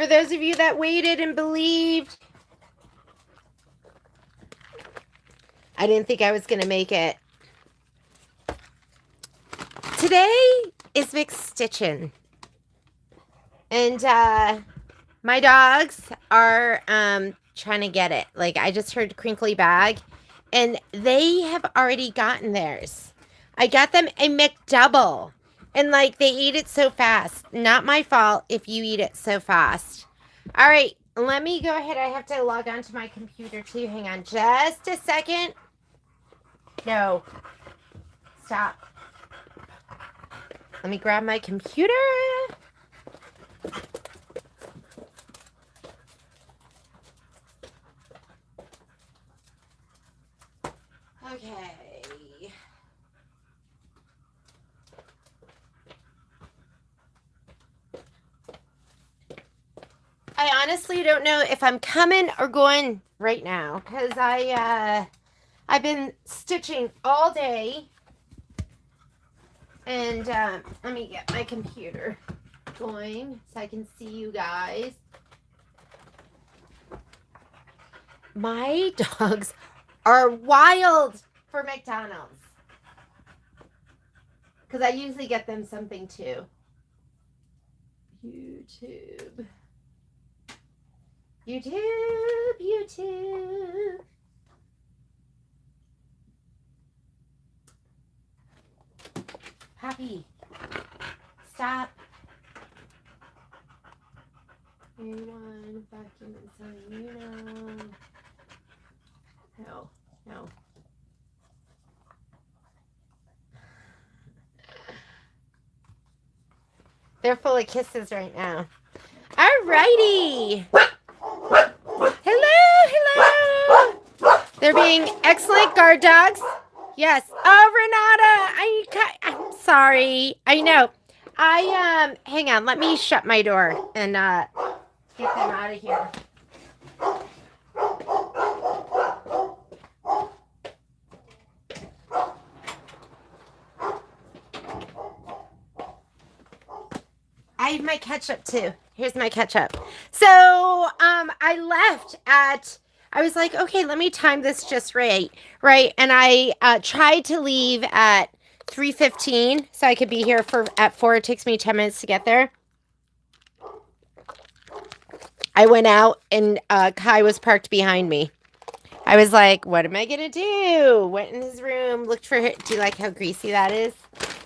For those of you that waited and believed, I didn't think I was going to make it. Today is McStitching. And my dogs are trying to get it. Like, I just heard crinkly bag, and they have already gotten theirs. I got them a McDouble, and like, they eat it so fast. Not my fault if you eat it so fast. All right, let me go ahead. I have to log on to my computer too. Hang on just a second. No. Stop. Let me grab my computer. Okay. I honestly don't know if I'm coming or going right now, because I've been stitching all day. And let me get my computer going so I can see you guys. My dogs are wild for McDonald's, because I usually get them something too. YouTube. Happy. Stop. Anyone vacuum inside Reno? No. They're full of kisses right now. Alrighty. Hello. They're being excellent guard dogs. Yes. Oh, Renata, I'm sorry. I know. Hang on. Let me shut my door and get them out of here. I have my ketchup too. Here's my ketchup. So, I left at, I was like, okay, let me time this just right? And I tried to leave at 3:15 so I could be here at 4. It takes me 10 minutes to get there. I went out and Kai was parked behind me. I was like, what am I going to do? Went in his room, looked for her. Do you like how greasy that is?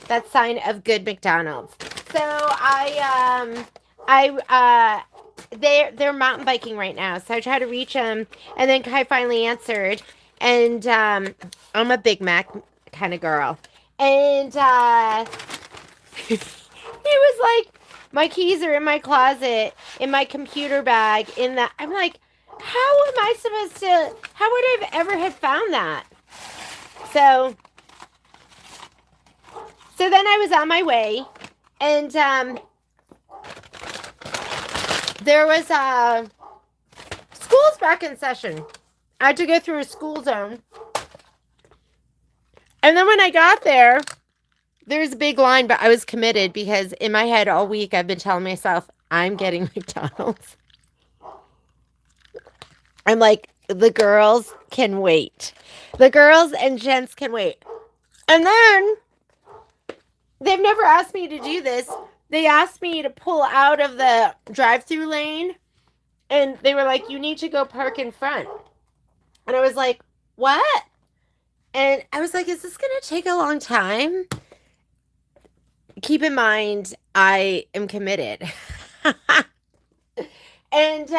That's sign of good McDonald's. So they're mountain biking right now. So I try to reach them, and then Kai finally answered. And I'm a Big Mac kind of girl. And he was like, my keys are in my closet, in my computer bag, I'm like, how am I supposed to, how would I have ever have found that? So then I was on my way, and there was school's back in session. I had to go through a school zone. And then when I got there, there's a big line, but I was committed because in my head all week I've been telling myself, I'm getting McDonald's. I'm like, the girls can wait. The girls and gents can wait. And then, they've never asked me to do this. They asked me to pull out of the drive-through lane. And they were like, you need to go park in front. And I was like, what? And I was like, is this going to take a long time? Keep in mind, I am committed. And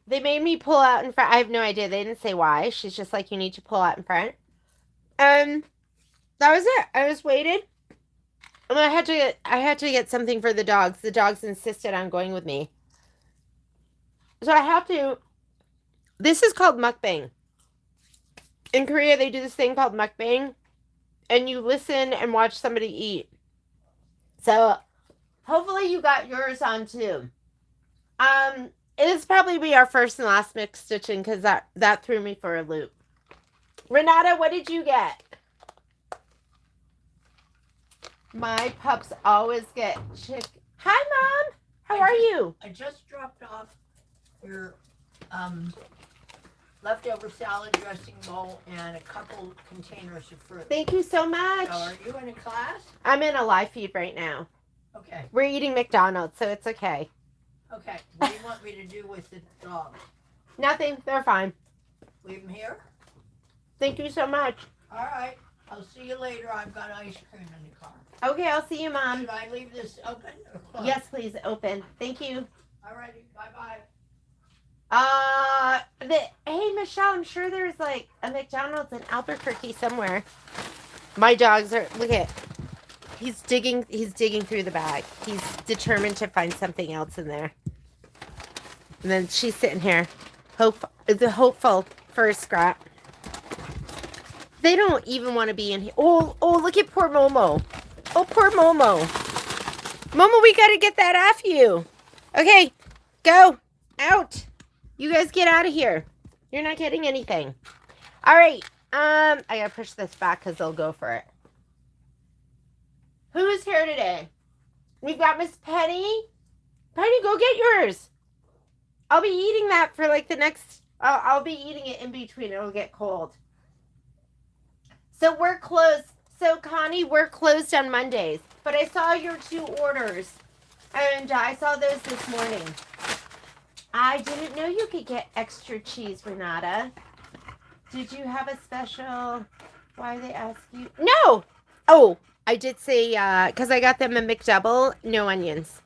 they made me pull out in front. I have no idea. They didn't say why. She's just like, you need to pull out in front. And that was it. I just waited. And I had to get something for the dogs. The dogs insisted on going with me. So I have to. This is called mukbang. In Korea, they do this thing called mukbang. And you listen and watch somebody eat. So hopefully you got yours on too. It'll probably be our first and last McStitching because that threw me for a loop. Renata, what did you get? My pups always get chicken. Hi, Mom. How are are you? I just dropped off your leftover salad dressing bowl and a couple containers of fruit. Thank you so much. So are you in a class? I'm in a live feed right now. Okay. We're eating McDonald's, so it's okay. Okay. What do you want me to do with the dogs? Nothing. They're fine. Leave them here? Thank you so much. All right. I'll see you later. I've got ice cream in the car. Okay, I'll see you, Mom. Should I leave this open or closed? Yes, please, open. Thank you. All righty. Bye-bye. Hey, Michelle, I'm sure there's like a McDonald's in Albuquerque somewhere. My dogs are, look at, he's digging through the bag. He's determined to find something else in there. And then she's sitting here, hopeful for a scrap. They don't even want to be in here. Oh, look at poor Momo. Oh, poor Momo. Momo, we got to get that off you. Okay, go. Out. You guys get out of here. You're not getting anything. All right. I got to push this back because they'll go for it. Who is here today? We've got Miss Penny. Penny, go get yours. I'll be eating that for like the next... I'll be eating it in between. It'll get cold. So we're closed. So, Connie, we're closed on Mondays. But I saw your 2 orders. And I saw those this morning. I didn't know you could get extra cheese, Renata. Did you have a special... Why they ask you? No! Oh, I did say, because I got them a McDouble, no onions.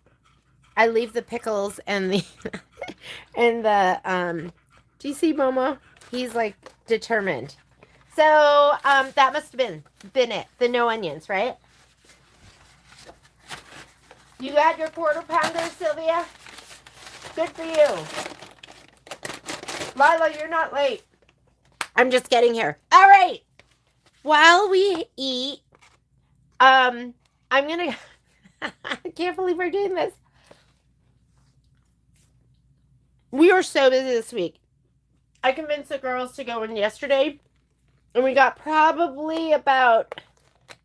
I leave the pickles and the... and the, do you see Momo? He's, like, determined. So, that must have been it. The no onions, right? You got your quarter pounder, Sylvia? Good for you. Lila, you're not late. I'm just getting here. All right. While we eat, I'm going to... I can't believe we're doing this. We were so busy this week. I convinced the girls to go in yesterday. And we got probably about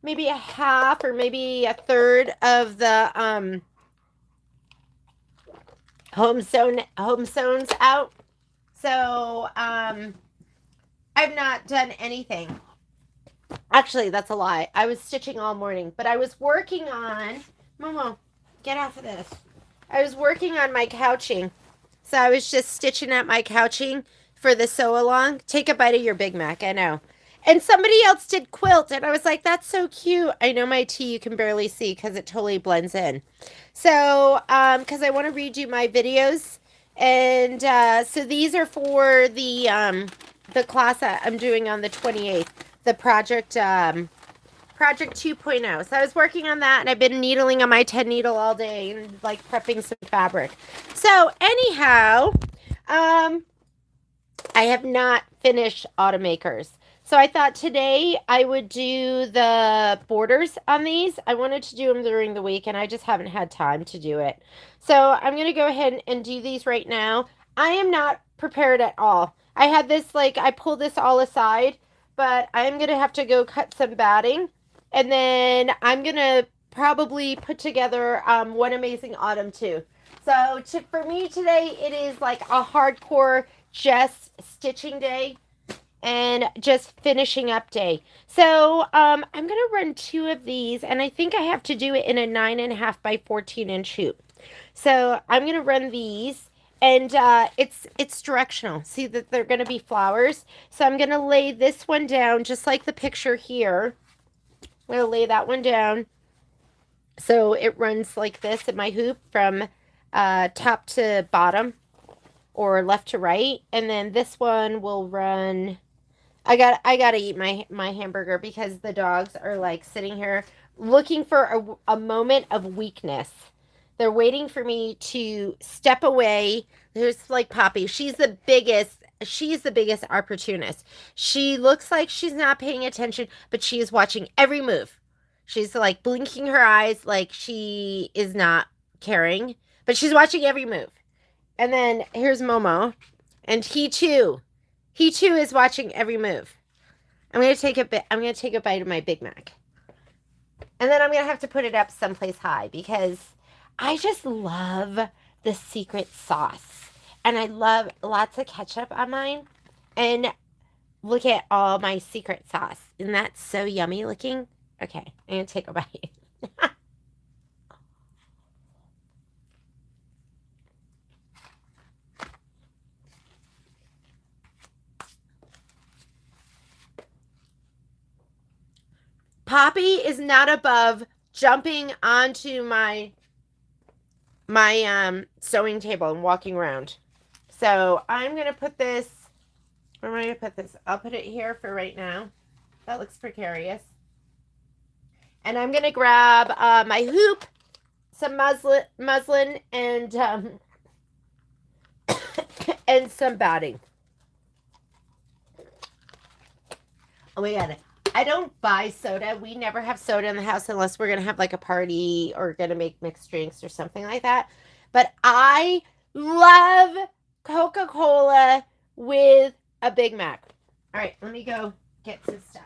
maybe a half or maybe a third of the home zones out. So I've not done anything. Actually, that's a lie. I was stitching all morning, but I was working on... Momo, get off of this. I was working on my couching. So I was just stitching at my couching for the sew along. Take a bite of your Big Mac, I know. And somebody else did quilt, and I was like, that's so cute. I know my tea you can barely see because it totally blends in. So, because I want to read you my videos. And so these are for the class that I'm doing on the 28th, the project 2.0. So I was working on that, and I've been needling on my 10 needle all day and like prepping some fabric. So anyhow, I have not finished Autumn Acres. So I thought today I would do the borders on these. I wanted to do them during the week, and I just haven't had time to do it. So I'm going to go ahead and do these right now. I am not prepared at all. I had this, like, I pulled this all aside, but I'm going to have to go cut some batting. And then I'm going to probably put together One Amazing Autumn too. So for me today, it is like a hardcore just stitching day and just finishing up day. So I'm going to run 2 of these, and I think I have to do it in a 9.5 by 14 inch hoop. So I'm going to run these, and it's directional. See that they're going to be flowers. So I'm going to lay this one down just like the picture here. I'm going to lay that one down. So it runs like this in my hoop from top to bottom or left to right. And then this one will run... I gotta eat my hamburger because the dogs are like sitting here looking for a moment of weakness. They're waiting for me to step away. There's like Poppy. She's the biggest opportunist. She looks like she's not paying attention, but she is watching every move. She's like blinking her eyes like she is not caring, but she's watching every move. And then here's Momo, and he too is watching every move. I'm gonna take a bite of my Big Mac, and then I'm gonna have to put it up someplace high because I just love the secret sauce. And I love lots of ketchup on mine. And look at all my secret sauce. Isn't that so yummy looking? Okay, I'm going to take a bite. Poppy is not above jumping onto my sewing table and walking around. So I'm going to put this, where am I going to put this? I'll put it here for right now. That looks precarious. And I'm going to grab my hoop, some muslin and and some batting. Oh my God. I don't buy soda. We never have soda in the house unless we're going to have like a party or going to make mixed drinks or something like that. But I love Coca-Cola with a Big Mac. All right, let me go get some stuff.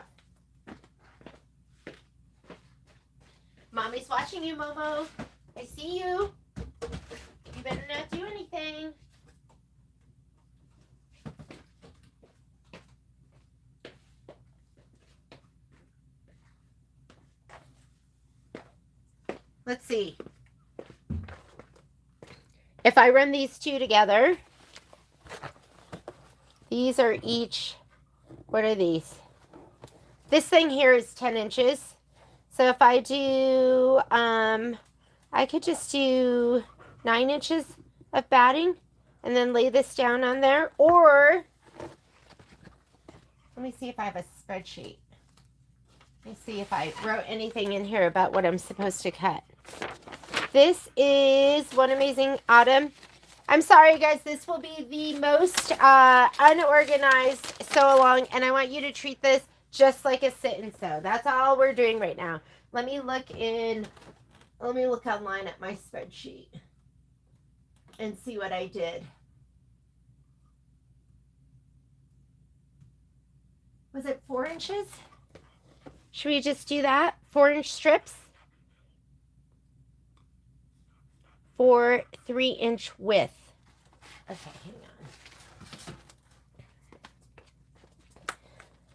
Mommy's watching you, Momo. I see you. You better not do anything. Let's see. If I run these two together, these are each, what are these? This thing here is 10 inches. So if I do, I could just do 9 inches of batting and then lay this down on there. Or, let me see if I have a spreadsheet. Let me see if I wrote anything in here about what I'm supposed to cut. This is One Amazing Autumn. I'm sorry, guys. This will be the most unorganized sew-along, and I want you to treat this just like a sit and sew. That's all we're doing right now. Let me look online at my spreadsheet and see what I did. Was it 4 inches? Should we just do that? 4-inch strips? For 3-inch width. Okay, hang on.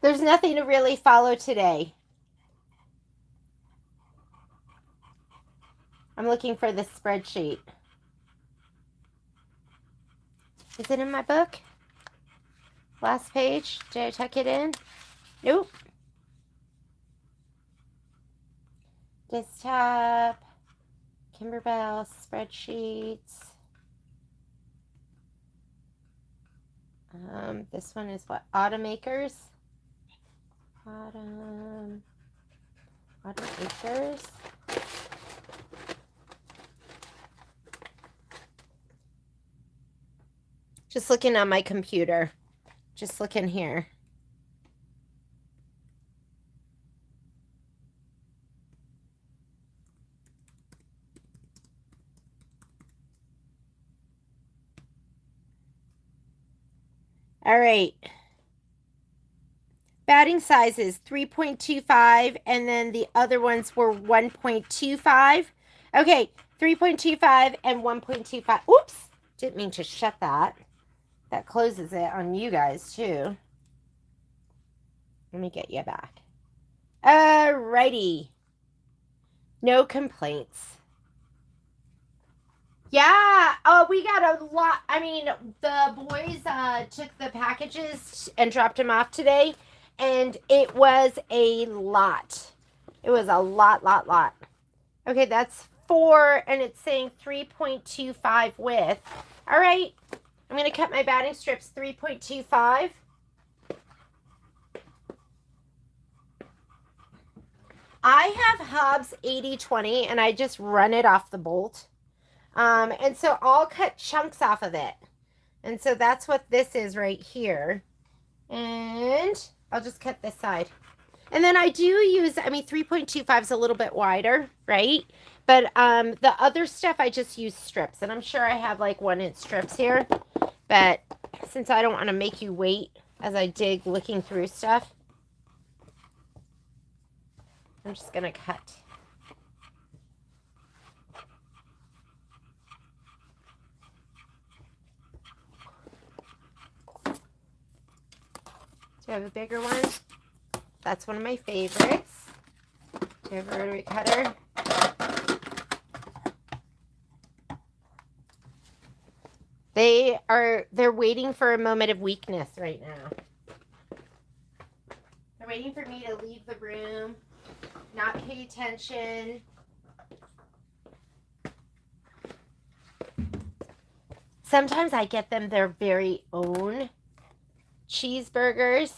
There's nothing to really follow today. I'm looking for the spreadsheet. Is it in my book? Last page? Did I tuck it in? Nope. Desktop. Kimberbell spreadsheets. This one is what? Autumn Acres. Autumn Acres. Just looking on my computer. Just looking here. All right. Batting sizes 3.25 and then the other ones were 1.25. Okay, 3.25 and 1.25. Oops, didn't mean to shut that. That closes it on you guys too. Let me get you back. Alrighty. No complaints. Yeah, we got a lot. I mean, the boys took the packages and dropped them off today, and it was a lot. It was a lot. Okay, that's 4, and it's saying 3.25 width. All right, I'm going to cut my batting strips 3.25. I have Hobbs 80/20, and I just run it off the bolt. And so I'll cut chunks off of it. And so that's what this is right here. And I'll just cut this side. And then I do use, 3.25 is a little bit wider, right? But the other stuff, I just use strips. And I'm sure I have like 1-inch strips here. But since I don't want to make you wait as I dig looking through stuff, I'm just going to cut. Do I have a bigger one? That's one of my favorites. Do I have a rotary cutter? They're waiting for a moment of weakness right now. They're waiting for me to leave the room, not pay attention. Sometimes I get them their very own cheeseburgers.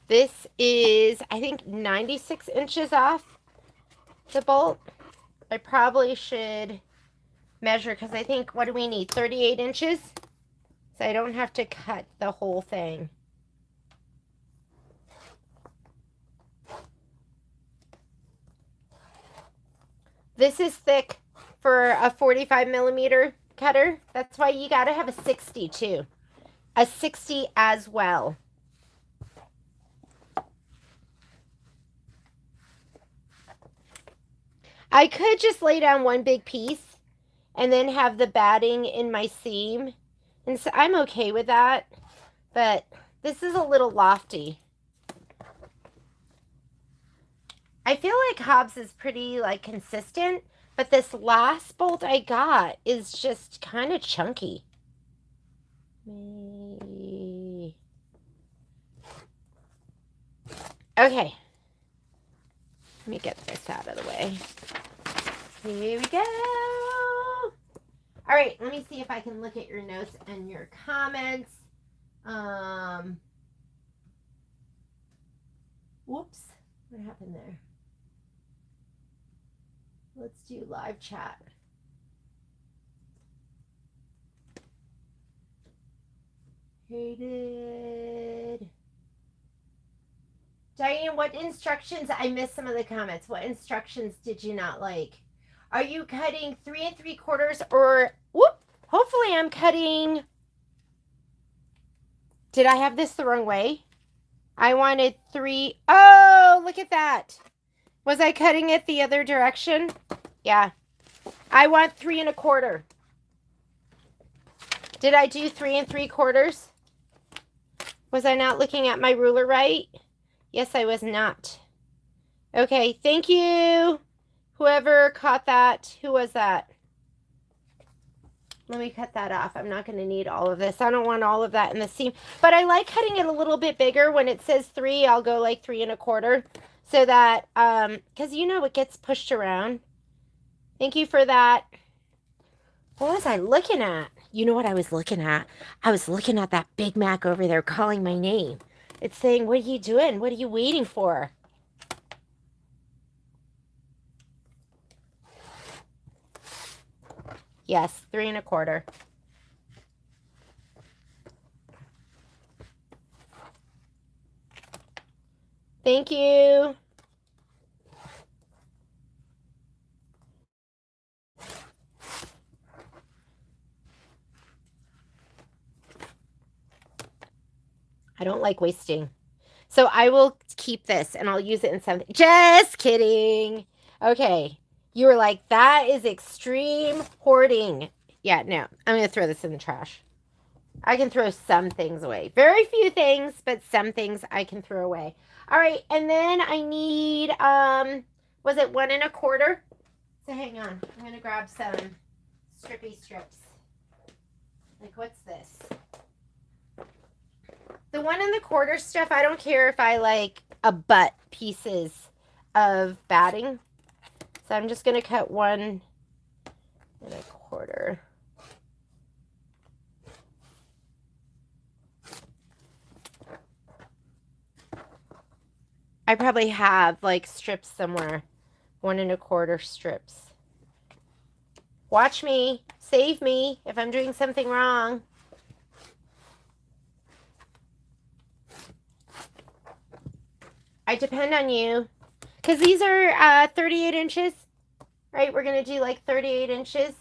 This is, I think, 96 inches off the bolt. I probably should measure because I think, what do we need? 38 inches? So I don't have to cut the whole thing. This is thick for a 45 millimeter cutter. That's why you got to have a 60 too. A 60 as well. I could just lay down one big piece and then have the batting in my seam. And so I'm okay with that. But this is a little lofty. I feel like Hobbs is pretty like consistent, but this last bolt I got is just kind of chunky. Okay. Let me get this out of the way. Here we go. All right, let me see if I can look at your notes and your comments. Whoops, what happened there? Let's do live chat. Hated. Diane, what instructions? I missed some of the comments. What instructions did you not like? Are you cutting 3 3/4 or whoop? Hopefully I'm cutting. Did I have this the wrong way? I wanted 3. Oh, look at that. Was I cutting it the other direction? Yeah. I want 3 1/4. Did I do 3 3/4? Was I not looking at my ruler right? Yes, I was not. Okay, thank you. Whoever caught that. Who was that? Let me cut that off. I'm not going to need all of this. I don't want all of that in the seam. But I like cutting it a little bit bigger. When it says 3, I'll go like 3 1/4. So that, because you know it gets pushed around. Thank you for that. What was I looking at? You know what I was looking at? I was looking at that Big Mac over there calling my name. It's saying, what are you doing? What are you waiting for? Yes, 3 1/4. Thank you. I don't like wasting. So I will keep this and I'll use it in something. Just kidding. Okay. You were like, that is extreme hoarding. Yeah, no. I'm going to throw this in the trash. I can throw some things away. Very few things, but some things I can throw away. All right. And then I need, was it 1 1/4? So hang on. I'm going to grab some strippy strips. Like, what's this? The 1 1/4 stuff, I don't care if I like a butt pieces of batting. So I'm just going to cut 1 1/4. I probably have like strips somewhere. 1 1/4 strips. Watch me. Save me if I'm doing something wrong. I depend on you. Because these are 38 inches. Right? We're going to do like 38 inches.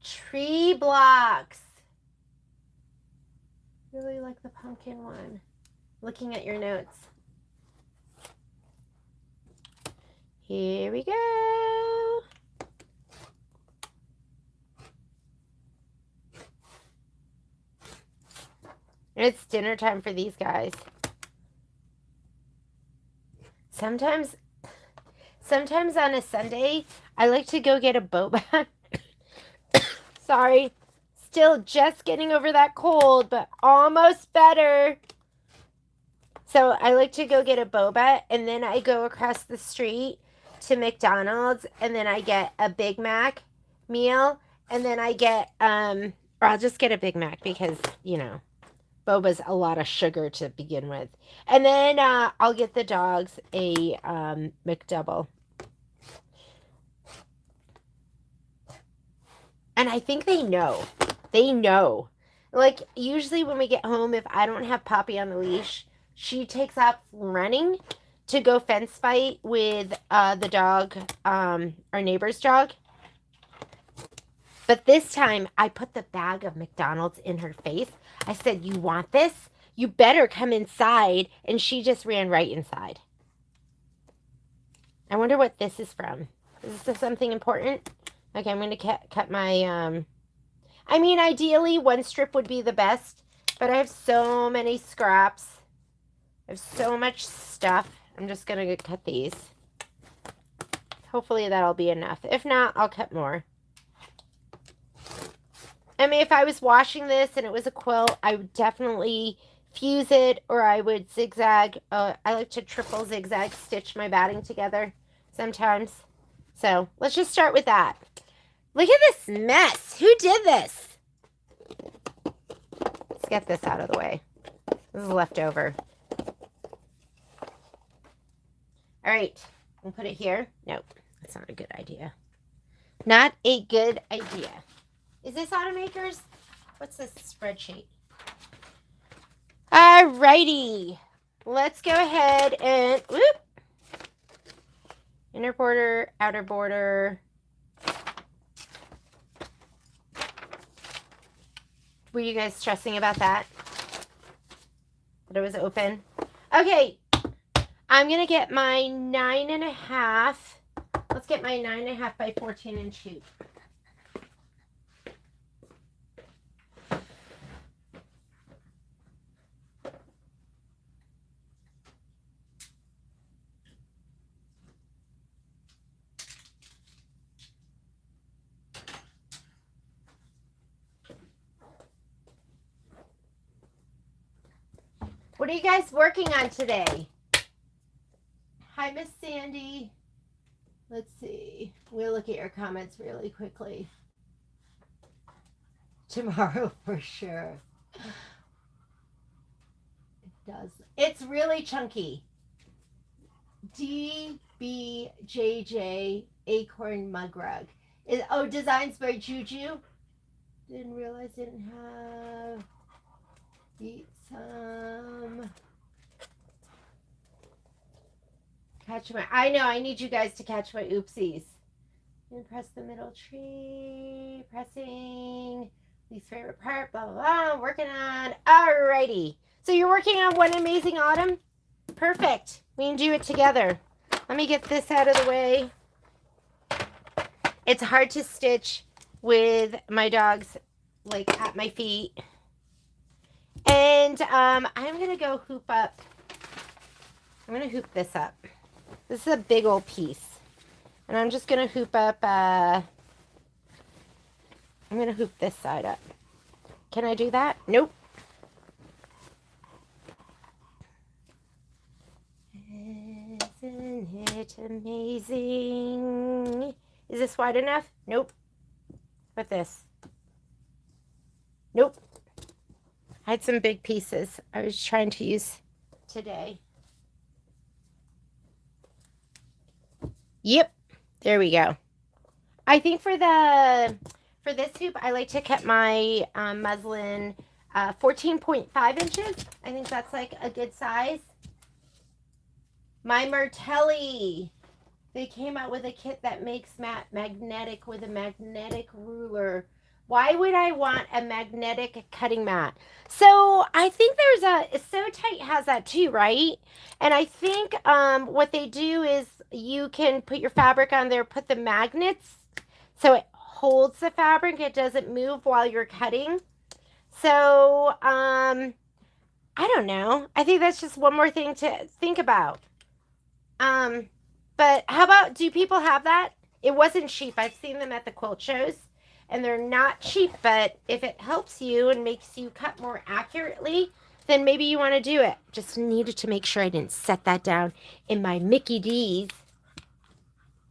Tree blocks. really like the pumpkin one. Looking at your notes. Here we go. It's dinner time for these guys. Sometimes on a Sunday, I like to go get a boba. Sorry. Still just getting over that cold, but almost better. So I like to go get a boba, and then I go across the street to McDonald's, and then I get a Big Mac meal, and then I get, or I'll just get a Big Mac because, you know, boba's a lot of sugar to begin with. And then I'll get the dogs a McDouble. And I think they know. They know. Like, usually when we get home, if I don't have Poppy on the leash, she takes off running to go fence fight with the dog, our neighbor's dog. But this time, I put the bag of McDonald's in her face. I said, "You want this? You better come inside." And she just ran right inside. I wonder what this is from. Is this something important? Okay, I'm going to cut my, I mean, ideally, one strip would be the best. But I have so many scraps. I have so much stuff. I'm just going to cut these. Hopefully that'll be enough. If not, I'll cut more. I mean, if I was washing this and it was a quilt, I would definitely fuse it, or I would zigzag. I like to triple zigzag stitch my batting together sometimes. So let's just start with that. Look at this mess. Who did this? Let's get this out of the way. This is leftover. All right. We'll put it here. Nope. That's not a good idea. Not a good idea. Is this Autumn Acres? What's this spreadsheet? Alrighty. Let's go ahead and whoop. Inner border, outer border. Were you guys stressing about that? That it was open? Okay. I'm going to get my 9.5. Let's get my 9.5 by 14 inch hoop. What are you guys working on today? Hi, Miss Sandy. Let's see. We'll look at your comments really quickly. Tomorrow for sure. It does. It's really chunky. DBJJ Acorn Mug Rug. Oh, designs by Juju. Didn't realize didn't have. Eat some. Catch my. I know. I need you guys to catch my oopsies. And press the middle tree. Pressing. Least favorite part. Blah blah blah. Working on. Alrighty. So you're working on One Amazing Autumn. Perfect. We can do it together. Let me get this out of the way. It's hard to stitch with my dogs like at my feet. And I'm going to go hoop up. I'm going to hoop this up. This is a big old piece. And I'm just going to hoop up. I'm going to hoop this side up. Can I do that? Nope. Isn't it amazing? Is this wide enough? Nope. What this? Nope. I had some big pieces I was trying to use today. Yep. There we go. I think for this hoop, I like to cut my muslin 14.5 inches. I think that's like a good size. My Martelli. They came out with a kit that makes magnetic with a magnetic ruler. Why would I want a magnetic cutting mat? So I think So Tight has that too, right? And I think what they do is you can put your fabric on there, put the magnets so it holds the fabric. It doesn't move while you're cutting. So I don't know. I think that's just one more thing to think about. But how about, do people have that? It wasn't cheap. I've seen them at the quilt shows. And they're not cheap, but if it helps you and makes you cut more accurately, then maybe you want to do it. Just needed to make sure I didn't set that down in my Mickey D's.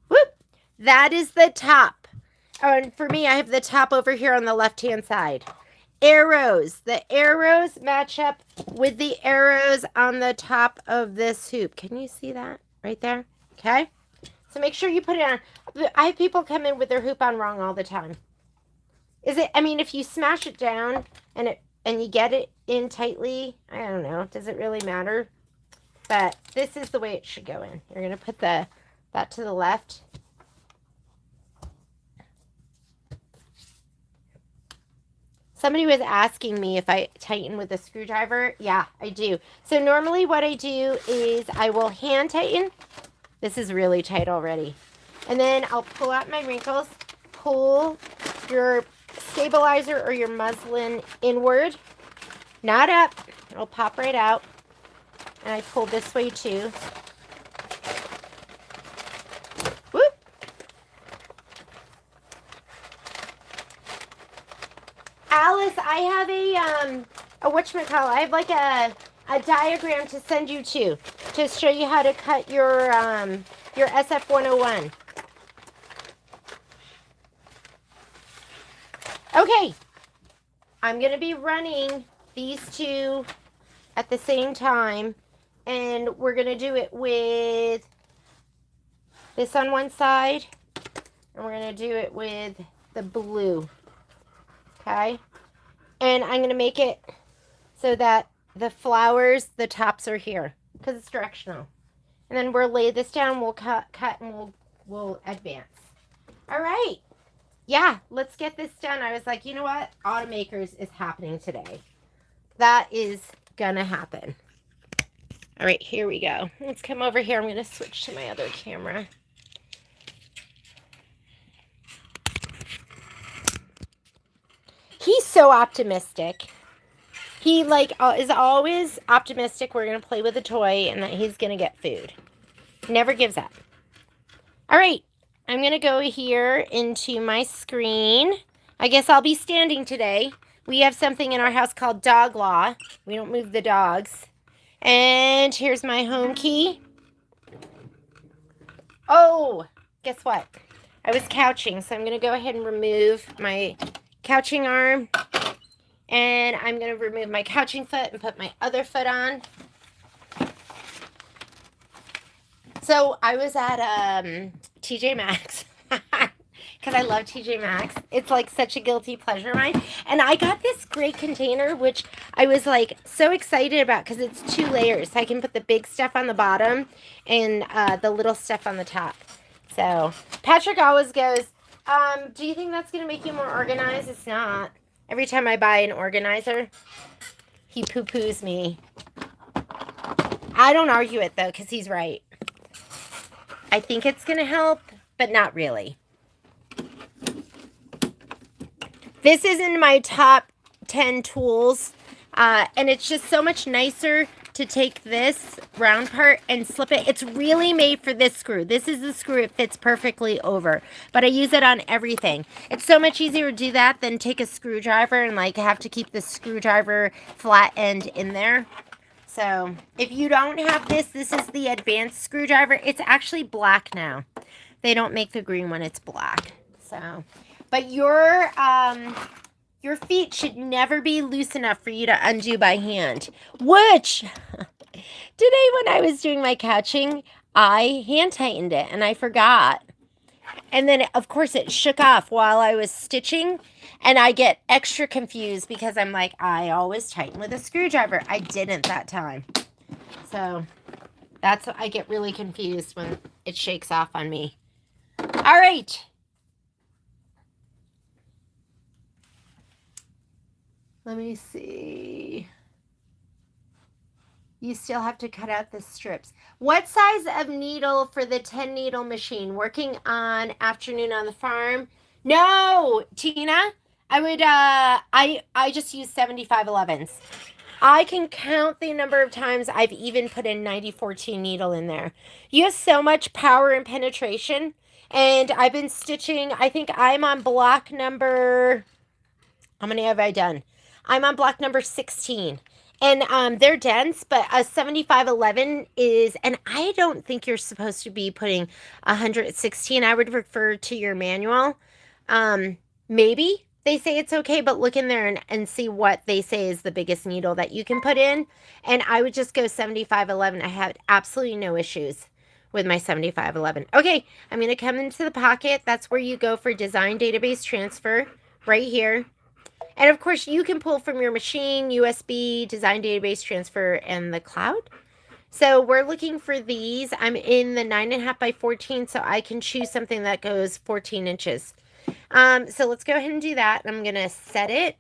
Whoop! That is the top. Oh, and for me, I have the top over here on the left-hand side. Arrows. The arrows match up with the arrows on the top of this hoop. Can you see that right there? Okay. So make sure you put it on. I have people come in with their hoop on wrong all the time. If you smash it down and you get it in tightly, I don't know, does it really matter? But this is the way it should go in. You're going to put that to the left. Somebody was asking me if I tighten with a screwdriver. Yeah, I do. So normally what I do is I will hand tighten. This is really tight already. And then I'll pull out my wrinkles, pull your stabilizer or your muslin inward, not up. It'll pop right out. And I pull this way too. Whoop. Alice, I have a whatchamacallit. I have like a diagram to send you to show you how to cut your SF-101. Okay, I'm going to be running these two at the same time, and we're going to do it with this on one side, and we're going to do it with the blue, okay? And I'm going to make it so that the flowers, the tops are here, because it's directional. And then we'll lay this down, we'll cut, and we'll advance. All right. Yeah, let's get this done. I was like, you know what? Autumn Acres is happening today. That is gonna happen. All right, here we go. Let's come over here. I'm gonna switch to my other camera. He's so optimistic. He is always optimistic we're gonna play with a toy and that he's gonna get food. Never gives up. All right. I'm going to go here into my screen. I guess I'll be standing today. We have something in our house called dog law. We don't move the dogs. And here's my home key. Oh, guess what? I was couching, so I'm going to go ahead and remove my couching arm. And I'm going to remove my couching foot and put my other foot on. So I was at TJ Maxx because I love TJ Maxx. It's like such a guilty pleasure of mine. And I got this great container, which I was like so excited about because it's 2 layers. So I can put the big stuff on the bottom and the little stuff on the top. So Patrick always goes, do you think that's going to make you more organized? It's not. Every time I buy an organizer, he poo-poos me. I don't argue it though because he's right. I think it's going to help, but not really. This is in my top 10 tools, and it's just so much nicer to take this round part and slip it. It's really made for this screw. This is the screw. It fits perfectly over, but I use it on everything. It's so much easier to do that than take a screwdriver and have to keep the screwdriver flat end in there. So if you don't have this, this is the advanced screwdriver. It's actually black now. They don't make the green one. It's black. So, but your feet should never be loose enough for you to undo by hand. Which today when I was doing my couching, I hand tightened it and I forgot. And then, of course, it shook off while I was stitching. And I get extra confused because I'm like, I always tighten with a screwdriver. I didn't that time. So that's what I get really confused when it shakes off on me. All right. Let me see. You still have to cut out the strips. What size of needle for the 10 needle machine? Working on afternoon on the farm? No, Tina. I would I just use 7511s. I can count the number of times I've even put a 9014 needle in there. You have so much power and penetration. And I've been stitching, I think I'm on block number, how many have I done? I'm on block number 16. And they're dense, but a 7511 is, and I don't think you're supposed to be putting 116. I would refer to your manual. Maybe they say it's okay, but look in there and see what they say is the biggest needle that you can put in. And I would just go 7511. I had absolutely no issues with my 7511. Okay, I'm going to come into the pocket. That's where you go for design database transfer, right here. And of course, you can pull from your machine, USB, design database transfer, and the cloud. So we're looking for these. I'm in the 9.5 by 14, so I can choose something that goes 14 inches. So let's go ahead and do that. I'm going to set it.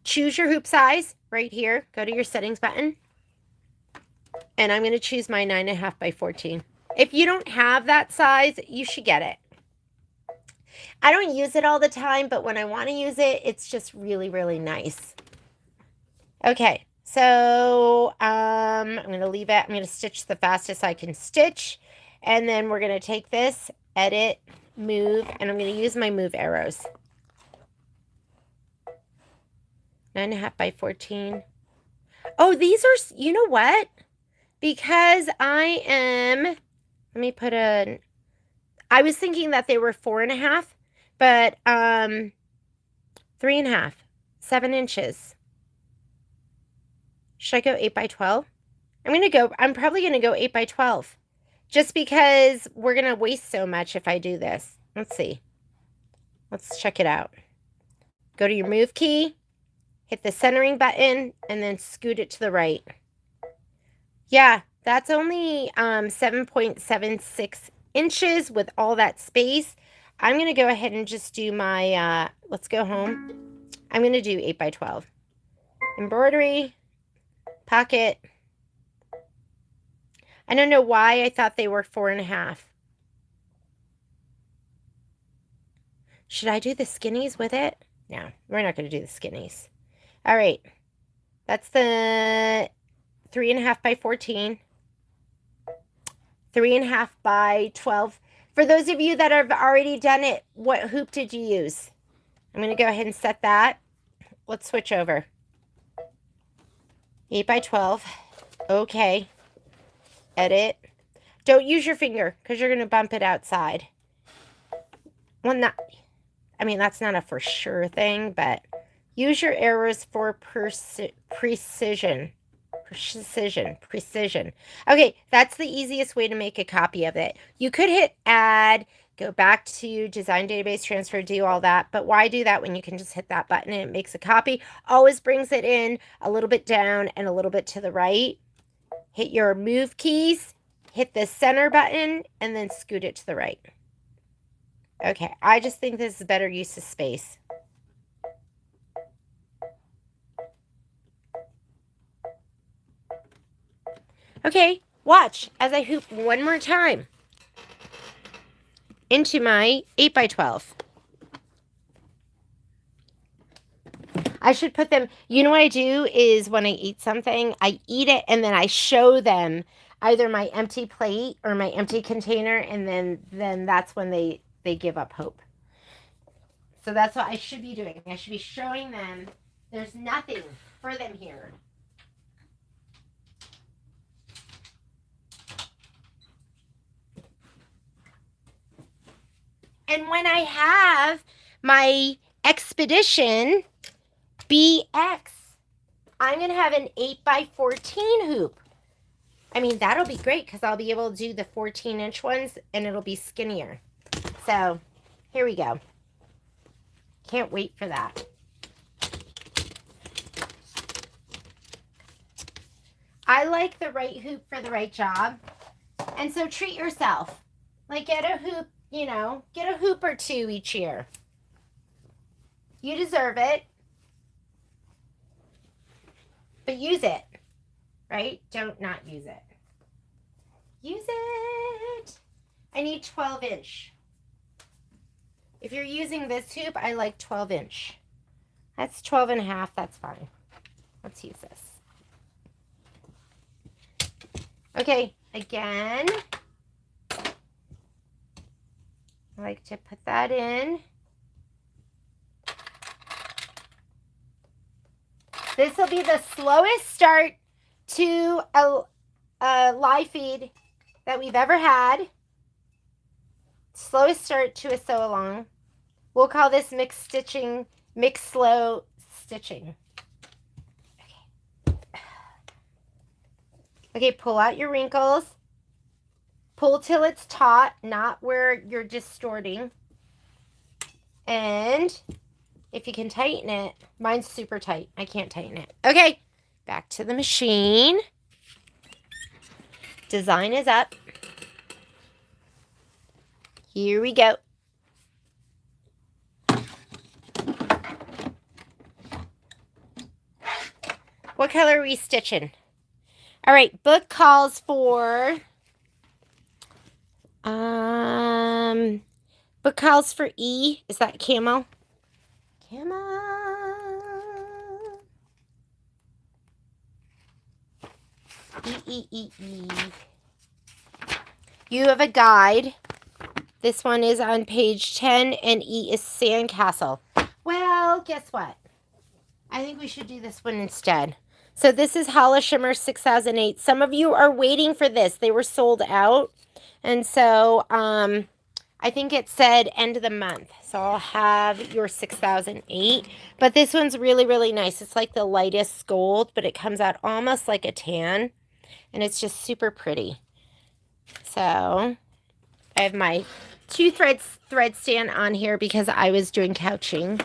Choose your hoop size right here. Go to your settings button. And I'm going to choose my 9.5 by 14. If you don't have that size, you should get it. I don't use it all the time, but when I want to use it, it's just really, really nice. Okay, so I'm going to leave it. I'm going to stitch the fastest I can stitch. And then we're going to take this, edit, move, and I'm going to use my move arrows. 9.5 by 14. Oh, these are, you know what? Because I am, let me put a, I was thinking that they were 4.5, but 3.5, 7 inches. Should I go 8 by 12? I'm probably going to go 8 by 12. Just because we're going to waste so much if I do this. Let's see. Let's check it out. Go to your move key, hit the centering button, and then scoot it to the right. Yeah, that's only 7.76 inches with all that space. I'm going to go ahead and just do my, let's go home. I'm going to do 8 by 12. Embroidery, pocket. I don't know why I thought they were 4.5. Should I do the skinnies with it? No, we're not going to do the skinnies. All right. That's the 3.5 by 14. 3.5 by 12. For those of you that have already done it, what hoop did you use? I'm going to go ahead and set that. Let's switch over. 8 by 12. Okay. Edit. Don't use your finger because you're going to bump it outside. Well, not, I mean, that's not a for sure thing, but use your arrows for precision. Precision. Okay, that's the easiest way to make a copy of it. You could hit add, go back to design database transfer, do all that, but why do that when you can just hit that button and it makes a copy? Always brings it in a little bit down and a little bit to the right. Hit your move keys, hit the center button, and then scoot it to the right. Okay, I just think this is better use of space. Okay, watch as I hoop one more time into my 8 by 12. I should put them, you know what I do is when I eat something, I eat it and then I show them either my empty plate or my empty container, and then that's when they give up hope. So that's what I should be doing. I should be showing them there's nothing for them here. And when I have my expedition BX, I'm going to have an 8 by 14 hoop. I mean, that'll be great because I'll be able to do the 14-inch ones and it'll be skinnier. So here we go. Can't wait for that. I like the right hoop for the right job. And so treat yourself. Like get a hoop, you know, get a hoop or two each year. You deserve it. But use it, right? Don't not use it. Use it. I need 12-inch. If you're using this hoop, I like 12-inch. That's 12.5. That's fine. Let's use this. Okay, again, I like to put that in. This will be the slowest start to a live feed that we've ever had. Slowest start to a sew along. We'll call this mixed slow stitching. Okay, pull out your wrinkles. Pull till it's taut, not where you're distorting. And if you can tighten it, mine's super tight. I can't tighten it. Okay, back to the machine. Design is up. Here we go. What color are we stitching? All right, book calls for E. Is that camel? Camel. E. You have a guide. This one is on page 10, and E is sandcastle. Well, guess what? I think we should do this one instead. So this is Hollow Shimmer 6008. Some of you are waiting for this. They were sold out. And so I think it said end of the month. So I'll have your 6008. But this one's really, really nice. It's like the lightest gold, but it comes out almost like a tan. And it's just super pretty. So I have my 2 thread stand on here because I was doing couching.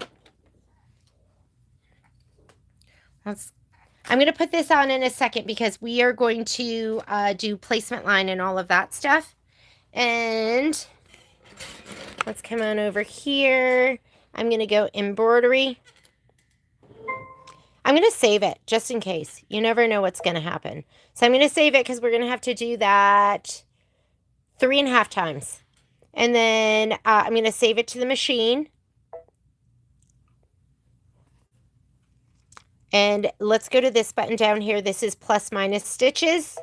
I'm going to put this on in a second because we are going to do placement line and all of that stuff. And let's come on over here. I'm going to go embroidery. I'm going to save it just in case. You never know what's going to happen. So I'm going to save it because we're going to have to do that 3.5 times. And then I'm going to save it to the machine. And let's go to this button down here. This is plus minus stitches.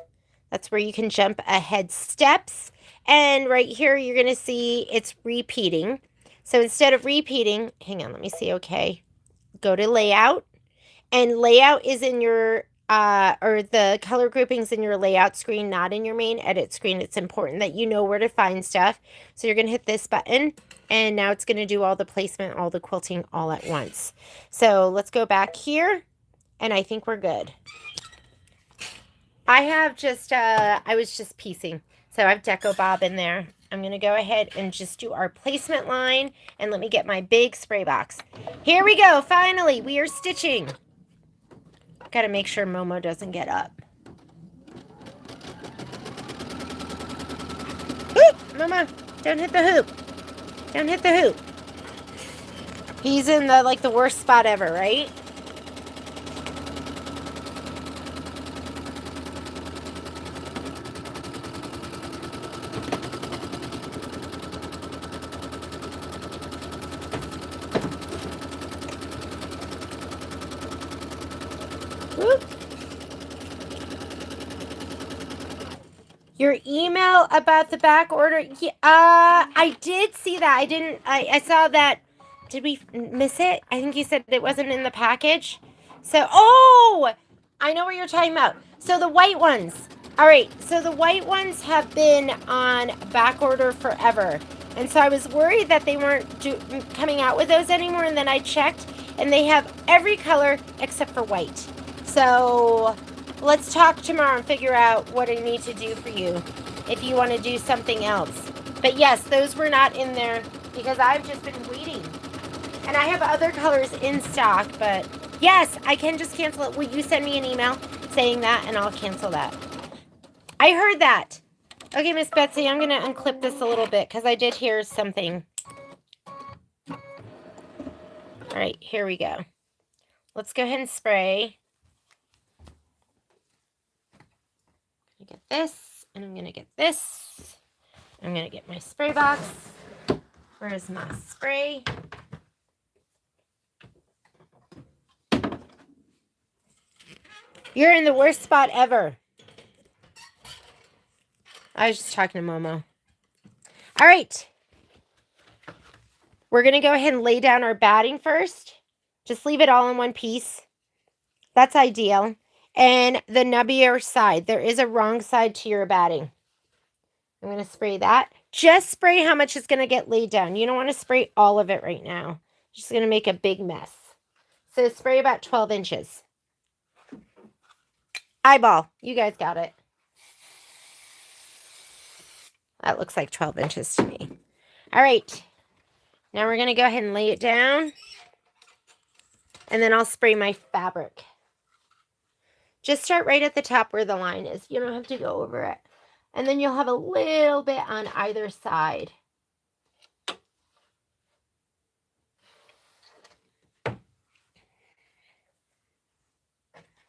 That's where you can jump ahead steps. And right here, you're going to see it's repeating. So instead of repeating, hang on, let me see. Okay. Go to layout. And layout is in your, or the color groupings in your layout screen, not in your main edit screen. It's important that you know where to find stuff. So you're going to hit this button. And now it's going to do all the placement, all the quilting all at once. So let's go back here. And I think we're good. I have just, I was just piecing. So I have Deco Bob in there. I'm going to go ahead and just do our placement line. And let me get my big spray box. Here we go. Finally, we are stitching. Got to make sure Momo doesn't get up. Oop, Momo, don't hit the hoop. Don't hit the hoop. He's in the, like, the worst spot ever, right? Your email about the back order? Yeah, I did see that. I saw that. Did we miss it? I think you said it wasn't in the package. So, oh, I know what you're talking about. So the white ones. All right. So the white ones have been on back order forever. And so I was worried that they weren't coming out with those anymore. And then I checked and they have every color except for white. So let's talk tomorrow and figure out what I need to do for you if you want to do something else. But yes, those were not in there because I've just been waiting. And I have other colors in stock, but yes, I can just cancel it. Will you send me an email saying that and I'll cancel that? I heard that. Okay, Miss Betsy, I'm going to unclip this a little bit because I did hear something. All right, here we go. Let's go ahead and spray. I get this, and I'm going to get this. I'm going to get my spray box. Where's my spray? You're in the worst spot ever. I was just talking to Momo. All right. We're going to go ahead and lay down our batting first. Just leave it all in one piece. That's ideal. And the nubbier side. There is a wrong side to your batting. I'm going to spray that. Just spray how much is going to get laid down. You don't want to spray all of it right now. Just going to make a big mess. So spray about 12 inches. Eyeball. You guys got it. That looks like 12 inches to me. All right. Now we're going to go ahead and lay it down. And then I'll spray my fabric. Just start right at the top where the line is. You don't have to go over it. And then you'll have a little bit on either side.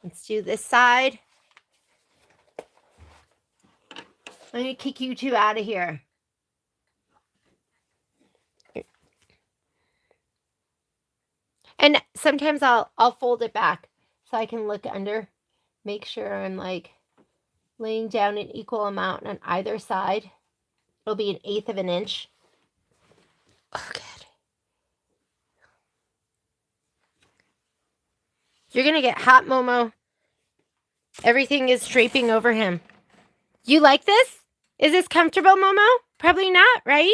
Let's do this side. I'm going to kick you two out of here. And sometimes I'll fold it back so I can look under. Make sure I'm like laying down an equal amount on either side. It'll be 1/8 of an inch. Oh, good. You're going to get hot, Momo. Everything is draping over him. You like this? Is this comfortable, Momo? Probably not, right?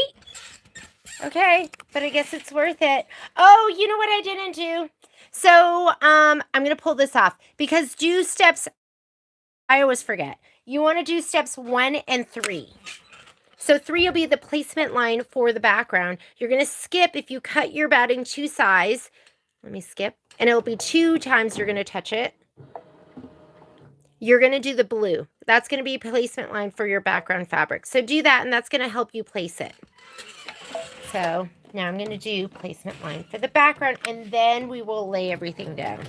Okay, but I guess it's worth it. Oh, you know what I didn't do? So, I'm going to pull this off because do steps, I always forget. You want to do steps 1 and 3. So 3 will be the placement line for the background. You're going to skip if you cut your batting 2 size. Let me skip. And it'll be 2 times you're going to touch it. You're going to do the blue. That's going to be placement line for your background fabric. So do that, and that's going to help you place it. So now I'm going to do placement line for the background, and then we will lay everything down.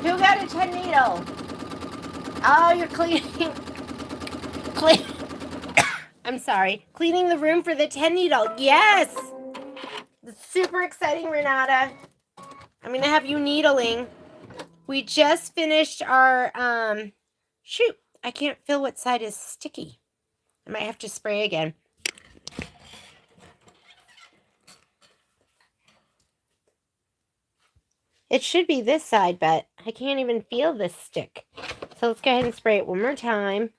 Who got a 10 needle? Oh, you're cleaning. I'm sorry. Cleaning the room for the 10 needle. Yes. It's super exciting, Renata. I'm going to have you needling. We just finished our, shoot. I can't feel what side is sticky. I might have to spray again. It should be this side, but I can't even feel this stick. So let's go ahead and spray it one more time.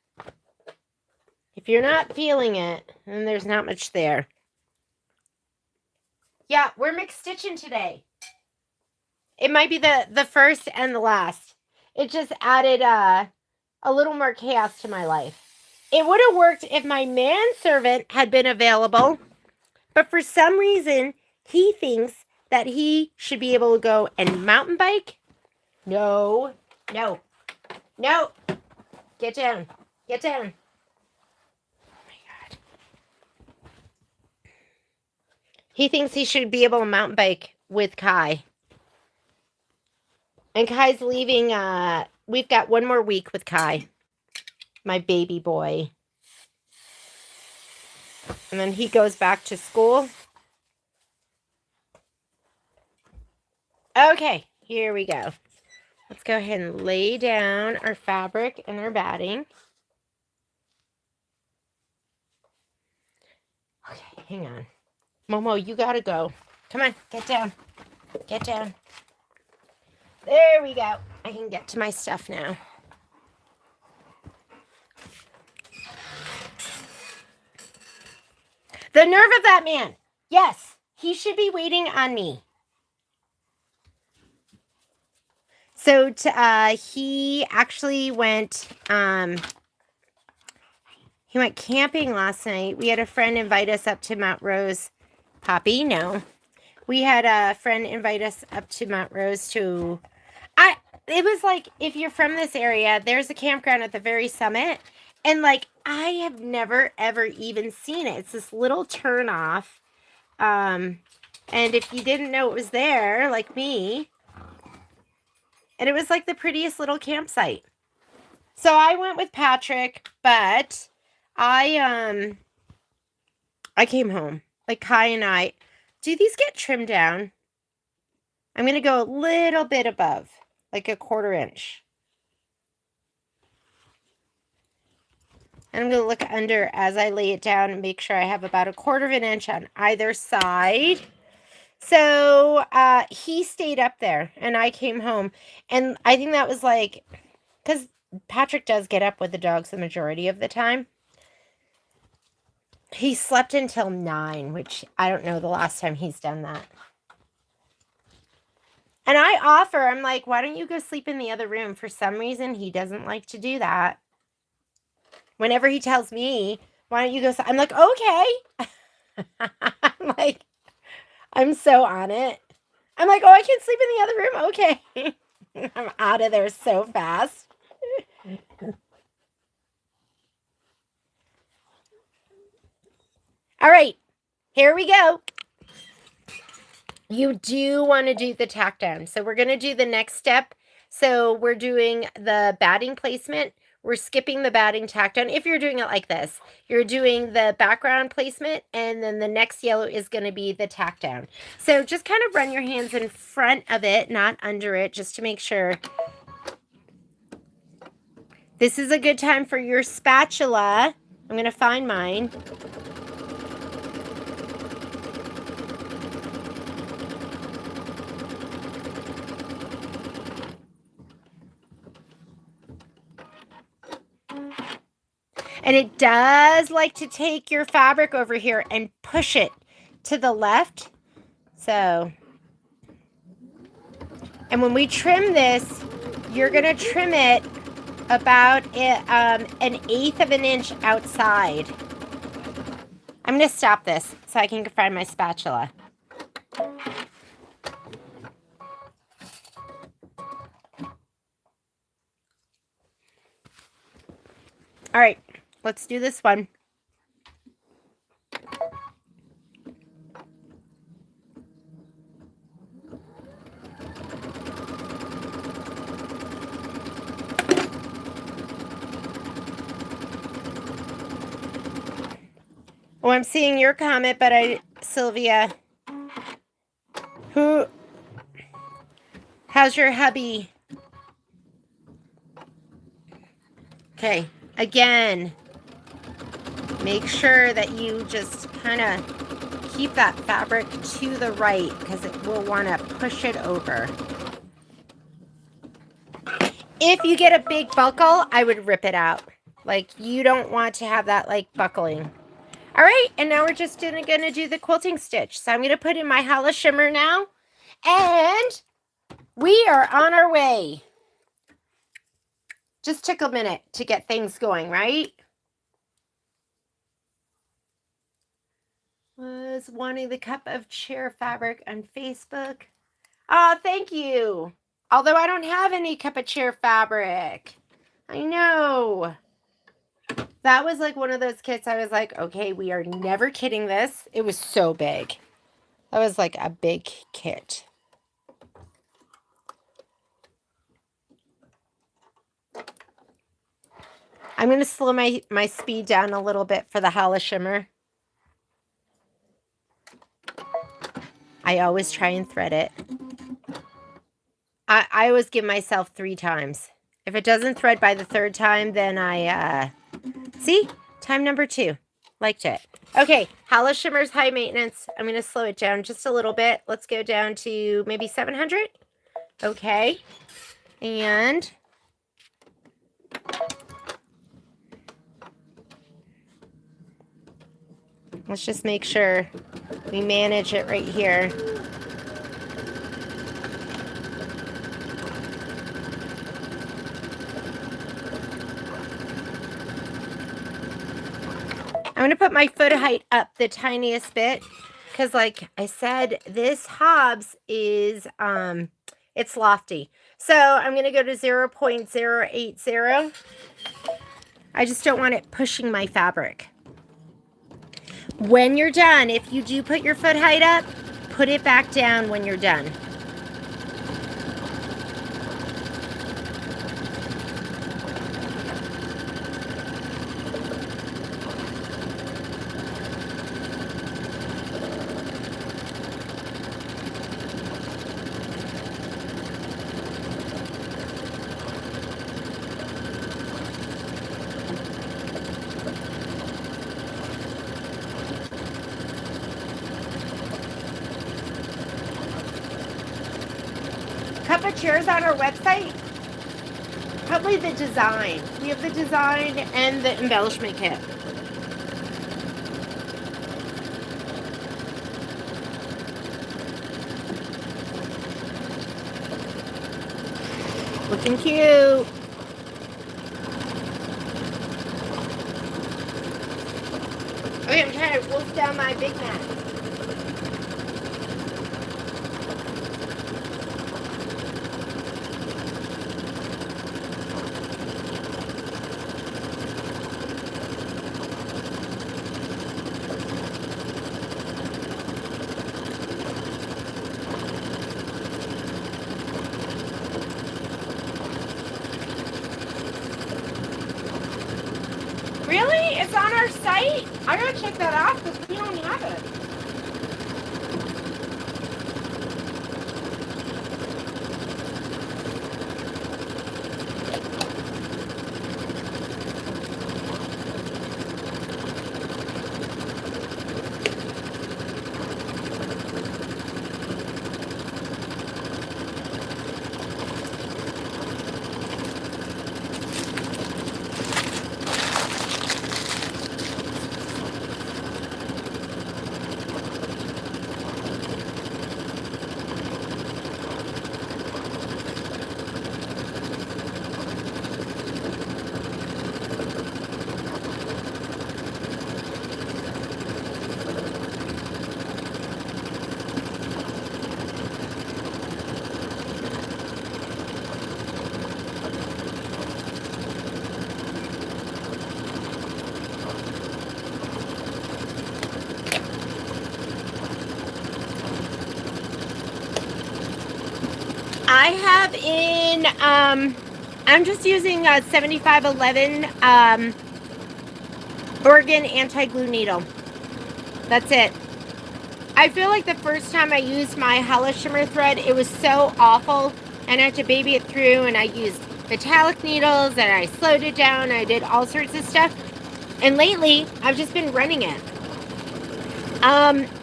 If you're not feeling it, then there's not much there. Yeah, we're McStitching today. It might be the first and the last. It just added a little more chaos to my life. It would have worked if my manservant had been available, but for some reason, he thinks that he should be able to go and mountain bike. No, no, no. Get down. Get down. Oh my God. He thinks he should be able to mountain bike with Kai. And Kai's leaving, we've got 1 more week with Kai. My baby boy. And then he goes back to school. Okay, here we go. Let's go ahead and lay down our fabric and our batting. Okay, hang on. Momo, you gotta go. Come on, get down. Get down. There we go. I can get to my stuff now. The nerve of that man. Yes, he should be waiting on me. So he actually went he went camping last night. We had a friend invite us up to Mount Rose. Poppy, no. We had a friend invite us up to Mount Rose to it was like, if you're from this area, there's a campground at the very summit. And like, I have never, ever even seen it. It's this little turnoff. And if you didn't know it was there, like me, and it was like the prettiest little campsite. So I went with Patrick, but I came home. Like Kai and I, do these get trimmed down? I'm going to go a little bit above, like a 1/4 inch. And I'm going to look under as I lay it down and make sure I have about a 1/4 inch on either side. So he stayed up there and I came home. And I think that was like, because Patrick does get up with the dogs the majority of the time. He slept until 9, which I don't know the last time he's done that. And I'm like, why don't you go sleep in the other room? For some reason, he doesn't like to do that. Whenever he tells me, why don't you go, I'm like, okay. I'm like, I'm so on it. I'm like, oh, I can sleep in the other room. Okay. I'm out of there so fast. All right, here we go. You do want to do the tack down. So we're going to do the next step. So we're doing the batting placement. We're skipping the batting tack down. If you're doing it like this, you're doing the background placement, and then the next yellow is going to be the tack down. So just kind of run your hands in front of it, not under it, just to make sure. This is a good time for your spatula. I'm going to find mine. And it does like to take your fabric over here and push it to the left. So, and when we trim this, you're going to trim it about an 1/8 of an inch outside. I'm going to stop this so I can find my spatula. All right, let's do this one. Oh, I'm seeing your comment, but Sylvia, how's your hubby? Okay, again, make sure that you just kind of keep that fabric to the right because it will want to push it over. If you get a big buckle, I would rip it out. Like, you don't want to have that, like, buckling. All right, and now we're just going to do the quilting stitch. So I'm going to put in my Hala shimmer now, and we are on our way. Just took a minute to get things going, right? Was wanting the cup of cheer fabric on Facebook. Oh, thank you. Although I don't have any cup of cheer fabric. I know. That was like one of those kits I was like, okay, we are never kidding this. It was so big. That was like a big kit. I'm going to slow my speed down a little bit for the Hala shimmer. I always try and thread it. I always give myself 3 times. If it doesn't thread by the 3rd time, then I, see? Time number 2. Liked it. Okay, Hala shimmer's high maintenance. I'm going to slow it down just a little bit. Let's go down to maybe 700. Okay. And let's just make sure we manage it right here. I'm going to put my foot height up the tiniest bit because, like I said, this Hobbs is, it's lofty. So I'm going to go to 0.080. I just don't want it pushing my fabric. When you're done, if you do put your foot height up, put it back down when you're done. Cup of chairs on our website? Probably the design. We have the design and the embellishment kit. Looking cute. Okay, I'm trying to wolf down my Big Mac. Really? It's on our site? I gotta check that out because we don't have it. I have in, I'm just using a 7511 Oregon anti-glue needle. That's it. I feel like the first time I used my Hollow Shimmer thread, it was so awful, and I had to baby it through, and I used metallic needles, and I slowed it down, I did all sorts of stuff. And lately, I've just been running it.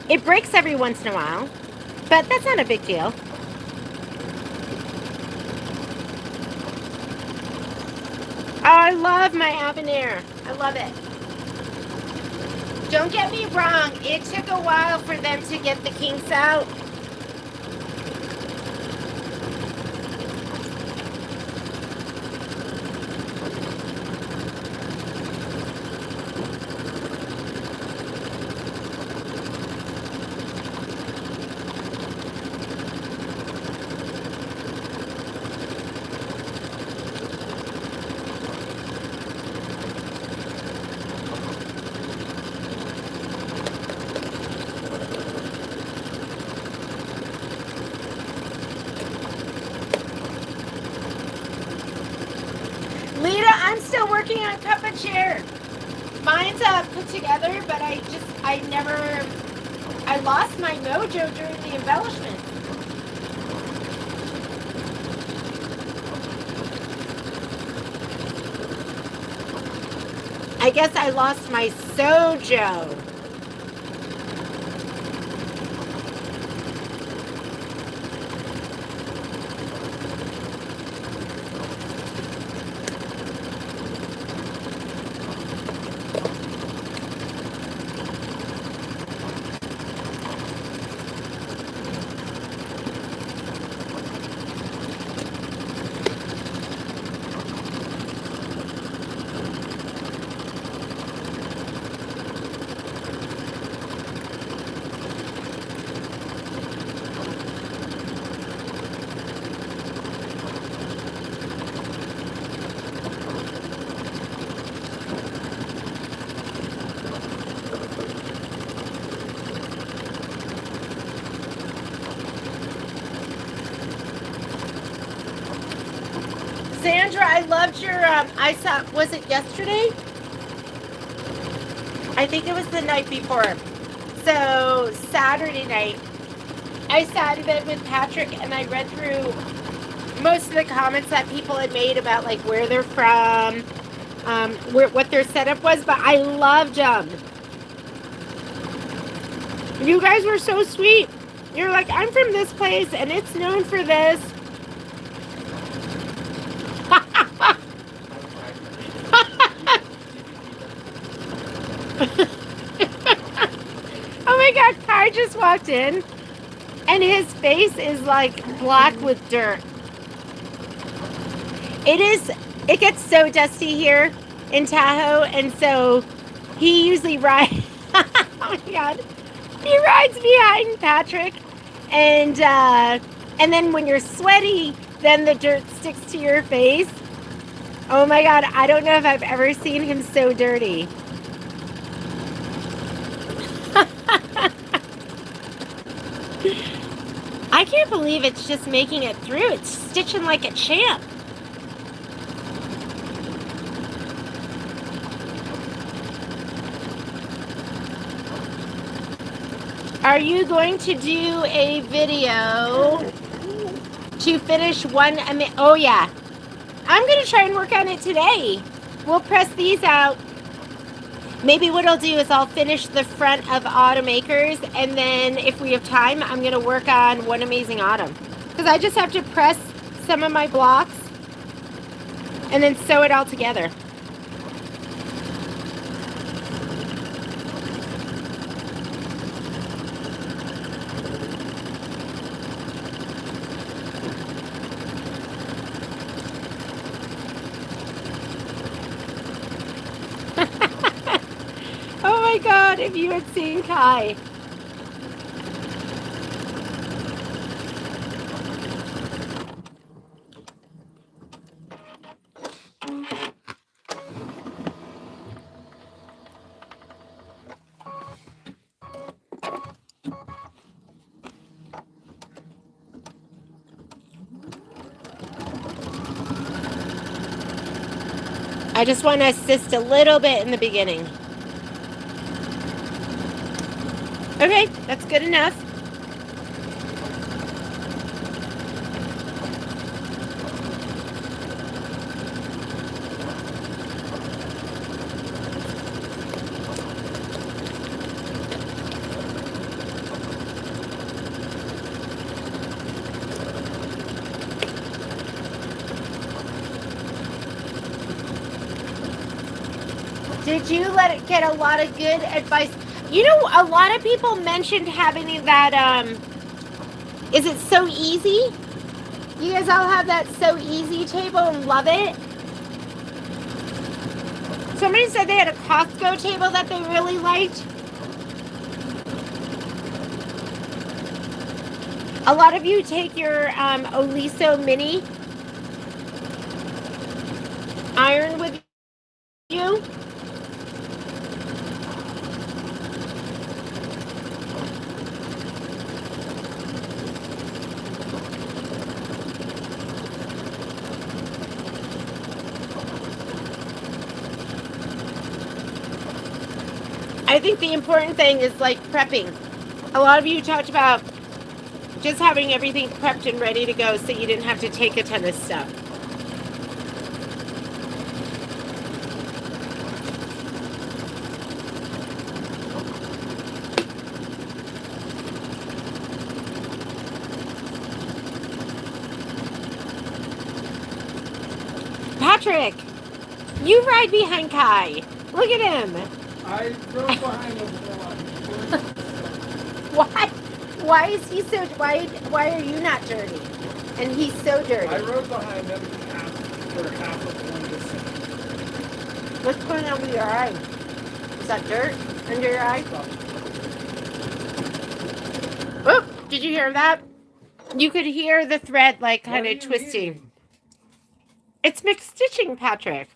It breaks every once in a while, but that's not a big deal. Oh, I love my Avenir. I love it. Don't get me wrong, it took a while for them to get the kinks out. Lita, I'm still working on cup of chair. Mine's put together, but I lost my mojo during the embellishment. I guess I lost my sojo. Sandra, I loved your, I saw, was it yesterday? I think it was the night before. So, Saturday night, I sat in bed with Patrick and I read through most of the comments that people had made about like where they're from, what their setup was, but I loved them. You guys were so sweet. You're like, I'm from this place and it's known for this. Oh my God, Kai just walked in and his face is like black with dirt. It gets so dusty here in Tahoe, and so he usually rides, oh my God, he rides behind Patrick, and then when you're sweaty, then the dirt sticks to your face. Oh my God, I don't know if I've ever seen him so dirty. I can't believe it's just making it through. It's stitching like a champ. Are you going to do a video to finish one? Oh yeah. I'm going to try and work on it today. We'll press these out. Maybe what I'll do is I'll finish the front of Autumn Acres, and then if we have time, I'm going to work on One Amazing Autumn. Because I just have to press some of my blocks and then sew it all together. Oh my God, if you had seen Kai. I just want to assist a little bit in the beginning. Okay, that's good enough. Did you let it get a lot of good advice? You know, a lot of people mentioned having that, is it So Easy? You guys all have that So Easy table and love it? Somebody said they had a Costco table that they really liked. A lot of you take your Oliso Mini iron with you. I think the important thing is like prepping. A lot of you talked about just having everything prepped and ready to go so you didn't have to take a ton of stuff. Patrick, you ride behind Kai. Look at him. I drove behind him for Why? Why is he so? Why are you not dirty? And he's so dirty. I rode behind him for half of one distance. What's going on with your eye? Is that dirt under your eye? Oh, did you hear that? You could hear the thread like kind of twisting. Mean? It's McStitching, Patrick.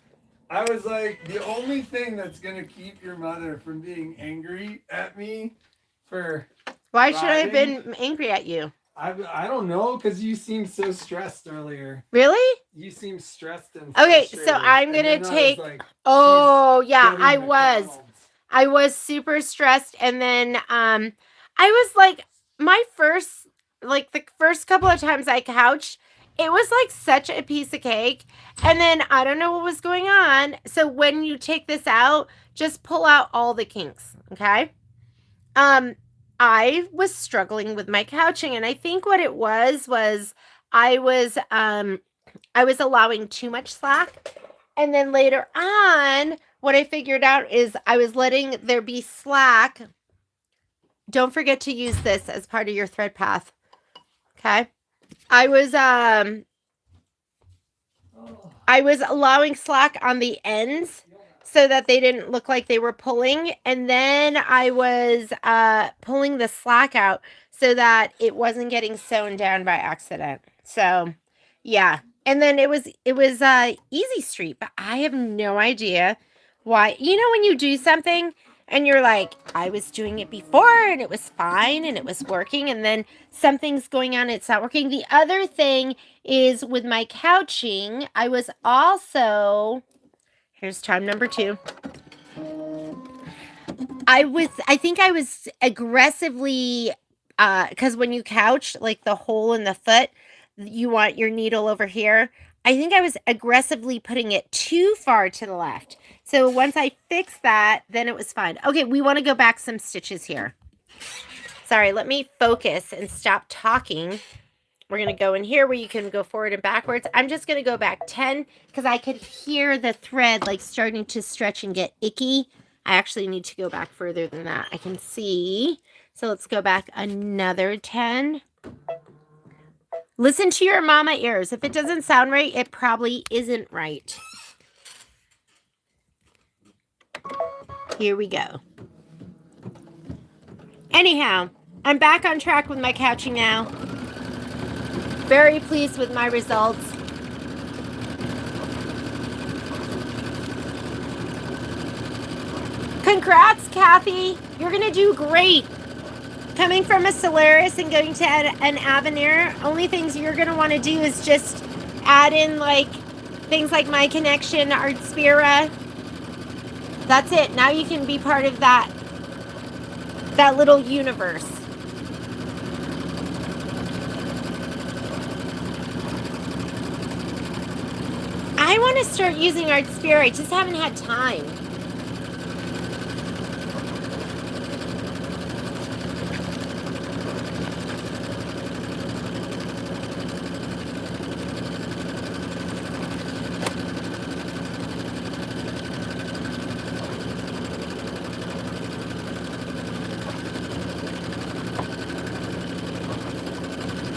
I was like, the only thing that's gonna keep your mother from being angry at me for Why should I have been angry at you? I don't know, because you seemed so stressed earlier. Really? You seemed stressed and Okay, frustrated. so I'm And gonna then I was take. like, Oh yeah, go to I was. McDonald's. I was super stressed, and then I was like, my first, like the first couple of times I couched, it was like such a piece of cake, and then I don't know what was going on. So when you take this out, just pull out all the kinks, okay? I was struggling with my couching, and I think what it was I was allowing too much slack. And then later on, what I figured out is I was letting there be slack. Don't forget to use this as part of your thread path. Okay? I was allowing slack on the ends so that they didn't look like they were pulling, and then I was pulling the slack out so that it wasn't getting sewn down by accident. So, yeah. And then it was Easy Street, but I have no idea why. You know when you do something and you're like, I was doing it before and it was fine and it was working, and then something's going on, it's not working. The other thing is with my couching, I was also, here's time number 2. I think I was aggressively, because when you couch, like the hole in the foot, you want your needle over here. I think I was aggressively putting it too far to the left. So once I fixed that, then it was fine. Okay, we want to go back some stitches here. Sorry, let me focus and stop talking. We're going to go in here where you can go forward and backwards. I'm just going to go back 10 because I could hear the thread like starting to stretch and get icky. I actually need to go back further than that. I can see. So let's go back another 10. Listen to your mama ears. If it doesn't sound right, it probably isn't right. Here we go. Anyhow, I'm back on track with my couching now. Very pleased with my results. Congrats, Kathy. You're going to do great. Coming from a Solaris and going to an Avenir, only things you're going to want to do is just add in like things like My Connection, Artspira. That's it. Now you can be part of that little universe. I want to start using Artspira. I just haven't had time.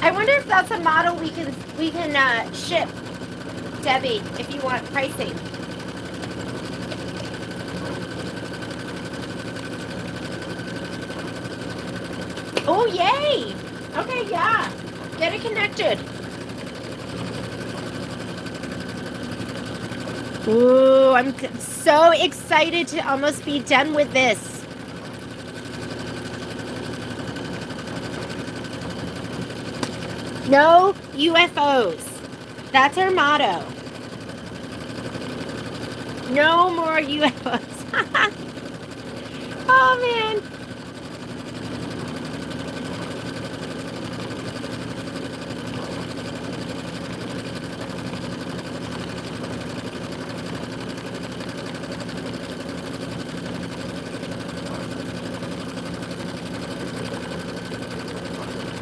I wonder if that's a model we can ship, Debbie, if you want pricing. Oh, yay! Okay, yeah. Get it connected. Ooh, I'm so excited to almost be done with this. No UFOs. That's our motto. No more UFOs. Oh, man.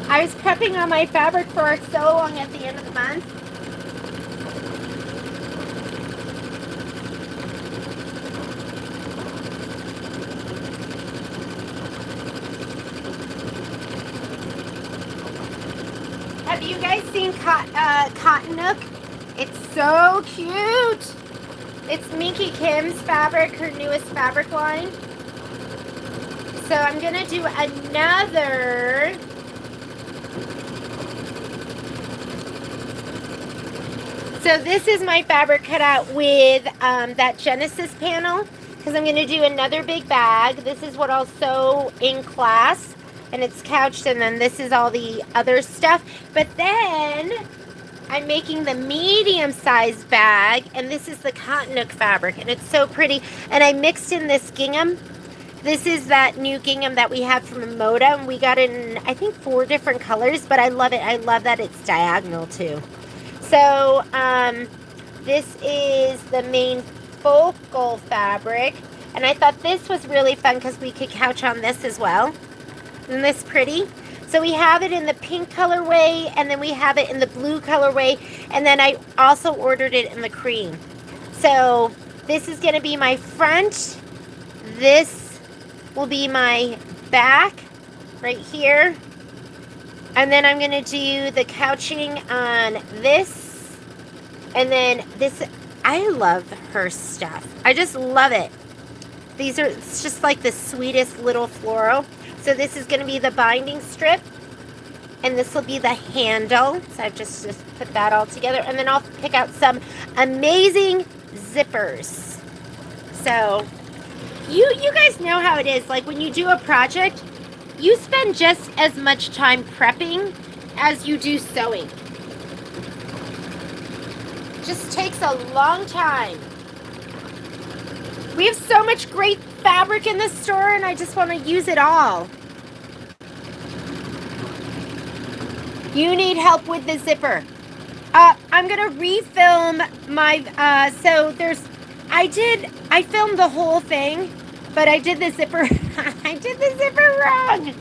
I was prepping on my fabric for our sew along at the end of the month. Have you guys seen Cotton Nook? It's so cute. It's Minky Kim's fabric, her newest fabric line. So I'm going to do another... So this is my fabric cutout with that Genesis panel, because I'm going to do another big bag. This is what I'll sew in class. and it's couched, and then this is all the other stuff. But then I'm making the medium size bag, and this is the cotton nook fabric, and it's so pretty. And I mixed in this gingham. This is that new gingham that we have from Moda, and we got it in, I think, 4 different colors, but I love it. I love that it's diagonal too. So this is the main focal fabric, and I thought this was really fun because we could couch on this as well. Isn't this pretty? So we have it in the pink colorway, and then we have it in the blue colorway, and then I also ordered it in the cream. So this is going to be my front. This will be my back right here. And then I'm going to do the couching on this. And then this, I love her stuff. I just love it. These are, it's just like the sweetest little floral. So this is going to be the binding strip, and this will be the handle. So I've just put that all together, and then I'll pick out some amazing zippers. So you guys know how it is. Like when you do a project, you spend just as much time prepping as you do sewing. It just takes a long time. We have so much great fabric in this store, and I just want to use it all. You need help with the zipper. I'm going to refilm my, I filmed the whole thing, but I did the zipper, I did the zipper wrong.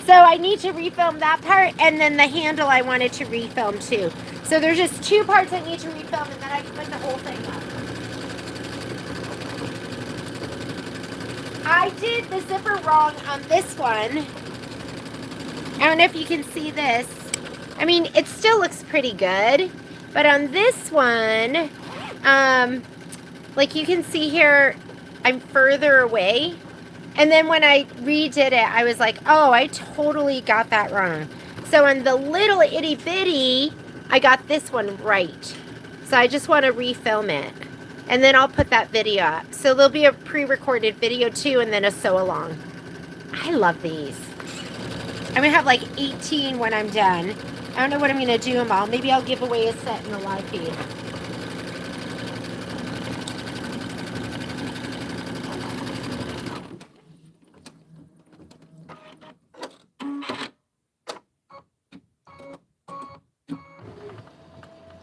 So I need to refilm that part, and then the handle I wanted to refilm too. So there's just 2 parts I need to refilm, and then I can put the whole thing up. I did the zipper wrong on this one. I don't know if you can see this. I mean, it still looks pretty good. But on this one, like you can see here, I'm further away. And then when I redid it, I was like, oh, I totally got that wrong. So on the little itty bitty, I got this one right. So I just want to refilm it. And then I'll put that video up. So there'll be a pre-recorded video too, and then a sew along. I love these. I'm going to have like 18 when I'm done. I don't know what I'm going to do them all. Maybe I'll give away a set in the live feed.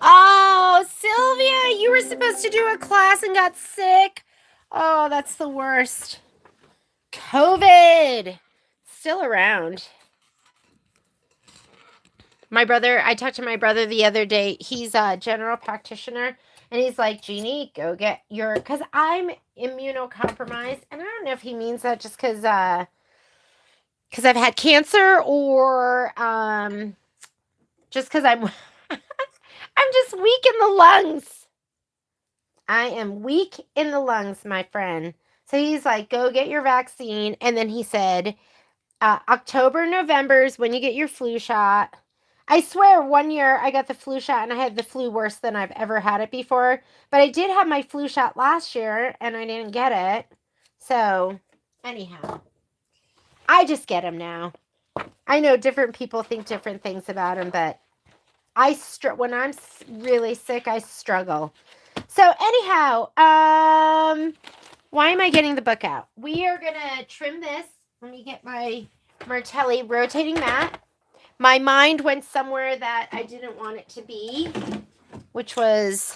Oh, Sylvia, you were supposed to do a class and got sick. Oh, that's the worst. COVID. Still around. My brother, I talked to my brother the other day. He's a general practitioner. And he's like, Jeannie, go get your, because I'm immunocompromised. And I don't know if he means that just because I've had cancer, or just because I'm just weak in the lungs. I am weak in the lungs, my friend. So he's like, go get your vaccine. And then he said, October, November is when you get your flu shot. I swear 1 year I got the flu shot and I had the flu worse than I've ever had it before. But I did have my flu shot last year and I didn't get it. So anyhow, I just get them now. I know different people think different things about them, but when I'm really sick, I struggle. So anyhow, why am I getting the book out? We are going to trim this. Let me get my Martelli rotating that. My mind went somewhere that I didn't want it to be, which was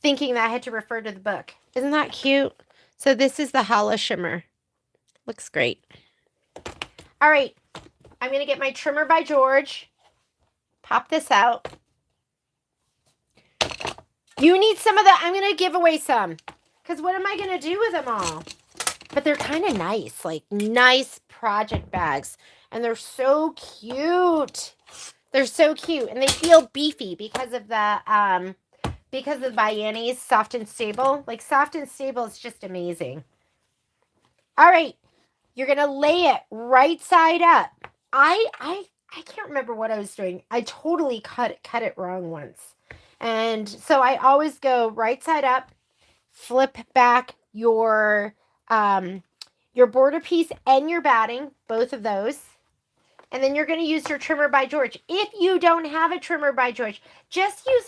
thinking that I had to refer to the book. Isn't that cute? So this is the Hollow Shimmer. Looks great. All right. I'm going to get my trimmer by George. Pop this out. You need some of that. I'm going to give away some. Because what am I going to do with them all? But they're kind of nice. Like nice project bags. And they're so cute. They're so cute. And they feel beefy because of the Bianni's Soft and Stable. Like Soft and Stable is just amazing. All right. You're going to lay it right side up. I can't remember what I was doing. I totally cut it wrong once. And so I always go right side up, flip back your your border piece and your batting, both of those. And then you're going to use your trimmer by George. If you don't have a trimmer by George, just use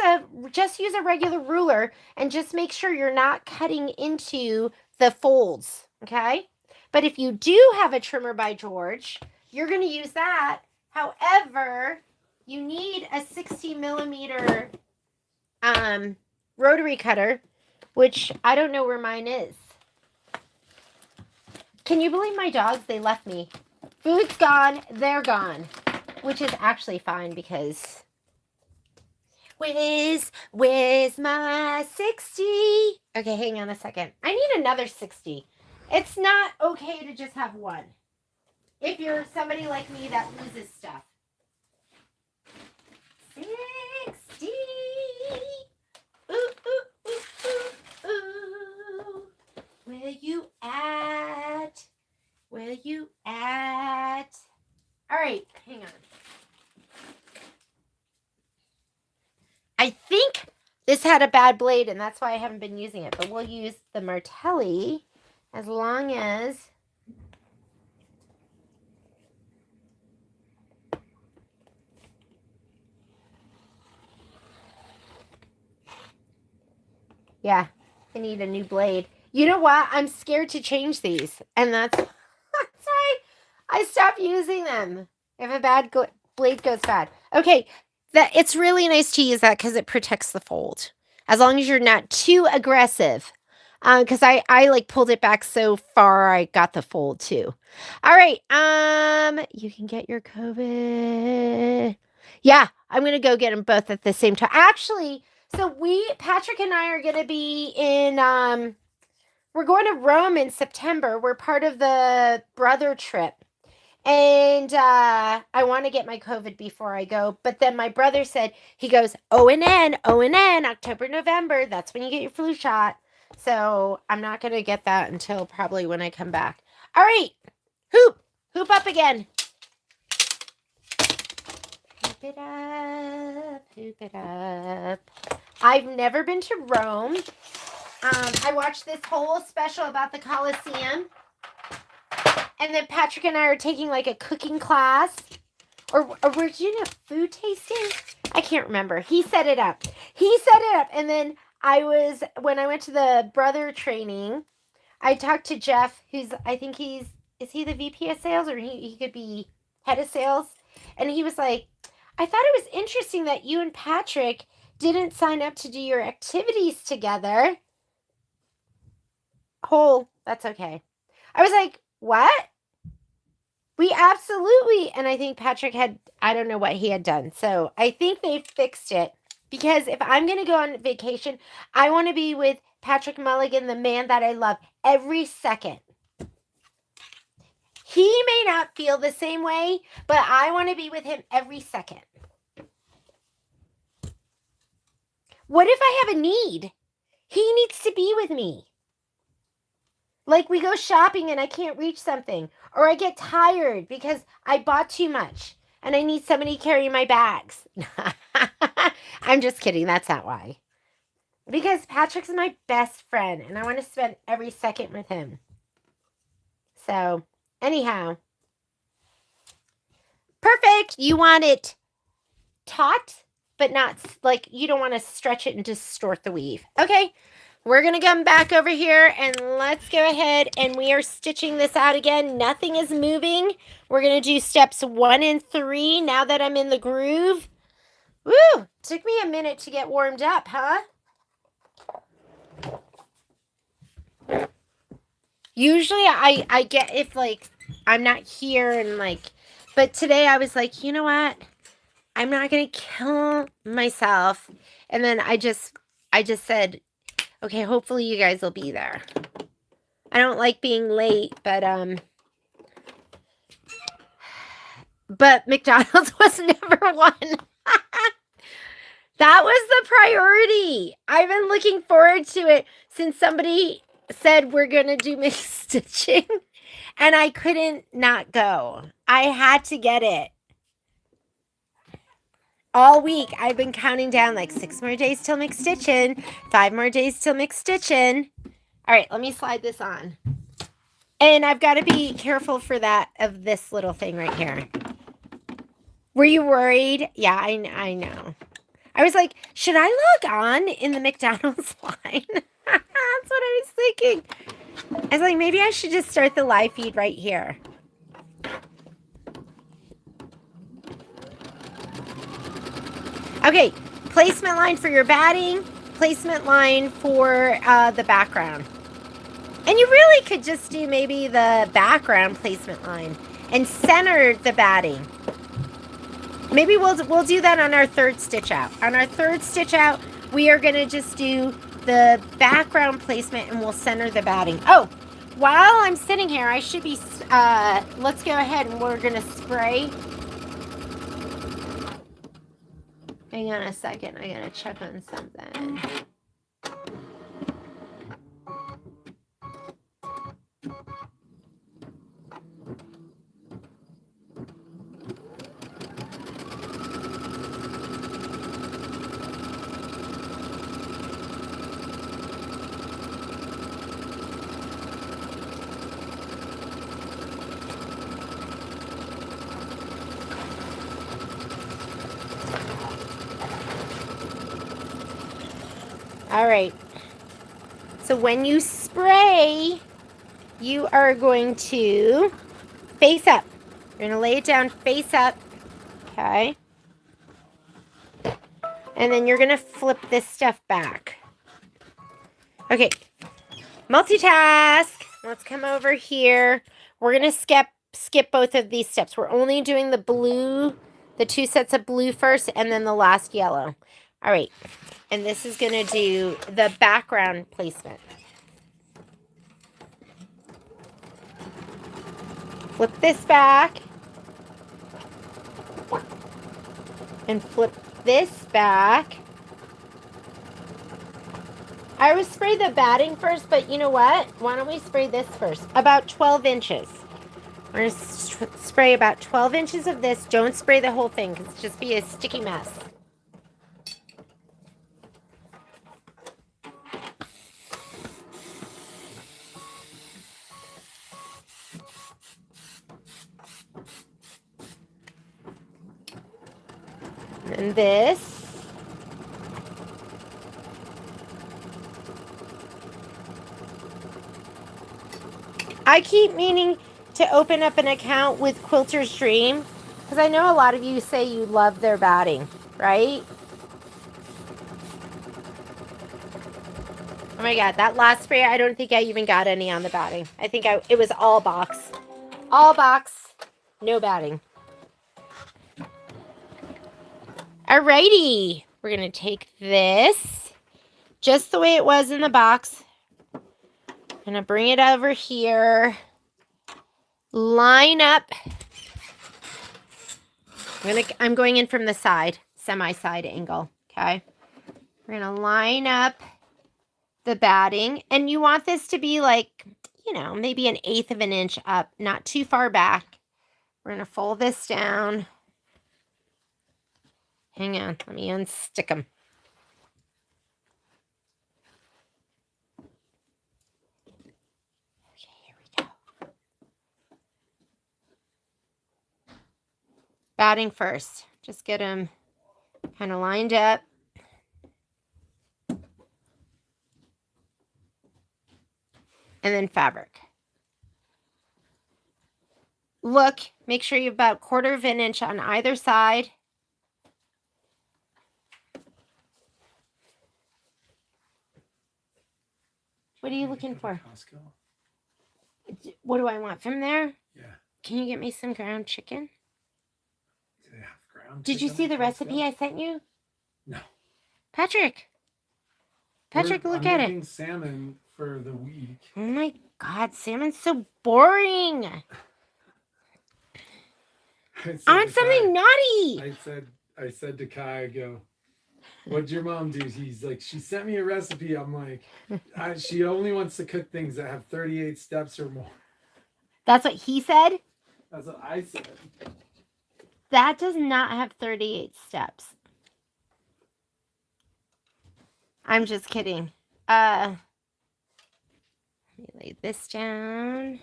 a regular ruler and just make sure you're not cutting into the folds, okay? But if you do have a trimmer by George, you're going to use that. However, you need a 60 millimeter rotary cutter, which I don't know where mine is. Can you believe my dogs? They left me. Food's gone. They're gone. Which is actually fine because... Where's my 60? Okay, hang on a second. I need another 60. It's not okay to just have one. If you're somebody like me that loses stuff. 60. Ooh, ooh, ooh, ooh, ooh. Where you at? Where you at? All right, hang on. I think this had a bad blade, and that's why I haven't been using it. But we'll use the Martelli as long as... Yeah, I need a new blade. You know what? I'm scared to change these. And that's why I stopped using them. If a bad blade goes bad. Okay, it's really nice to use that because it protects the fold. As long as you're not too aggressive. Because I like pulled it back so far I got the fold too. All right. You can get your COVID. Yeah, I'm going to go get them both at the same time. Actually... So Patrick and I are going to be in, we're going to Rome in September. We're part of the brother trip. And I want to get my COVID before I go. But then my brother said, he goes, O&N, October, November. That's when you get your flu shot. So I'm not going to get that until probably when I come back. All right. Hoop up again. Hoop it up, hoop it up. I've never been to Rome. I watched this whole special about the Colosseum. And then Patrick and I are taking like a cooking class. Or we're doing a food tasting? I can't remember. He set it up. And then when I went to the brother training, I talked to Jeff, who's, I think is he the VP of sales? Or he could be head of sales? And he was like, I thought it was interesting that you and Patrick didn't sign up to do your activities together. That's okay. I was like, what? We absolutely, and I think Patrick I don't know what he had done. So I think they fixed it. Because if I'm going to go on vacation, I want to be with Patrick Mulligan, the man that I love, every second. He may not feel the same way, but I want to be with him every second. What if I have a need? He needs to be with me. Like we go shopping and I can't reach something. Or I get tired because I bought too much. And I need somebody to carry my bags. I'm just kidding. That's not why. Because Patrick's my best friend. And I want to spend every second with him. So, anyhow. Perfect. You want it taut, but not like you don't want to stretch it and distort the weave. Okay. We're going to come back over here and let's go ahead and we are stitching this out again. Nothing is moving. We're going to do steps 1 and 3 now that I'm in the groove. Woo! Took me a minute to get warmed up, huh? Usually I get if like I'm not here and like, but today I was like, you know what? I'm not going to kill myself. And then I just said, okay, hopefully you guys will be there. I don't like being late, but McDonald's was number 1. That was the priority. I've been looking forward to it since somebody said we're going to do McStitching, and I couldn't not go. I had to get it. All week, I've been counting down like 6 more days till McStitching, 5 more days till McStitching. All right, let me slide this on. And I've got to be careful for that of this little thing right here. Were you worried? Yeah, I know. I was like, should I log on in the McDonald's line? That's what I was thinking. I was like, maybe I should just start the live feed right here. Okay, placement line for your batting, placement line for the background. And you really could just do maybe the background placement line and center the batting. Maybe we'll do that on our third stitch out. On our third stitch out, we are going to just do the background placement and we'll center the batting. Oh, while I'm sitting here, I should be, let's go ahead and we're going to spray. Hang on a second. I got to check on something. All right. So when you spray, you are going to face up. You're going to lay it down face up. Okay. And then you're going to flip this stuff back. Okay. Multitask. Let's come over here. We're going to skip both of these steps. We're only doing the blue, the 2 sets of blue first, and then the last yellow. All right. And this is going to do the background placement. Flip this back. And flip this back. I would spray the batting first, but you know what? Why don't we spray this first? About 12 inches. We're going to spray about 12 inches of this. Don't spray the whole thing because it's just be a sticky mess. And this. I keep meaning to open up an account with Quilter's Dream because I know a lot of you say you love their batting, right? Oh my God, that last spray, I don't think I even got any on the batting. I think it was all box. All box, no batting. Alrighty, we're going to take this just the way it was in the box. I'm going to bring it over here. Line up. I'm going in from the side, semi-side angle, okay? We're going to line up the batting. And you want this to be like, you know, maybe 1/8 of an inch up, not too far back. We're going to fold this down. Hang on, let me unstick them. Okay, here we go. Batting first. Just get them kind of lined up. And then fabric. Look, make sure you have about 1/4 of an inch on either side. What are you looking for? Costco. What do I want from there? Yeah. Can you get me some ground chicken? Do they have ground Did you chicken see at the Costco? recipe I sent you? No. Patrick, look at making it. salmon for the week. Oh my God, salmon's so boring. I want something naughty. I said to Kai, I go, what'd your mom do? He's like, she sent me a recipe. I'm like, she only wants to cook things that have 38 steps or more. That's what he said? That's what I said. That does not have 38 steps. I'm just kidding. Let me lay this down.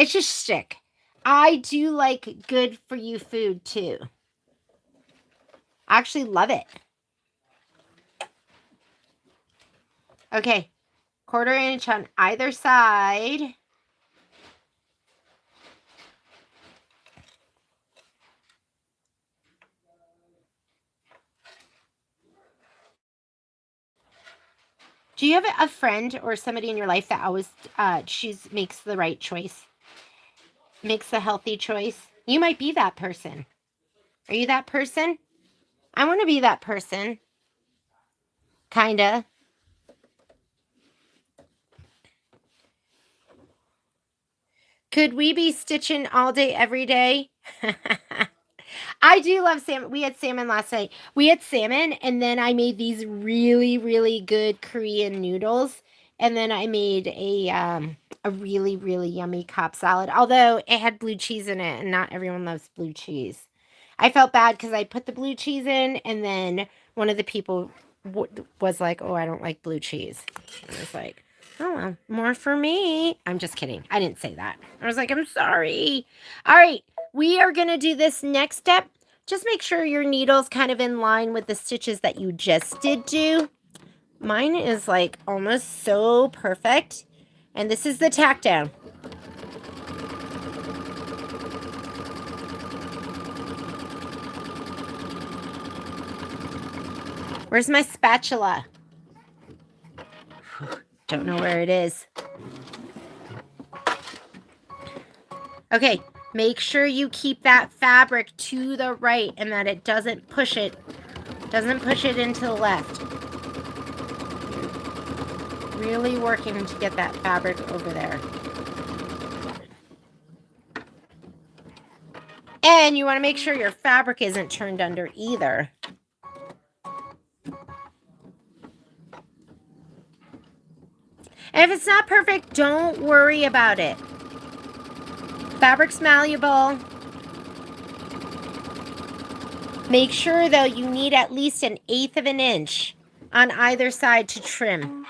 It's just shtick. I do like good for you food too. I actually love it. Okay, 1/4 inch on either side. Do you have a friend or somebody in your life that always makes the right choice? Makes the healthy choice? You might be that person. Are you that person? I want to be that person. Kinda. Could we be stitching all day, every day? I do love salmon. We had salmon last night. We had salmon, and then I made these really, really good Korean noodles. And then I made a really, really yummy Cobb salad. Although it had blue cheese in it, and not everyone loves blue cheese. I felt bad because I put the blue cheese in, and then one of the people was like, "Oh, I don't like blue cheese." And I was like, "Oh, well, more for me." I'm just kidding. I didn't say that. I was like, "I'm sorry." All right. We are going to do this next step. Just make sure your needle's kind of in line with the stitches that you just did do. Mine is like almost so perfect. And this is the tack down. Where's my spatula? Don't know where it is. Okay, make sure you keep that fabric to the right and that it doesn't push it into the left. Really working to get that fabric over there. And you want to make sure your fabric isn't turned under either. And if it's not perfect, don't worry about it. Fabric's malleable. Make sure, though, you need at least 1/8 of an inch on either side to trim.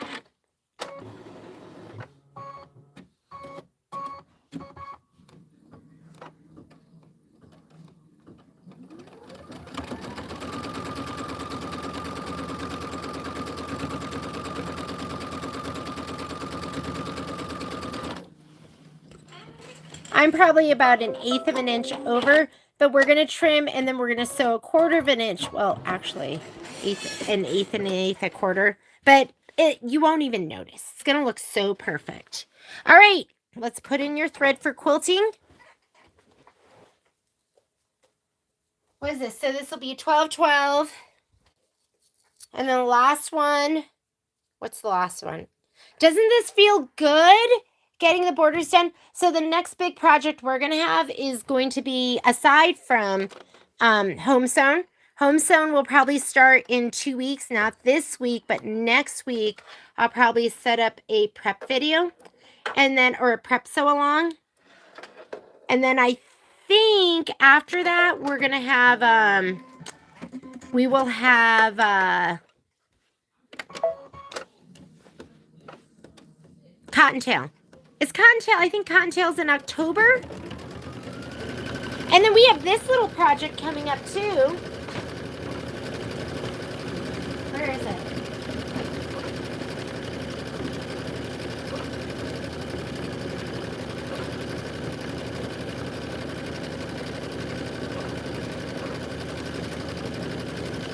I'm probably about 1/8 of an inch over, but we're going to trim and then we're going to sew 1/4 of an inch. Well, actually, 1/8 and 1/8, 1/4. But you won't even notice. It's going to look so perfect. All right, let's put in your thread for quilting. What is this? So this will be 12-12. And then the last one. What's the last one? Doesn't this feel good? Getting the borders done. So the next big project we're going to have is going to be, aside from home sewn. Home sewn will probably start in 2 weeks. Not this week, but next week. I'll probably set up a prep video. And then, or a prep sew along. And then I think after that, we're going to have, we will have, Cottontail. It's Cottontail. I think Cottontail's in October. And then we have this little project coming up too. Where is it?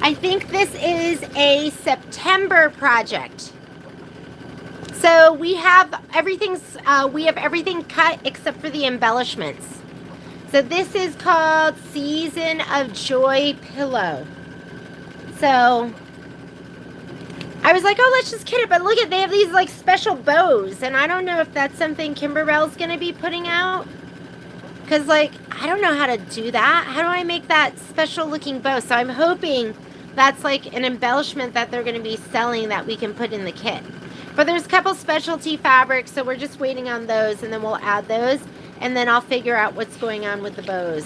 I think this is a September project. So we have everything cut except for the embellishments. So this is called Season of Joy Pillow. So I was like, oh, let's just kid it. But look at, they have these like special bows. And I don't know if that's something Kimberell's going to be putting out. Because like, I don't know how to do that. How do I make that special looking bow? So I'm hoping that's like an embellishment that they're going to be selling that we can put in the kit. But there's a couple specialty fabrics, so we're just waiting on those, and then we'll add those, and then I'll figure out what's going on with the bows.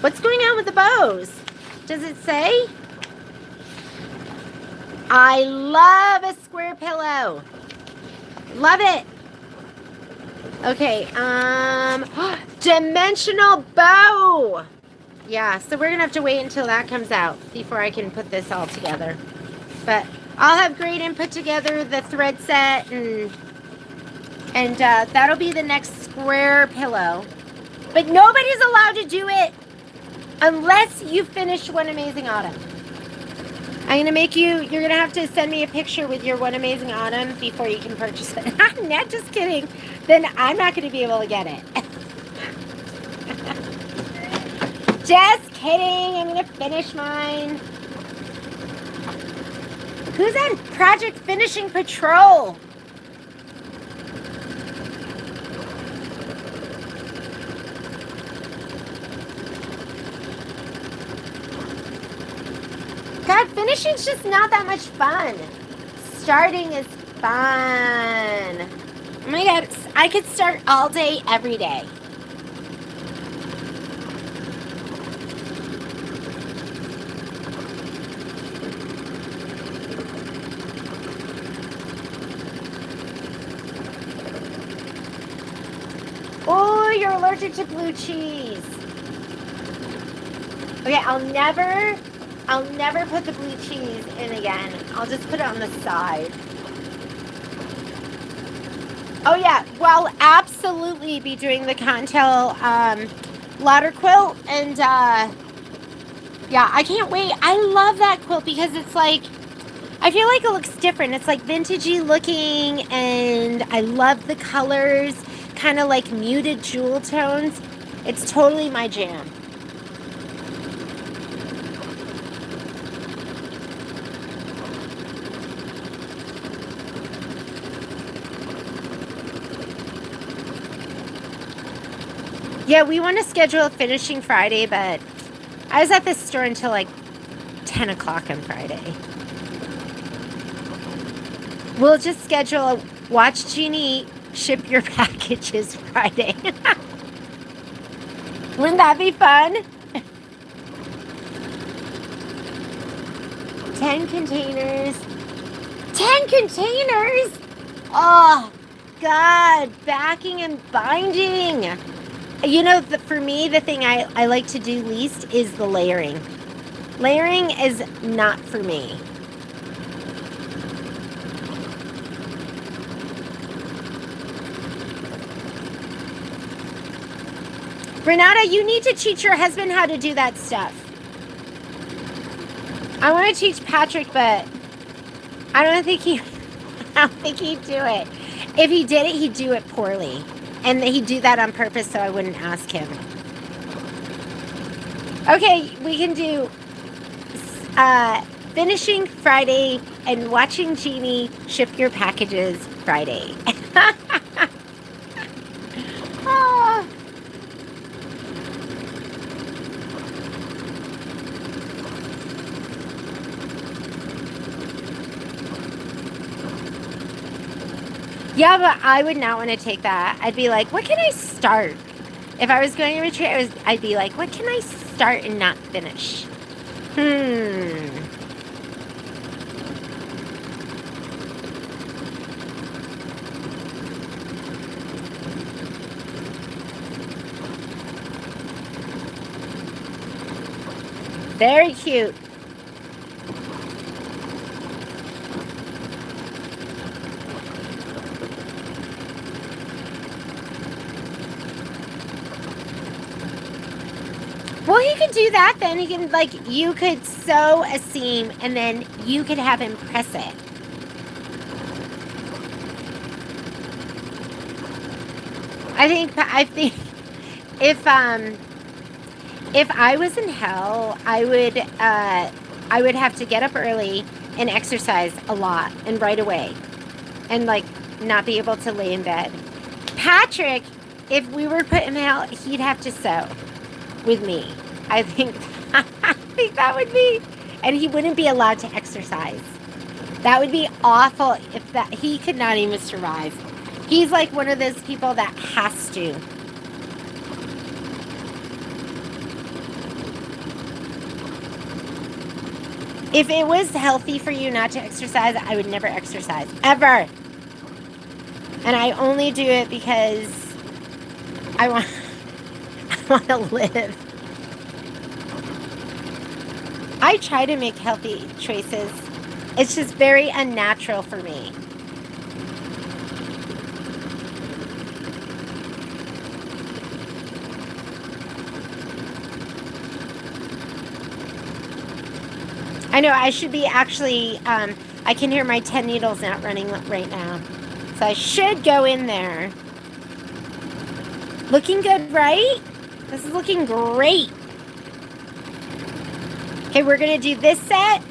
What's going on with the bows? Does it say? I love a square pillow. Love it. Okay, dimensional bow. Yeah, so we're gonna have to wait until that comes out before I can put this all together. But I'll have Graydon put together the thread set, and that'll be the next square pillow. But nobody's allowed to do it unless you finish One Amazing Autumn. I'm gonna make you're gonna have to send me a picture with your One Amazing Autumn before you can purchase it. I'm not just kidding. Then I'm not gonna be able to get it. Just kidding. I'm gonna finish mine. Who's on Project Finishing Patrol? God, finishing's just not that much fun. Starting is fun. Oh my God, I could start all day, every day. Oh, you're allergic to blue cheese. Okay, I'll never put the blue cheese in again. I'll just put it on the side. Oh yeah, well, absolutely be doing the Contel ladder quilt, and yeah, I can't wait. I love that quilt because it's like, I feel like it looks different. It's like vintagey looking, and I love the colors, kind of like muted jewel tones. It's totally my jam. Yeah, we want to schedule a finishing Friday, but I was at this store until like 10 o'clock on Friday. We'll just schedule a watch Jeannie ship your packages Friday. Wouldn't that be fun? 10 containers. 10 containers? Oh, God. Backing and binding. You know, for me, the thing I like to do least is the layering. Layering is not for me. Renata, you need to teach your husband how to do that stuff. I want to teach Patrick, but I don't think he'd do it. If he did it, he'd do it poorly. And he'd do that on purpose so I wouldn't ask him. Okay, we can do finishing Friday and watching Jeannie ship your packages Friday. Oh. Yeah, but I would not want to take that. I'd be like, what can I start? If I was going to retreat, I'd be like, what can I start and not finish? Very cute. Well, he could do that then. He can, like, you could sew a seam and then you could have him press it. I think if I was in hell, I would have to get up early and exercise a lot and right away and, like, not be able to lay in bed. Patrick, if we were put him out, he'd have to sew with me. I think that would be, and he wouldn't be allowed to exercise. That would be awful. If that, he could not even survive. He's like one of those people that has to. If it was healthy for you not to exercise, I would never exercise ever. And I only do it because I want, I want to live. I try to make healthy choices. It's just very unnatural for me. I know I should be actually, I can hear my 10 needles not running right now. So I should go in there. Looking good, right? This is looking great. Okay, we're going to do this set.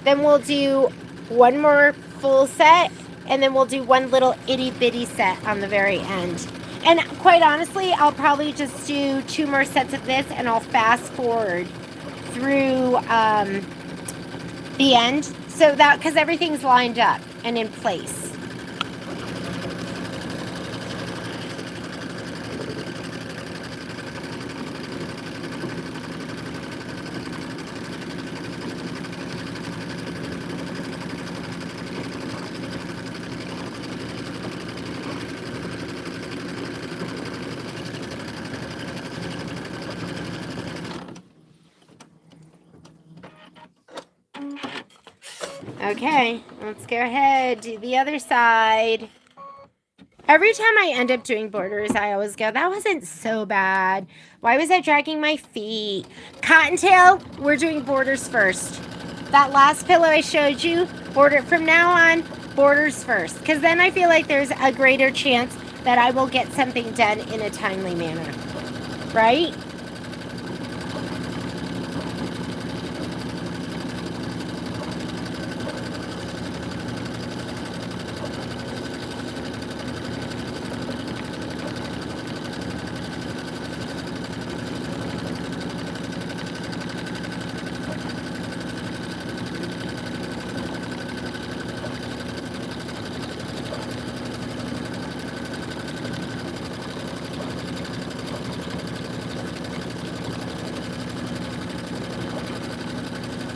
Then we'll do one more full set. And then we'll do one little itty bitty set on the very end. And quite honestly, I'll probably just do 2 more sets of this. And I'll fast forward through the end. So that, because everything's lined up and in place. Okay, let's go ahead, do the other side. Every time I end up doing borders, I always go, that wasn't so bad. Why was I dragging my feet? Cottontail, we're doing borders first. That last pillow I showed you, border from now on, borders first. Because then I feel like there's a greater chance that I will get something done in a timely manner. Right?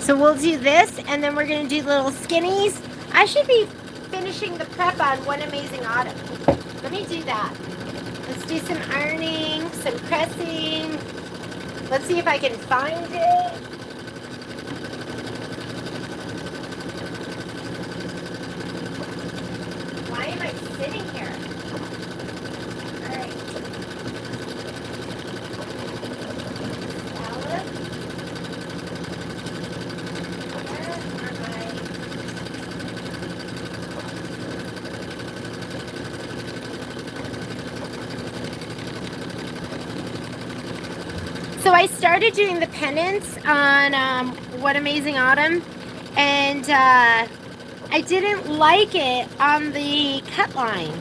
So we'll do this, and then we're going to do little skinnies. I should be finishing the prep on One Amazing Autumn. Let me do that. Let's do some ironing, some pressing. Let's see if I can find it. Why am I sitting here? All right. Scallop. So I started doing the pendants on What Amazing Autumn, and I didn't like it on the cut line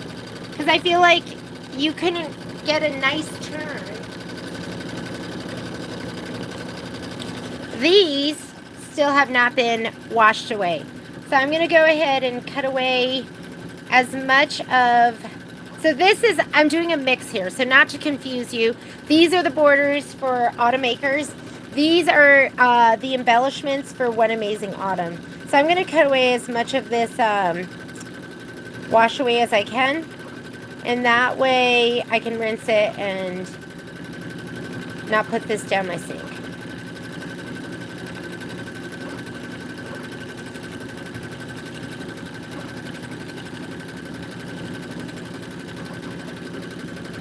because I feel like you couldn't get a nice turn. These still have not been washed away. So I'm going to go ahead and cut away as much of... So this is, I'm doing a mix here, so not to confuse you. These are the borders for Autumn Acres. These are the embellishments for One Amazing Autumn. So I'm going to cut away as much of this wash away as I can. And that way I can rinse it and not put this down my sink.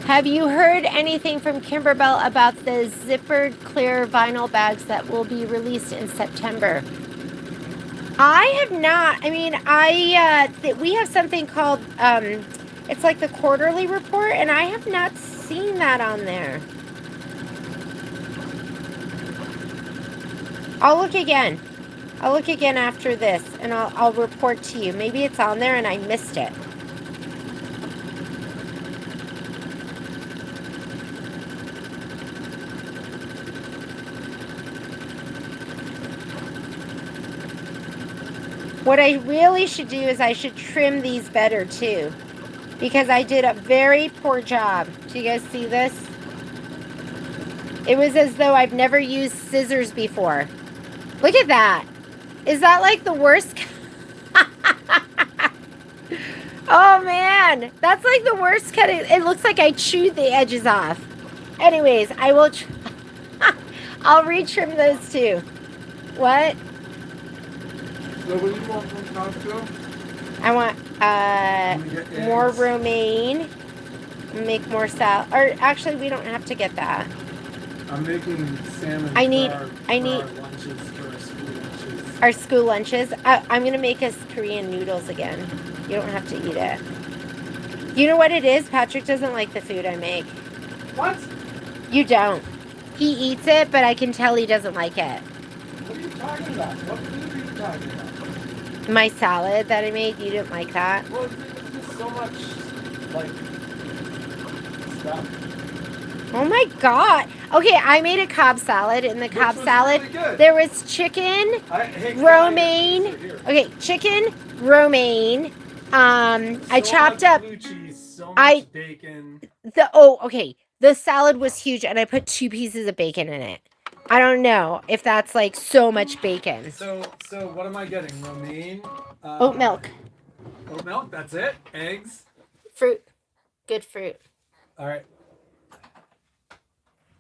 Have you heard anything from Kimberbell about the zippered clear vinyl bags that will be released in September? I have not. I mean, we have something called, it's like the quarterly report, and I have not seen that on there. I'll look again. I'll look again after this, and I'll report to you. Maybe it's on there and I missed it. What I really should do is I should trim these better too, because I did a very poor job. Do you guys see this? It was as though I've never used scissors before. Look at that. Is that like the worst? Oh man, that's like the worst cut. It looks like I chewed the edges off. Anyways, I will. I'll retrim those too. What? So what do you want from Costco? I want I'm gonna get more eggs. romaine. Make more salad. Or actually, we don't have to get that. I'm making salmon I need- for our, I for need- our lunches, for our school lunches. Our school lunches. I'm gonna make us Korean noodles again. You don't have to eat it. You know what it is? Patrick doesn't like the food I make. What? You don't. He eats it, but I can tell he doesn't like it. What are you talking about? What food are you talking about? My salad that I made, you didn't like that. Well, there's just so much, like, stuff. Oh my god. Okay, I made a Cobb salad. In the Cobb was salad, really good. there was chicken, Hey, romaine. here. Okay, chicken, romaine. I So chopped much up blue cheese, so much I- bacon. the salad was huge and I put 2 pieces of bacon in it. I don't know if that's like so much bacon. So what am I getting? Romaine? Oat milk, Oat milk, that's it. Eggs. fruit, good fruit. All right.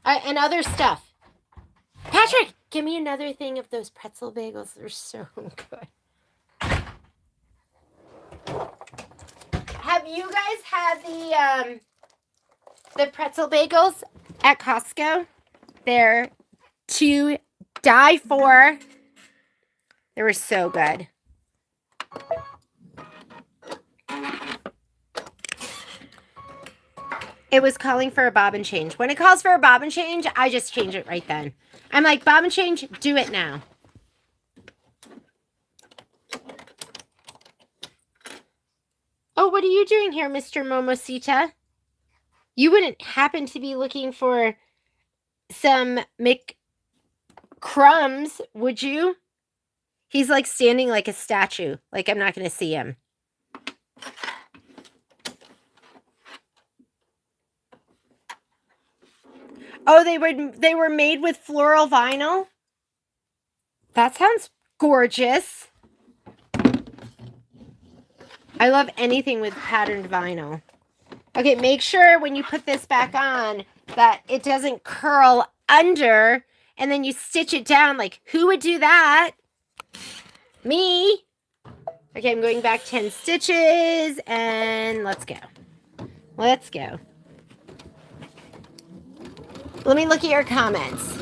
And other stuff. Patrick, give me another thing of those pretzel bagels. They're so good. Have you guys had the pretzel bagels at Costco? They're to die for. They were so good. It was calling for a bob and change. When it calls for a bob and change, I just change it right then. I'm like, bob and change, do it now. Oh, what are you doing here, Mr. Momosita? You wouldn't happen to be looking for some McCrumbs, would you? He's like standing like a statue. Like I'm not going to see him. Oh, they were made with floral vinyl? That sounds gorgeous. I love anything with patterned vinyl. Okay, make sure when you put this back on that it doesn't curl under and then you stitch it down. Like, who would do that? Me. Okay, I'm going back 10 stitches and let's go. Let's go. Let me look at your comments.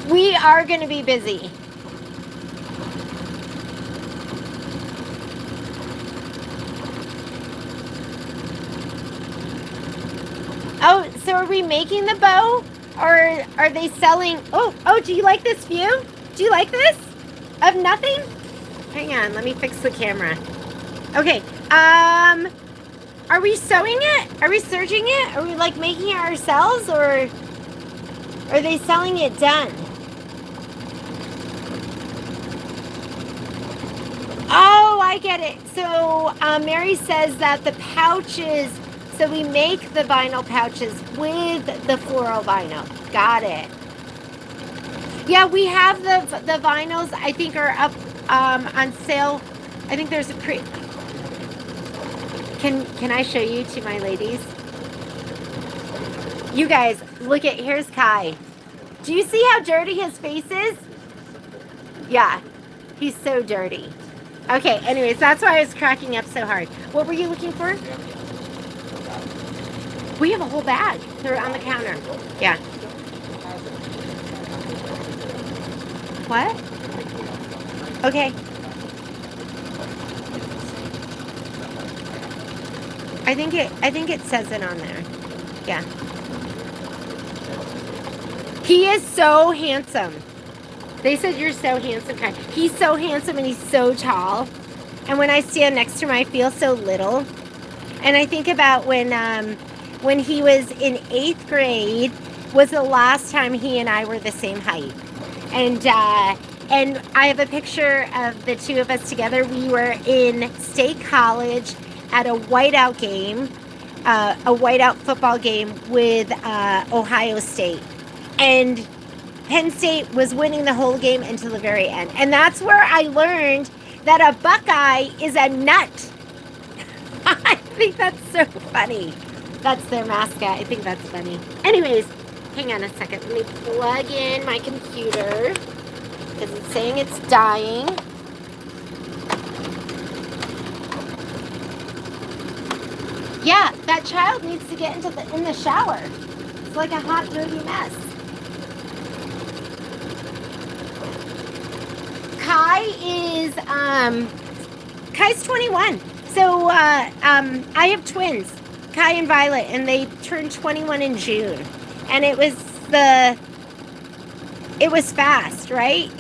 We are going to be busy. Oh, so are we making the bow? Or are they selling? Oh, do you like this view? Do you like this? Of nothing? Hang on, let me fix the camera. Okay, are we sewing it? Are we serging it? Are we like making it ourselves or are they selling it done? Oh, I get it. So Mary says that the pouches, so we make the vinyl pouches with the floral vinyl. Got it. Yeah, we have the vinyls. I think are up on sale. I think there's a Can I show you to my ladies? You guys, look at, here's Kai. Do you see how dirty his face is? Yeah, he's so dirty. Okay, anyways, that's why I was cracking up so hard. What were you looking for? We have a whole bag. They're on the counter. Yeah. What? Okay. I think it says it on there. Yeah. He is so handsome. They said you're so handsome, Kai. He's so handsome and he's so tall. And when I stand next to him, I feel so little. And I think about when he was in 8th grade was the last time he and I were the same height. And I have a picture of the two of us together. We were in State College at a whiteout game. a whiteout football game with Ohio State. And Penn State was winning the whole game until the very end. And that's where I learned that a Buckeye is a nut. I think that's so funny. That's their mascot. I think that's funny. Anyways, hang on a second. Let me plug in my computer because it's saying it's dying. Yeah, that child needs to get in the shower. It's like a hot, dirty mess. Kai's 21. So I have twins, Kai and Violet, and they turned 21 in June. And it was fast, right?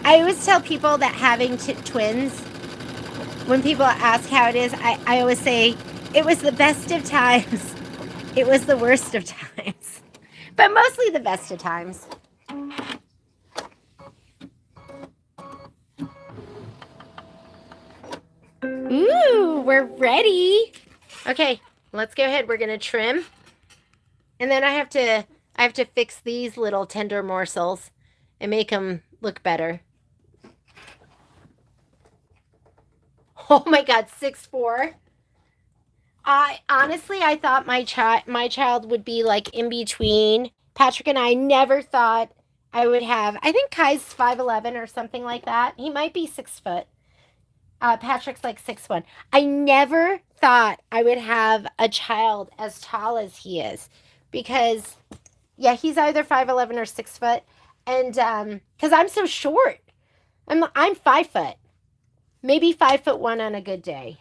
I always tell people that having twins, when people ask how it is, I always say it was the best of times. It was the worst of times, but mostly the best of times. Ooh, we're ready. Okay, let's go ahead. We're gonna trim, and then I have to fix these little tender morsels and make them look better. Oh my God, 6'4". I thought my child would be like in between. Patrick and I never thought I would have. I think Kai's 5'11" or something like that. He might be 6 foot. Patrick's like 6'1". I never thought I would have a child as tall as he is, because yeah, he's either 5'11" or 6 foot, and because I'm so short, I'm 5 foot, maybe 5'1" on a good day.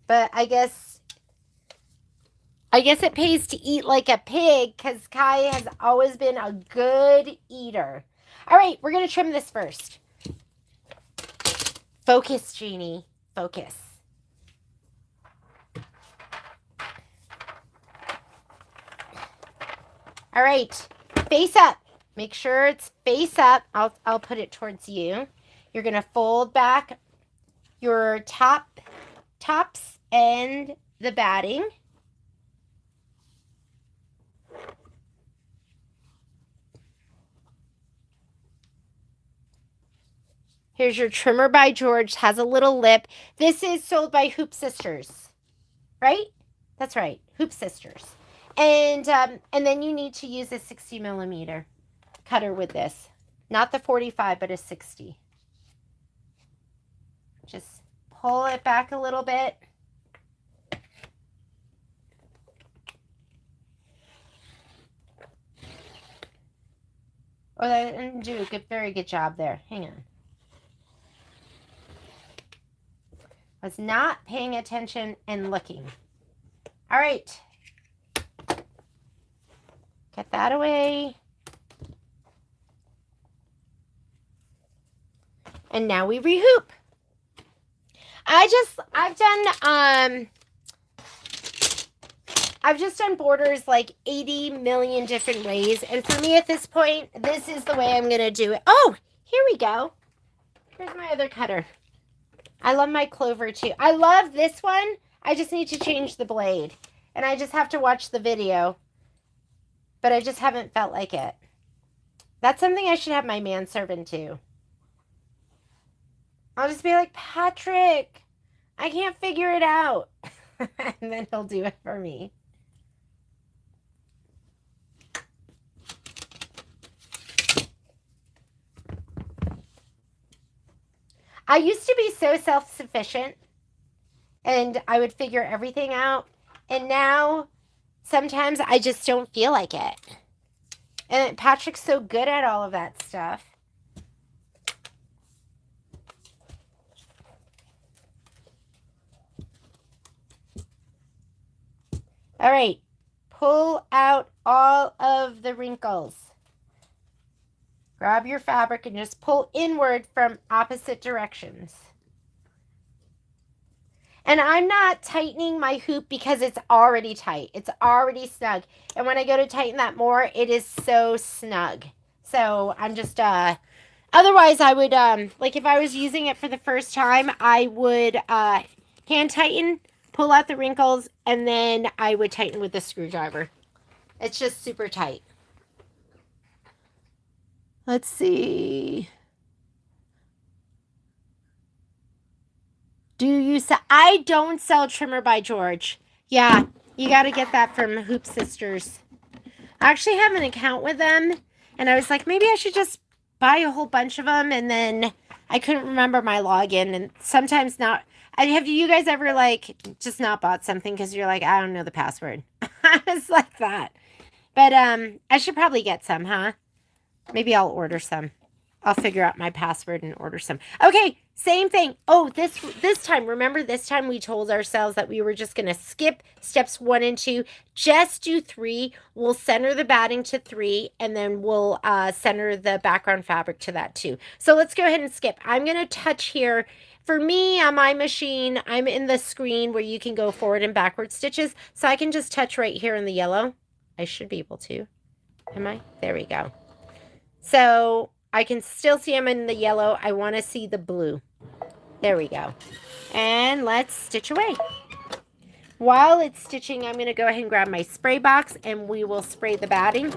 But I guess it pays to eat like a pig, because Kai has always been a good eater. All right, we're going to trim this first. Focus, Jeannie. Focus. All right, face up. Make sure it's face up. I'll put it towards you. You're going to fold back your tops and the batting. Here's your trimmer by George. Has a little lip. This is sold by Hoop Sisters, right? That's right, Hoop Sisters. And then you need to use a 60 millimeter cutter with this. Not the 45, but a 60. Just pull it back a little bit. Oh, I didn't do a very good job there. Hang on. I was not paying attention and looking. All right. Get that away. And now we rehoop. I've just done borders like 80 million different ways. And for me at this point, this is the way I'm going to do it. Oh, here we go. Here's my other cutter. I love my clover too. I love this one. I just need to change the blade. And I just have to watch the video. But I just haven't felt like it. That's something I should have my manservant do. I'll just be like, Patrick, I can't figure it out. And then he'll do it for me. I used to be so self-sufficient and I would figure everything out. And now sometimes I just don't feel like it. And Patrick's so good at all of that stuff. All right, pull out all of the wrinkles. Grab your fabric and just pull inward from opposite directions. And I'm not tightening my hoop because it's already tight. It's already snug. And when I go to tighten that more, it is so snug. So I'm just Otherwise, I would, like if I was using it for the first time, I would hand tighten, pull out the wrinkles, and then I would tighten with the screwdriver. It's just super tight. Let's see. Do you sell? I don't sell Trimmer by George. Yeah, you got to get that from Hoop Sisters. I actually have an account with them, and I was like, maybe I should just buy a whole bunch of them, and then I couldn't remember my login, and sometimes not. Have you guys ever, like, just not bought something because you're like, I don't know the password? I was like that. But I should probably get some, huh? Maybe I'll order some. I'll figure out my password and order some. Okay, same thing. Oh, this time, remember this time we told ourselves that we were just going to skip steps 1 and 2, just do 3. We'll center the batting to 3, and then we'll center the background fabric to that too. So let's go ahead and skip. I'm going to touch here. For me, on my machine, I'm in the screen where you can go forward and backward stitches. So I can just touch right here in the yellow. I should be able to. Am I? There we go. So I can still see I'm in the yellow. I want to see the blue. There we go. And let's stitch away. While it's stitching, I'm going to go ahead and grab my spray box and we will spray the batting.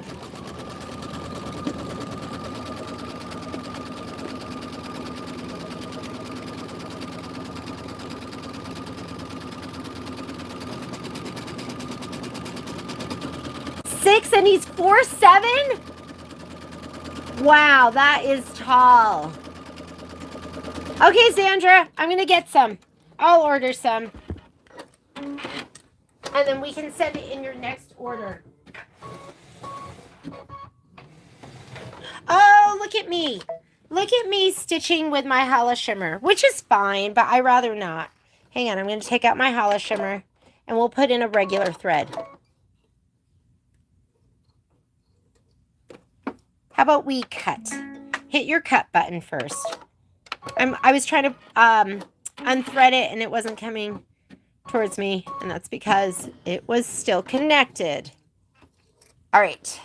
Six, and he's 4'7"? Wow, that is tall. Okay, Sandra, I'm going to get some. I'll order some. And then we can send it in your next order. Oh, look at me. Look at me stitching with my Hala Shimmer, which is fine, but I rather not. Hang on, I'm going to take out my Hala Shimmer and we'll put in a regular thread. How about we cut? Hit your cut button first. I was trying to unthread it and it wasn't coming towards me, and that's because it was still connected. All right.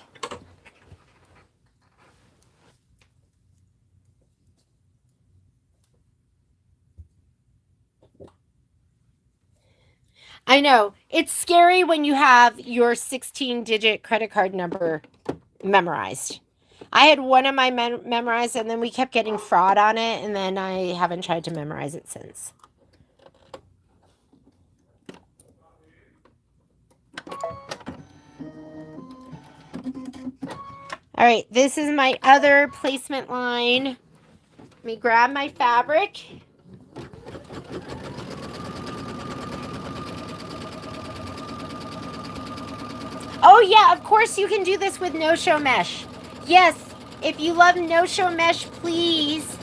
I know. It's scary when you have your 16-digit credit card number memorized. I had one of my memorized, and then we kept getting fraud on it, and then I haven't tried to memorize it since. All right, this is my other placement line. Let me grab my fabric. Oh yeah, of course you can do this with no-show mesh. Yes, if you love no-show mesh, please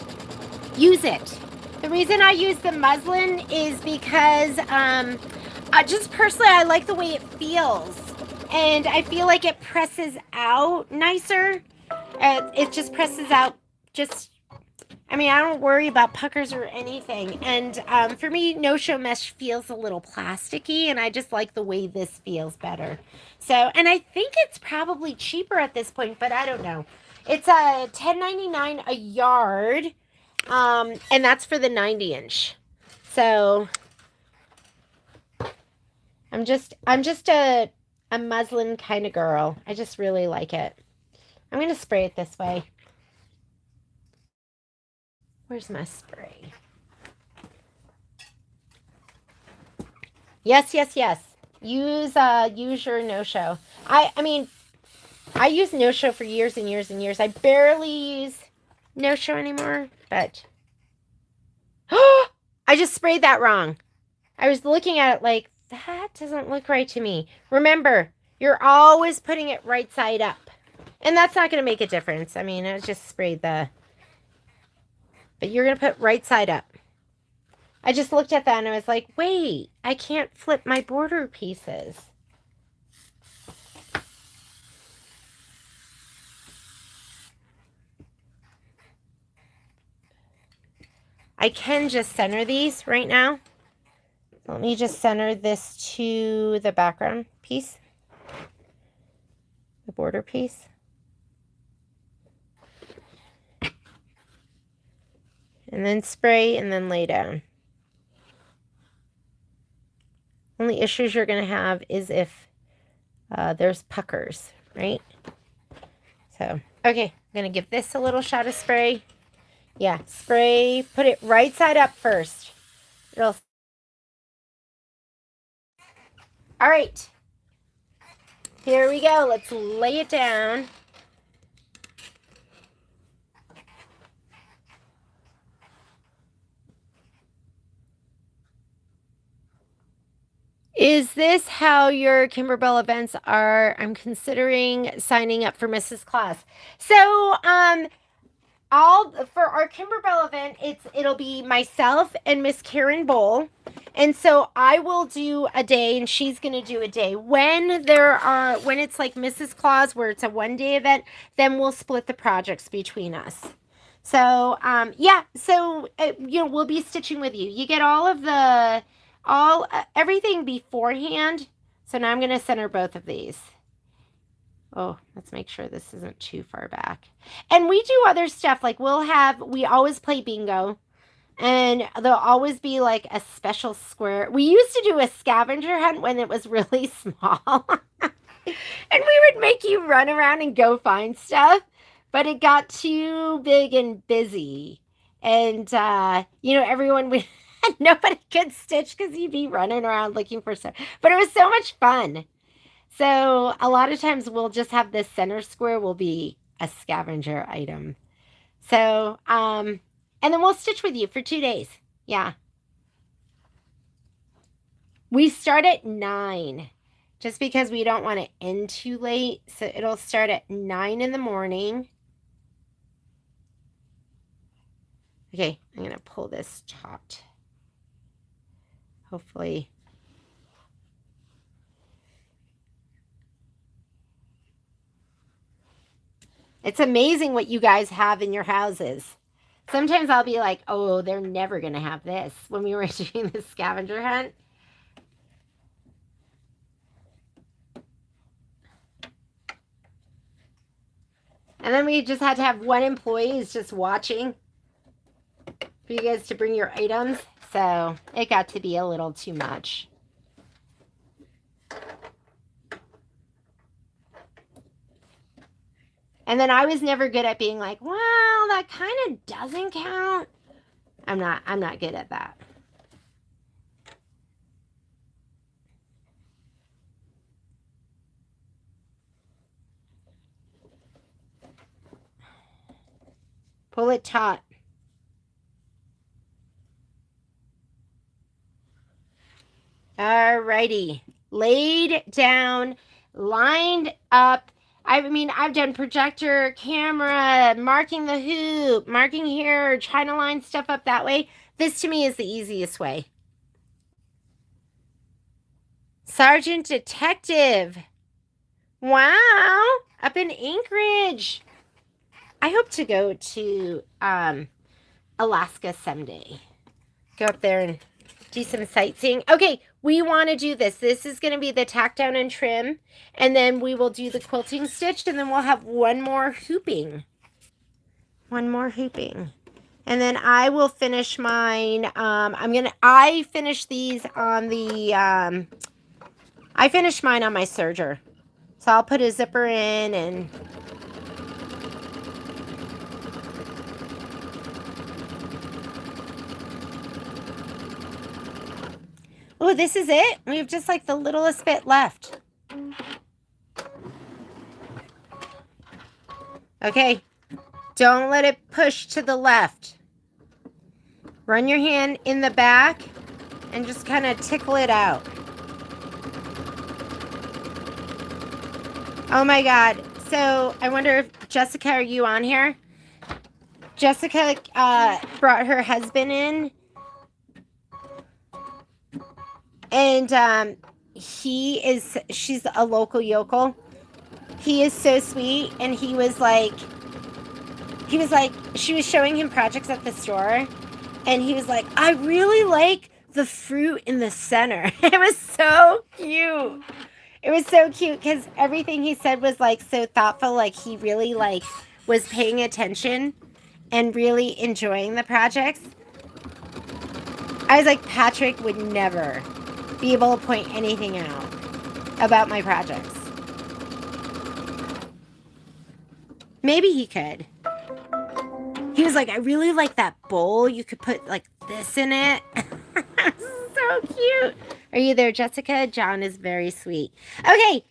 use it. The reason I use the muslin is because just personally I like the way it feels. And I feel like it presses out nicer. It just presses out just, I mean, I don't worry about puckers or anything. And for me, no-show mesh feels a little plasticky, and I just like the way this feels better. So, and I think it's probably cheaper at this point, but I don't know. It's $10.99 a yard, and that's for the 90-inch. So, I'm just a muslin kind of girl. I just really like it. I'm going to spray it this way. Where's my spray? Yes, yes, yes. Use your no-show. I mean, I used no-show for years and years and years. I barely use no-show anymore, but I just sprayed that wrong. I was looking at it like, that doesn't look right to me. Remember, you're always putting it right side up. And that's not going to make a difference. I mean, I just sprayed the... But you're going to put right side up. I just looked at that and I was like, wait, I can't flip my border pieces. I can just center these right now. Let me just center this to the background piece. The border piece. And then spray and then lay down. Only issues you're going to have is if there's puckers, right? So, okay, I'm going to give this a little shot of spray. Yeah, spray, put it right side up first. All right, here we go. Let's lay it down. Is this how your Kimberbell events are? I'm considering signing up for Mrs. Claus. So, for our Kimberbell event, it'll be myself and Miss Karen Bowl. And so I will do a day and she's going to do a day. When it's like Mrs. Claus where it's a 1-day event, then we'll split the projects between us. So, yeah, so we'll be stitching with you. You get everything beforehand. So now I'm going to center both of these. Oh, let's make sure this isn't too far back. And we do other stuff. Like we always play bingo. And there'll always be like a special square. We used to do a scavenger hunt when it was really small. And we would make you run around and go find stuff. But it got too big and busy. And, everyone would... Nobody could stitch because you'd be running around looking for stuff. But it was so much fun. So a lot of times we'll just have this center square will be a scavenger item. So, and then we'll stitch with you for 2 days. Yeah. We start at 9 just because we don't want to end too late. So it'll start at 9 in the morning. Okay, I'm going to pull this taut. Hopefully. It's amazing what you guys have in your houses. Sometimes I'll be like, oh, they're never going to have this when we were doing the scavenger hunt. And then we just had to have one employee who's just watching for you guys to bring your items. So it got to be a little too much. And then I was never good at being like, well, that kind of doesn't count. I'm not good at that. Pull it taut. Alrighty. Laid down, lined up. I've done projector, camera, marking the hoop, marking here, trying to line stuff up that way. This to me is the easiest way. Sergeant Detective. Wow. Up in Anchorage. I hope to go to Alaska someday. Go up there and do some sightseeing. Okay, we want to do this. This is going to be the tack down and trim. And then we will do the quilting stitch. And then we'll have one more hooping. One more hooping. And then I will finish mine. I finished these on the... I finished mine on my serger. So I'll put a zipper in and... Oh, this is it? We have just like the littlest bit left. Okay. Don't let it push to the left. Run your hand in the back and just kind of tickle it out. Oh my God. So I wonder if Jessica, are you on here? Jessica brought her husband in. And she's a local yokel. He is so sweet. And she was showing him projects at the store. And he was like, I really like the fruit in the center. It was so cute. It was so cute because everything he said was like so thoughtful. Like he really like was paying attention. and really enjoying the projects, I was like, Patrick would never be able to point anything out about my projects. Maybe he could. He was like, I really like that bowl. You could put like this in it. So cute. Are you there, Jessica? John is very sweet. Okay.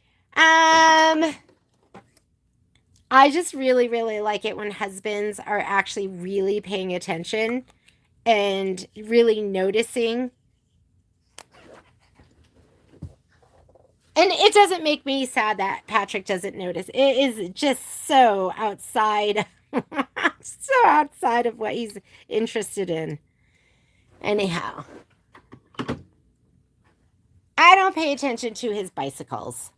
I just really, really like it when husbands are actually really paying attention and really noticing. And it doesn't make me sad that Patrick doesn't notice. It is just so outside, so outside of what he's interested in. Anyhow, I don't pay attention to his bicycles.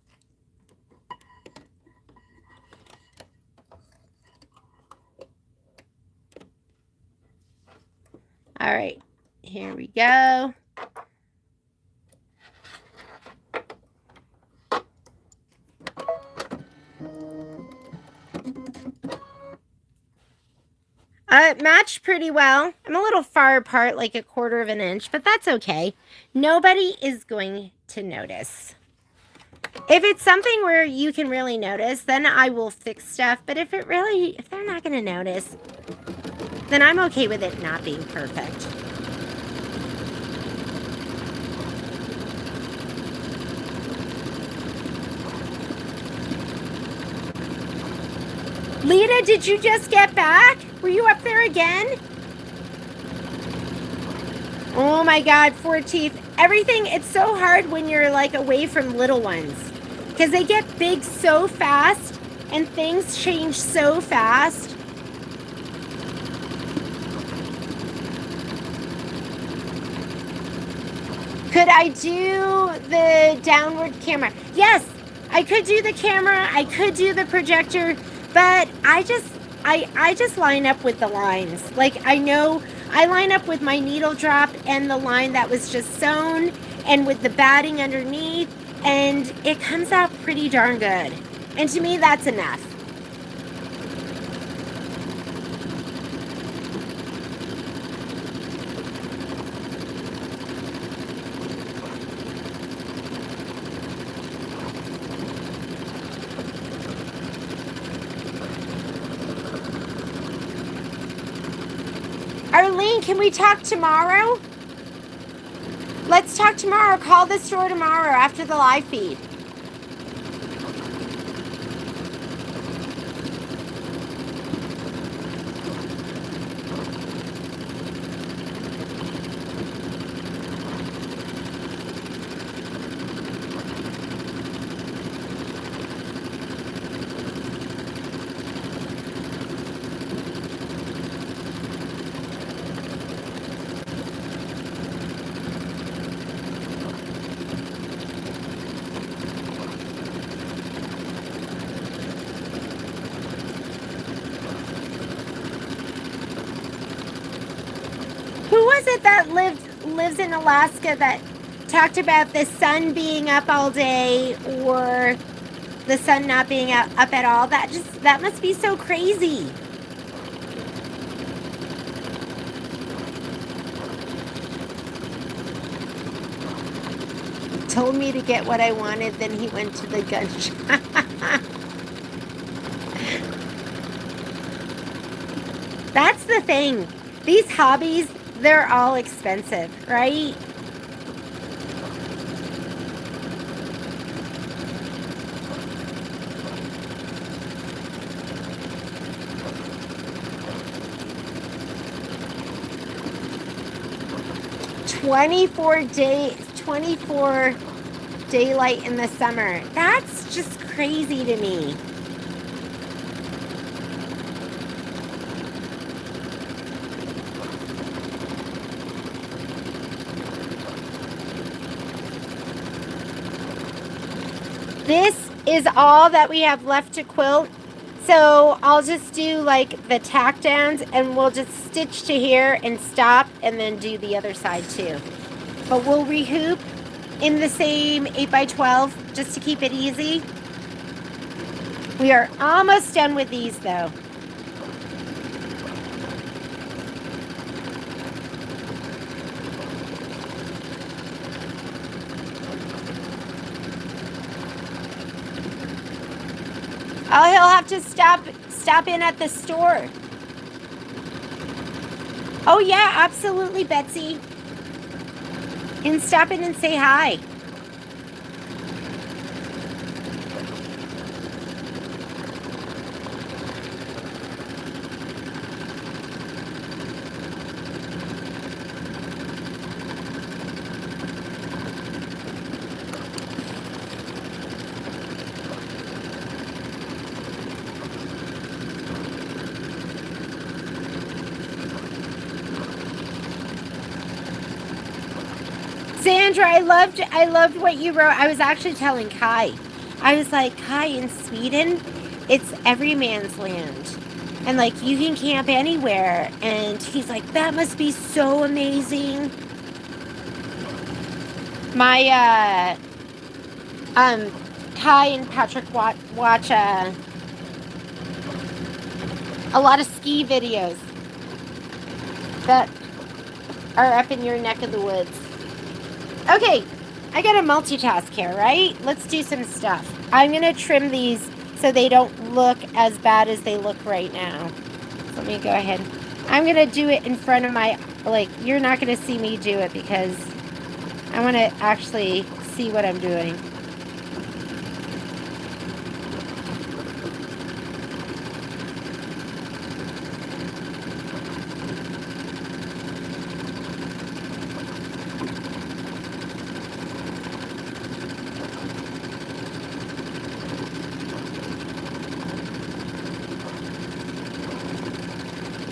All right, here we go. It matched pretty well. I'm a little far apart, like a 1/4 of an inch, but that's okay. Nobody is going to notice. If it's something where you can really notice, then I will fix stuff. But if they're not going to notice, then I'm okay with it not being perfect. Lita, did you just get back? Were you up there again? Oh my God, 4 teeth. Everything, it's so hard when you're like away from little ones. Because they get big so fast and things change so fast. Could I do the downward camera? Yes, I could do the camera. I could do the projector. But I just line up with the lines. Like, I know I line up with my needle drop and the line that was just sewn and with the batting underneath, and it comes out pretty darn good. And to me, that's enough. Arlene, can we talk tomorrow? Let's talk tomorrow. Call the store tomorrow after the live feed. That lives in Alaska that talked about the sun being up all day or the sun not being up at all. That must be so crazy. Told me to get what I wanted, then he went to the gun shop. That's the thing. These hobbies, they're all expensive, right? "24 daylight in the summer." That's just crazy to me. This is all that we have left to quilt. So I'll just do like the tack downs and we'll just stitch to here and stop and then do the other side too. But we'll rehoop in the same 8x12 just to keep it easy. We are almost done with these though. Oh, he'll have to stop in at the store. Oh yeah, absolutely, Betsy. And stop in and say hi. Sandra, I loved what you wrote. I was actually telling Kai. I was like, Kai, in Sweden, it's every man's land. And like you can camp anywhere. And he's like, that must be so amazing. My Kai and Patrick watch a lot of ski videos that are up in your neck of the woods. Okay, I gotta multitask here, right? Let's do some stuff. I'm gonna trim these so they don't look as bad as they look right now. So let me go ahead. I'm gonna do it in front of my, like, you're not gonna see me do it because I wanna actually see what I'm doing.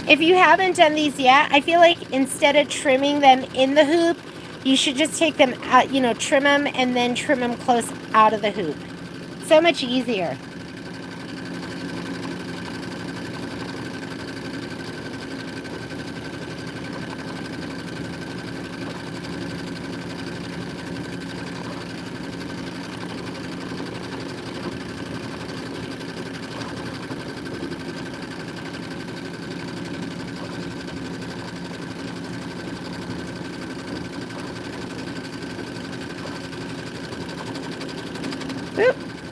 If you haven't done these yet, I feel like instead of trimming them in the hoop, you should just take them out, you know, trim them and then trim them close out of the hoop. So much easier.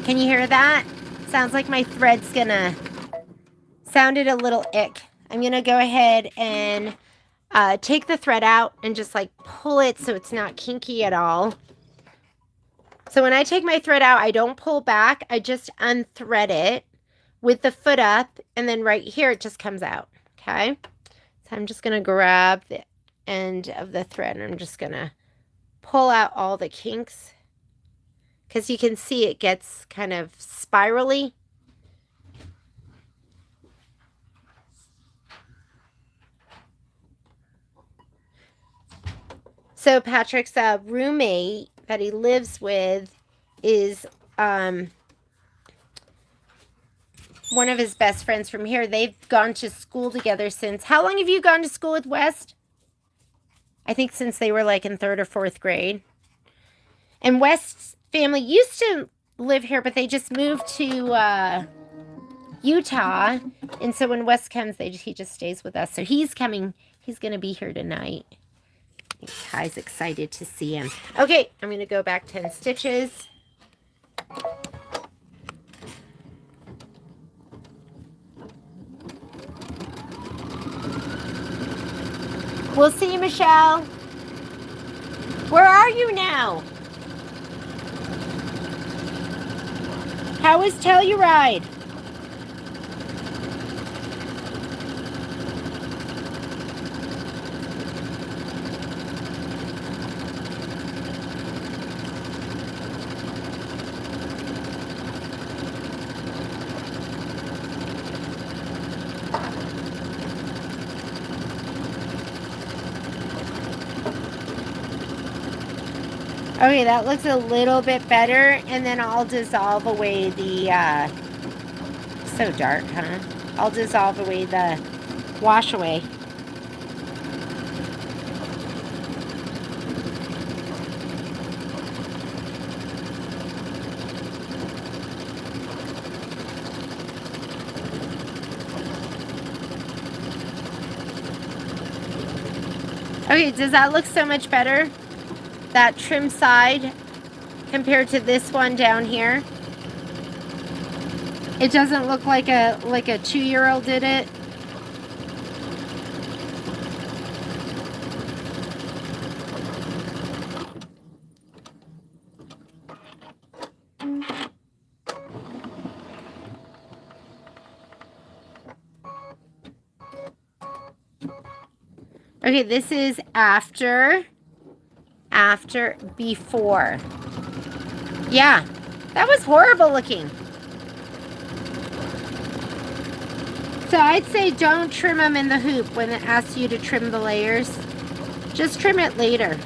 Can you hear that? Sounds like my thread's gonna... Sounded a little ick. I'm gonna go ahead and take the thread out and just like pull it so it's not kinky at all. So when I take my thread out, I don't pull back. I just unthread it with the foot up, and then right here it just comes out. Okay? So I'm just gonna grab the end of the thread and I'm just gonna pull out all the kinks. Because you can see it gets kind of spirally. So Patrick's roommate that he lives with is one of his best friends from here. They've gone to school together since... How long have you gone to school with West? I think since they were like in 3rd or 4th grade. And West's family used to live here, but they just moved to Utah. And so when West comes, he just stays with us. So he's coming. He's going to be here tonight. Kai's excited to see him. Okay, I'm going to go back 10 stitches. We'll see you, Michelle. Where are you now? How was Telluride? Okay, that looks a little bit better, and then I'll dissolve away the, so dark, huh? I'll dissolve away the wash away. Okay, does that look so much better? That trim side compared to this one down here. It doesn't look like a 2-year-old did it. Okay, this is after, before. Yeah, that was horrible looking. So I'd say don't trim them in the hoop when it asks you to trim the layers. Just trim it later.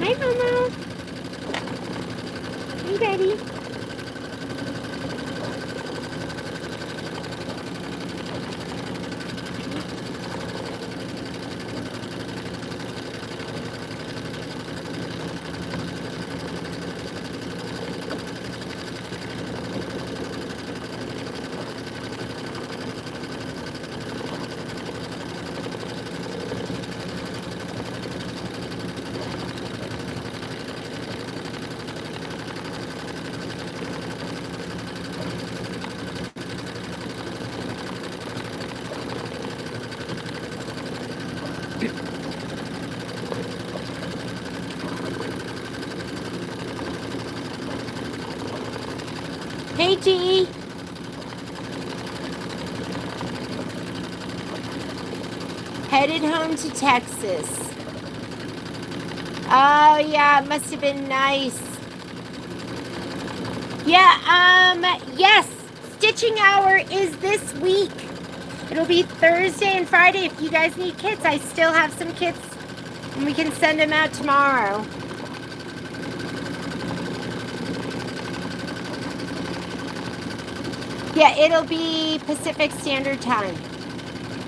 Hi, Momo. Hey, Daddy. Hey, G. Headed home to Texas. Oh, yeah, it must have been nice. Yeah, yes. Stitching hour is this week. It'll be Thursday and Friday. If you guys need kits, I still have some kits, and we can send them out tomorrow. Yeah, it'll be Pacific Standard Time.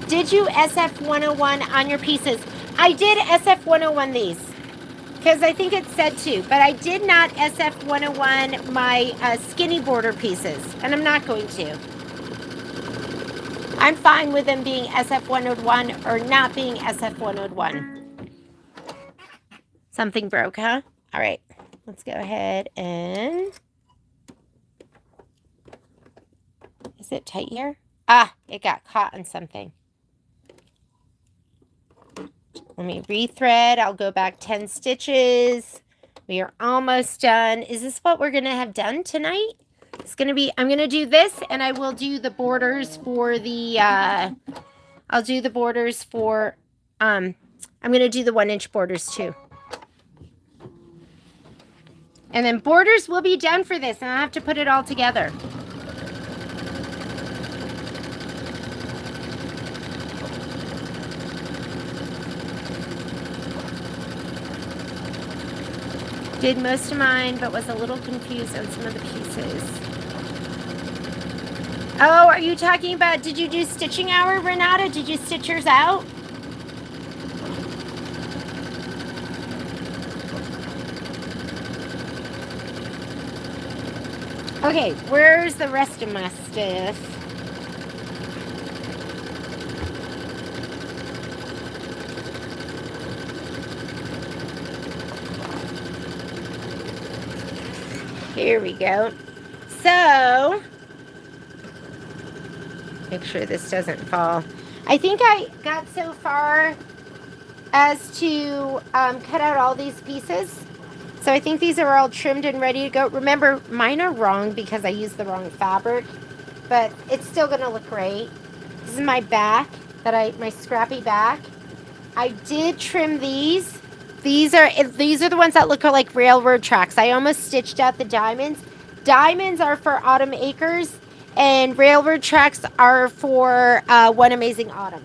Did you SF 101 on your pieces? I did SF 101 these, because I think it said to, but I did not SF 101 my skinny border pieces, and I'm not going to. I'm fine with them being SF 101 or not being SF 101. Something broke, huh? All right, let's go ahead and... Is it tight here? Ah, it got caught on something. Let me rethread. I'll go back 10 stitches. We are almost done. Is this what we're going to have done tonight? It's going to be, I'm going to do this, and I will do the borders for the, I'll do the borders for, I'm going to do the 1-inch borders too. And then borders will be done for this, and I'll have to put it all together. Did most of mine, but was a little confused on some of the pieces. Oh, are you talking about, did you do stitching hour, Renata? Did you stitch yours out? Okay, where's the rest of my stuff? Here we go. So, Make sure this doesn't fall. I think I got so far as to cut out all these pieces. So I think these are all trimmed and ready to go. Remember, mine are wrong because I used the wrong fabric, but it's still gonna look great. This is my back, my scrappy back. I did trim these. These are the ones that look like railroad tracks. I almost stitched out the diamonds. Diamonds are for Autumn Acres, and railroad tracks are for One Amazing Autumn.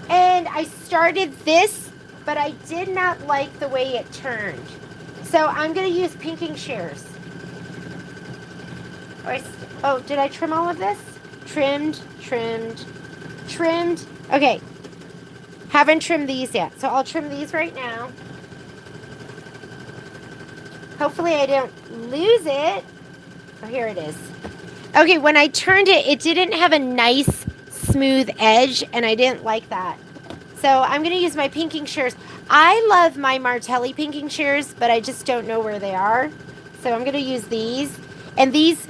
And I started this, but I did not like the way it turned. So I'm going to use pinking shears. Oh, did I trim all of this? Trimmed. Okay. Haven't trimmed these yet. So I'll trim these right now. Hopefully I don't lose it. Oh, here it is. Okay, when I turned it, it didn't have a nice smooth edge, and I didn't like that. So I'm going to use my pinking shears. I love my Martelli pinking shears, but I just don't know where they are. So I'm going to use these, and these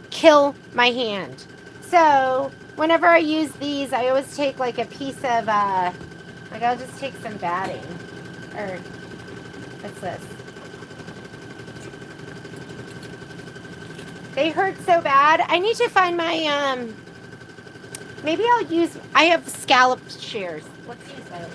kill my hand. So whenever I use these, I always take like a piece of, I'll just take some batting. Or, what's this? They hurt so bad. I need to find my, maybe I have scalloped shears. Let's use those.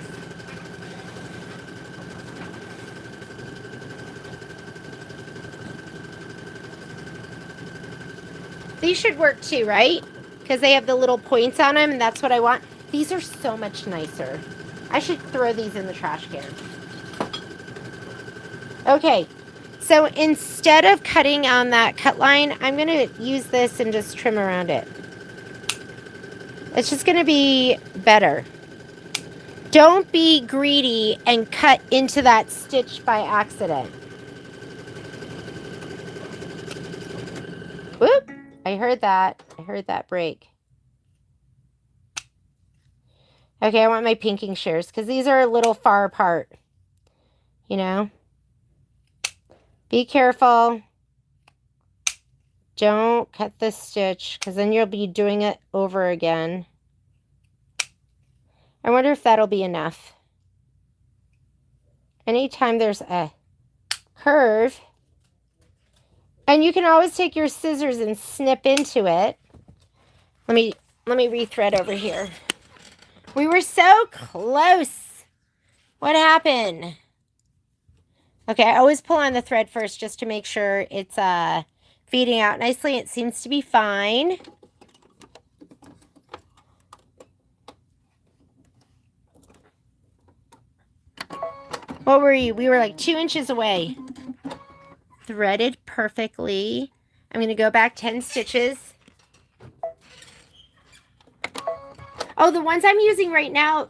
These should work too, right? Because they have the little points on them, and that's what I want. These are so much nicer. I should throw these in the trash can. Okay, so instead of cutting on that cut line, I'm going to use this and just trim around it. It's just going to be better. Don't be greedy and cut into that stitch by accident. Whoop! I heard that. I heard that break. Okay, I want my pinking shears because these are a little far apart. You know? Be careful. Don't cut this stitch because then you'll be doing it over again. I wonder if that'll be enough. Anytime there's a curve, and you can always take your scissors and snip into it. Let me rethread over here. We were so close. What happened? Okay, I always pull on the thread first just to make sure it's feeding out nicely. It seems to be fine. What were you? We were like 2 inches away. Threaded perfectly. I'm going to go back 10 stitches. Oh, the ones I'm using right now,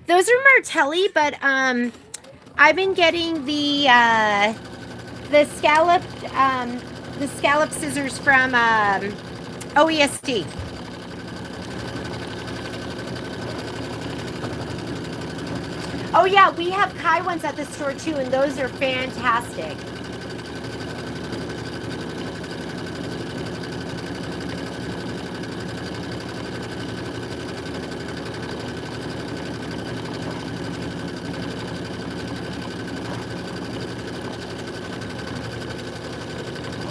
those are Martelli, but I've been getting the scalloped scissors from OESD. Oh yeah, we have Kai ones at the store too, and those are fantastic.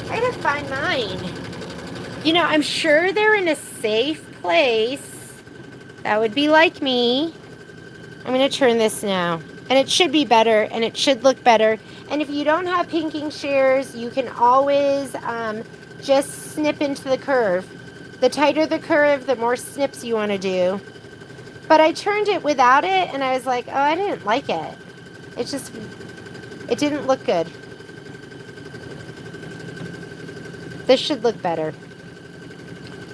I gotta find mine. You know, I'm sure they're in a safe place. That would be like me. I'm going to turn this now. And it should be better, and it should look better. And if you don't have pinking shears, you can always just snip into the curve. The tighter the curve, the more snips you want to do. But I turned it without it, and I was like, oh, I didn't like it. It didn't look good. This should look better.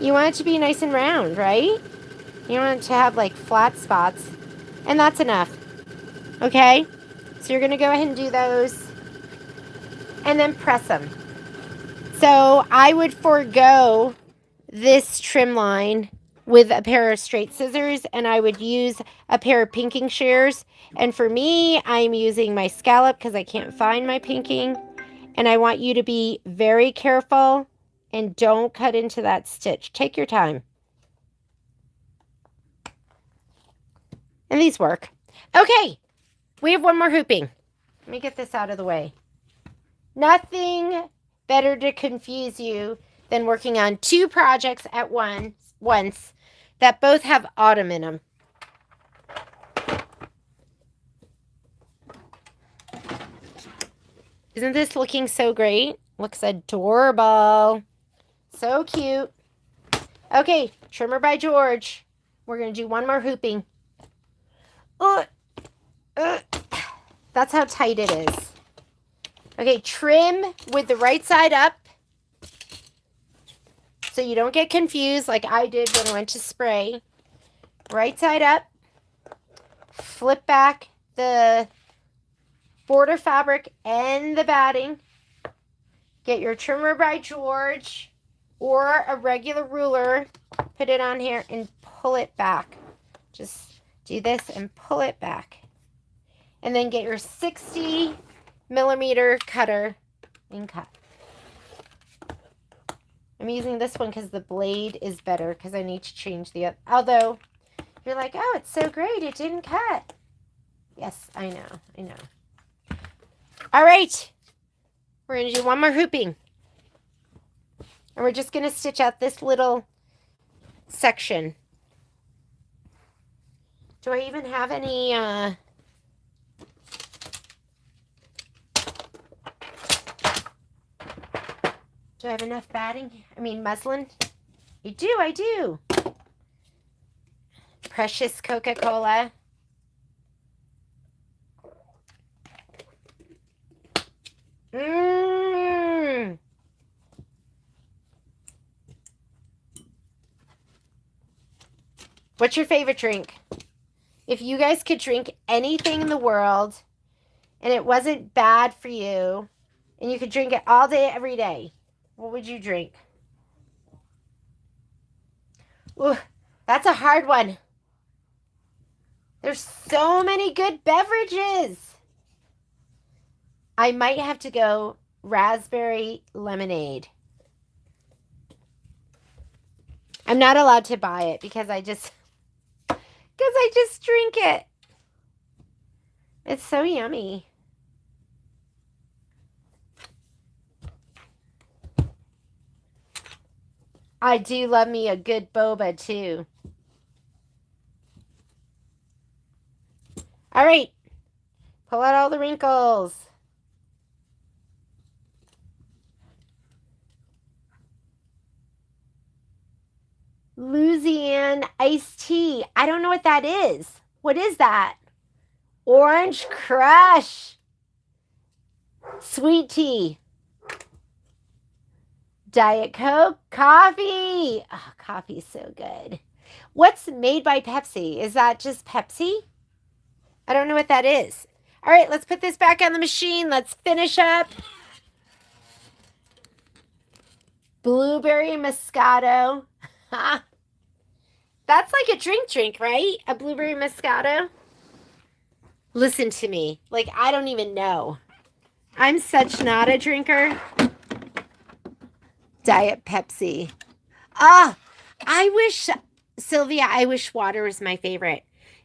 You want it to be nice and round, right? You want it to have like flat spots. And that's enough. Okay? So you're going to go ahead and do those. And then press them. So I would forego this trim line with a pair of straight scissors. And I would use a pair of pinking shears. And for me, I'm using my scallop because I can't find my pinking. And I want you to be very careful. And don't cut into that stitch. Take your time. And these work. Okay. We have one more hooping. Let me get this out of the way. Nothing better to confuse you than working on 2 projects at once that both have autumn in them. Isn't this looking so great? Looks adorable. So cute. Okay, trimmer by George. We're going to do one more hooping. That's how tight it is. Okay, trim with the right side up so you don't get confused like I did when I went to spray. Right side up. Flip back the border fabric and the batting. Get your trimmer by George or a regular ruler. Put it on here and pull it back. Just do this and pull it back. And then get your 60mm cutter and cut. I'm using this one because the blade is better because I need to change the other. Although, you're like, oh, it's so great. It didn't cut. Yes, I know. All right. We're going to do one more hooping. And we're just going to stitch out this little section. Do I even have any, do I have enough batting? I mean, muslin? I do. Precious Coca-Cola. What's your favorite drink? If you guys could drink anything in the world and it wasn't bad for you and you could drink it all day, every day, what would you drink? Ooh, that's a hard one. There's so many good beverages. I might have to go raspberry lemonade. I'm not allowed to buy it because I just drink it. It's so yummy. I do love me a good boba too. All right. Pull out all the wrinkles. Louisiana iced tea. I don't know what that is. What is that? Orange Crush. Sweet tea. Diet Coke. Coffee. Oh, coffee is so good. What's made by Pepsi? Is that just Pepsi? I don't know what that is. All right, let's put this back on the machine. Let's finish up. Blueberry Moscato. That's like a drink, right? A blueberry Moscato. Listen to me. Like, I don't even know. I'm such not a drinker. Diet Pepsi. Ah, I wish, Sylvia, I wish water was my favorite.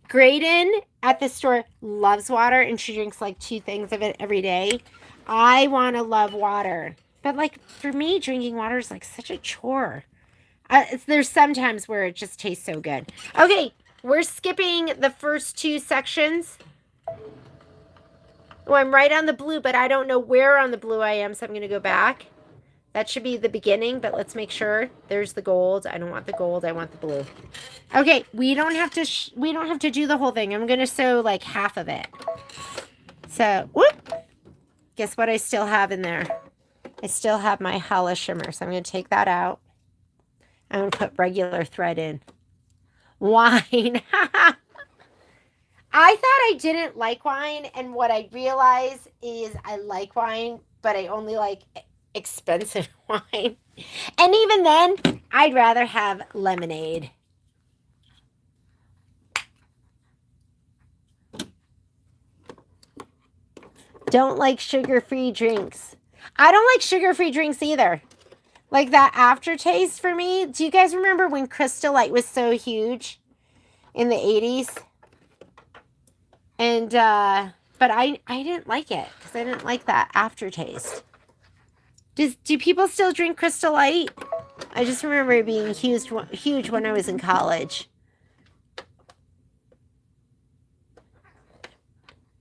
Graydon at the store loves water and she drinks like 2 things of it every day. I want to love water. But like for me, drinking water is like such a chore. There's sometimes where it just tastes so good. Okay, we're skipping the first 2 sections. Oh, I'm right on the blue, but I don't know where on the blue I am, so I'm going to go back. That should be the beginning, but let's make sure. There's the gold. I don't want the gold. I want the blue. Okay, we don't have to do the whole thing. I'm going to sew like half of it. So, whoop. Guess what I still have in there? I still have my Hala shimmer, so I'm going to take that out. I'm going to put regular thread in. Wine. I thought I didn't like wine, and what I realized is I like wine, but I only like expensive wine. And even then, I'd rather have lemonade. Don't like sugar-free drinks. I don't like sugar-free drinks either. Like that aftertaste for me. Do you guys remember when Crystal Light was so huge in the 80s? And, but I didn't like it because I didn't like that aftertaste. Do people still drink Crystal Light? I just remember it being huge when I was in college.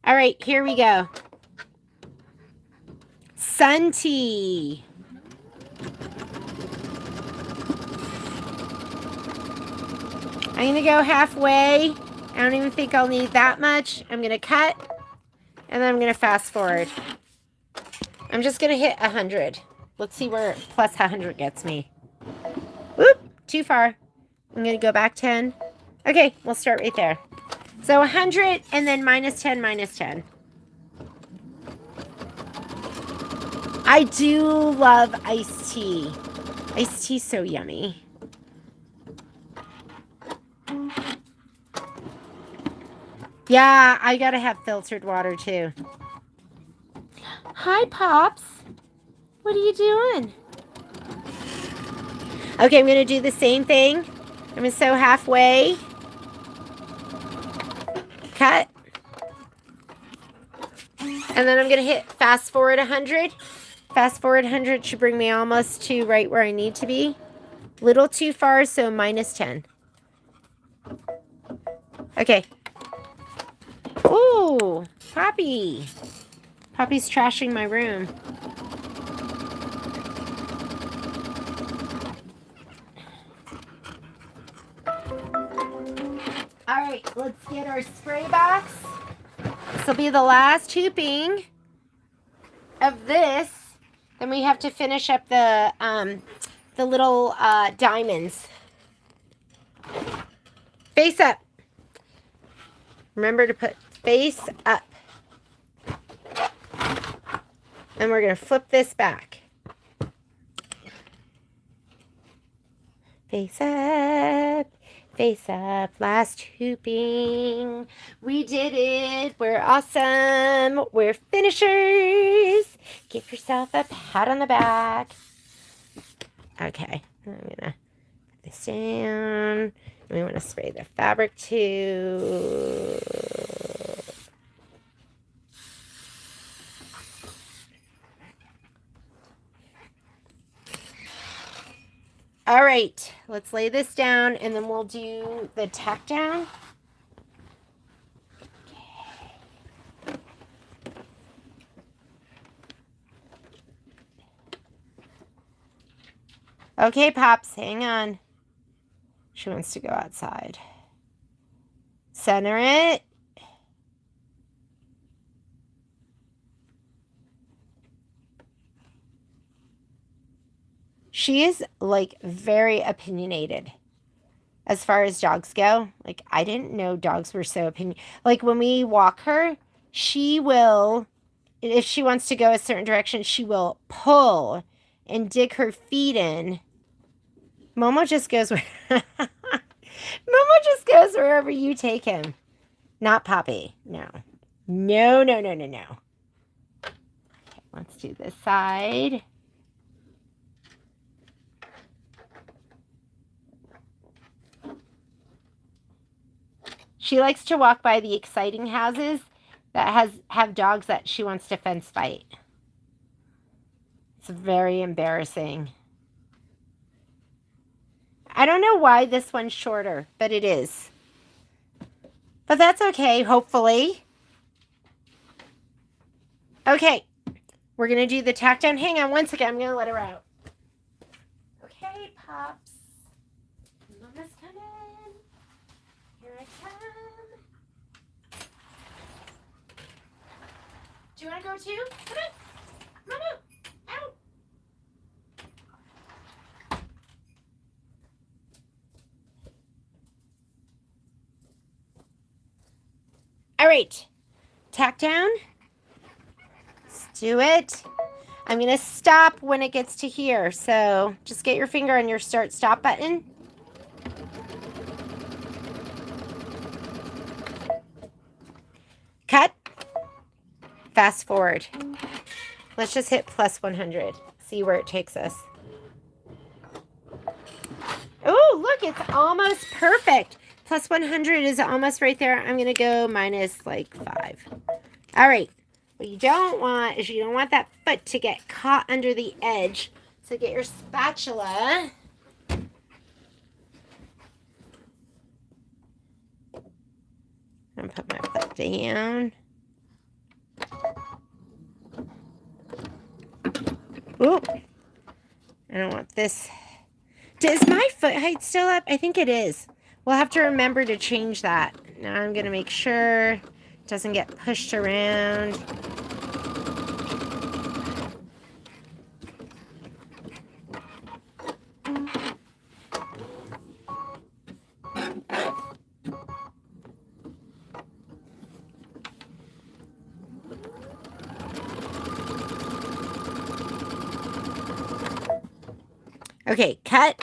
All right, here we go. Sun tea. I'm going to go halfway. I don't even think I'll need that much. I'm going to cut, and then I'm going to fast forward. I'm just going to hit 100. Let's see where plus 100 gets me. Whoop, too far. I'm going to go back 10. Okay, we'll start right there. So 100 and then minus 10, minus 10. I do love iced tea. Iced tea's so yummy. Yeah, I gotta have filtered water too. Hi, Pops. What are you doing? Okay, I'm gonna do the same thing. I'm gonna sew halfway. Cut. And then I'm gonna hit fast forward 100. Fast forward 100 should bring me almost to right where I need to be. Little too far, so minus 10. Okay. Ooh, Poppy. Poppy's trashing my room. All right, let's get our spray box. This will be the last hooping of this. Then we have to finish up the little diamonds. Face up. Remember to put face up. And we're going to flip this back. Face up. Face up. Last hooping. We did it. We're awesome. We're finishers. Give yourself a pat on the back. Okay. I'm going to put this down. We want to spray the fabric too. All right, let's lay this down and then we'll do the tack down. Okay, Pops, hang on. She wants to go outside. Center it. She is like very opinionated as far as dogs go. Like, I didn't know dogs were so opinionated. Like, when we walk her, she will, if she wants to go a certain direction, she will pull and dig her feet in. Momo just goes where Momo just goes wherever you take him. Not Poppy. No. No, no, no, no, no. Okay, let's do this side. She likes to walk by the exciting houses that have dogs that she wants to fence fight. It's very embarrassing. I don't know why this one's shorter, but it is. But that's okay, hopefully. Okay, we're going to do the tack down. Hang on one second. I'm going to let her out. Okay, Pops. Mama's coming. Here I come. Do you want to go too? Come on. Come on out. Out. All right. Tack down. Let's do it. I'm going to stop when it gets to here. So just get your finger on your start-stop button. Cut. Fast forward. Let's just hit plus 100. See where it takes us. Oh, look, it's almost perfect. plus 100 is almost right there. I'm going to go minus like 5. All right. What you don't want is you don't want that foot to get caught under the edge. So get your spatula. And put my foot down. Oop. I don't want this. Is my foot height still up? I think it is. We'll have to remember to change that. Now I'm going to make sure it doesn't get pushed around. Okay, cut.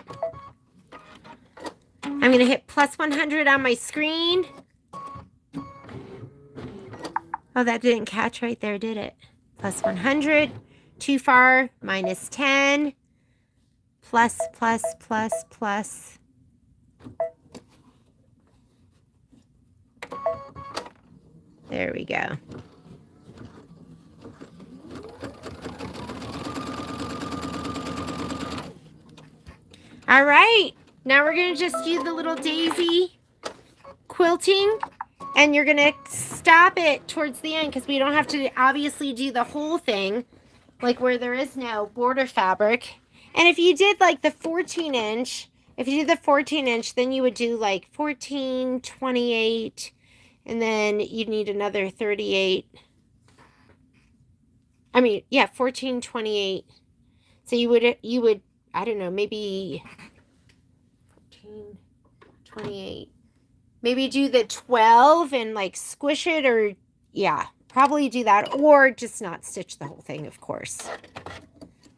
I'm going to hit plus 100 on my screen. Oh, that didn't catch right there, did it? Plus 100. Too far. Minus 10. Plus, plus, plus, plus. There we go. All right, now we're going to just do the little daisy quilting, and you're going to stop it towards the end because we don't have to obviously do the whole thing, like where there is no border fabric. And if you did like the 14-inch, if you did the 14-inch, then you would do like 14, 28, and then you'd need another 38. I mean, yeah, 14, 28. So you would, I don't know, maybe 14, 28. Maybe do the 12 and like squish it, or yeah, probably do that, or just not stitch the whole thing, of course.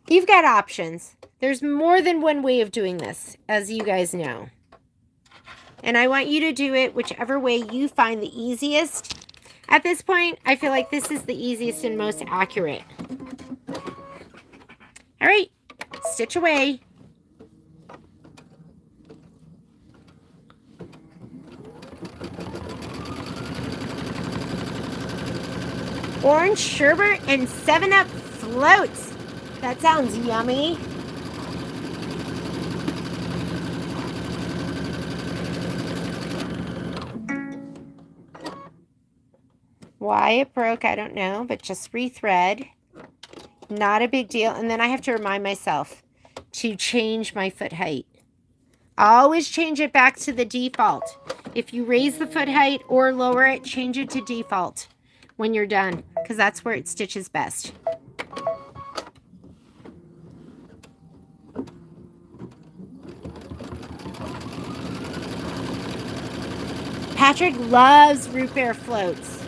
You've got options. There's more than one way of doing this, as you guys know. And I want you to do it whichever way you find the easiest. At this point, I feel like this is the easiest and most accurate. All right. Stitch away. Orange sherbet and 7-Up floats. That sounds yummy. Why it broke, I don't know, but just rethread. Not a big deal. And then I have to remind myself to change my foot height. Always change it back to the default. If you raise the foot height or lower it, change it to default when you're done, because that's where it stitches best. Patrick loves root beer floats.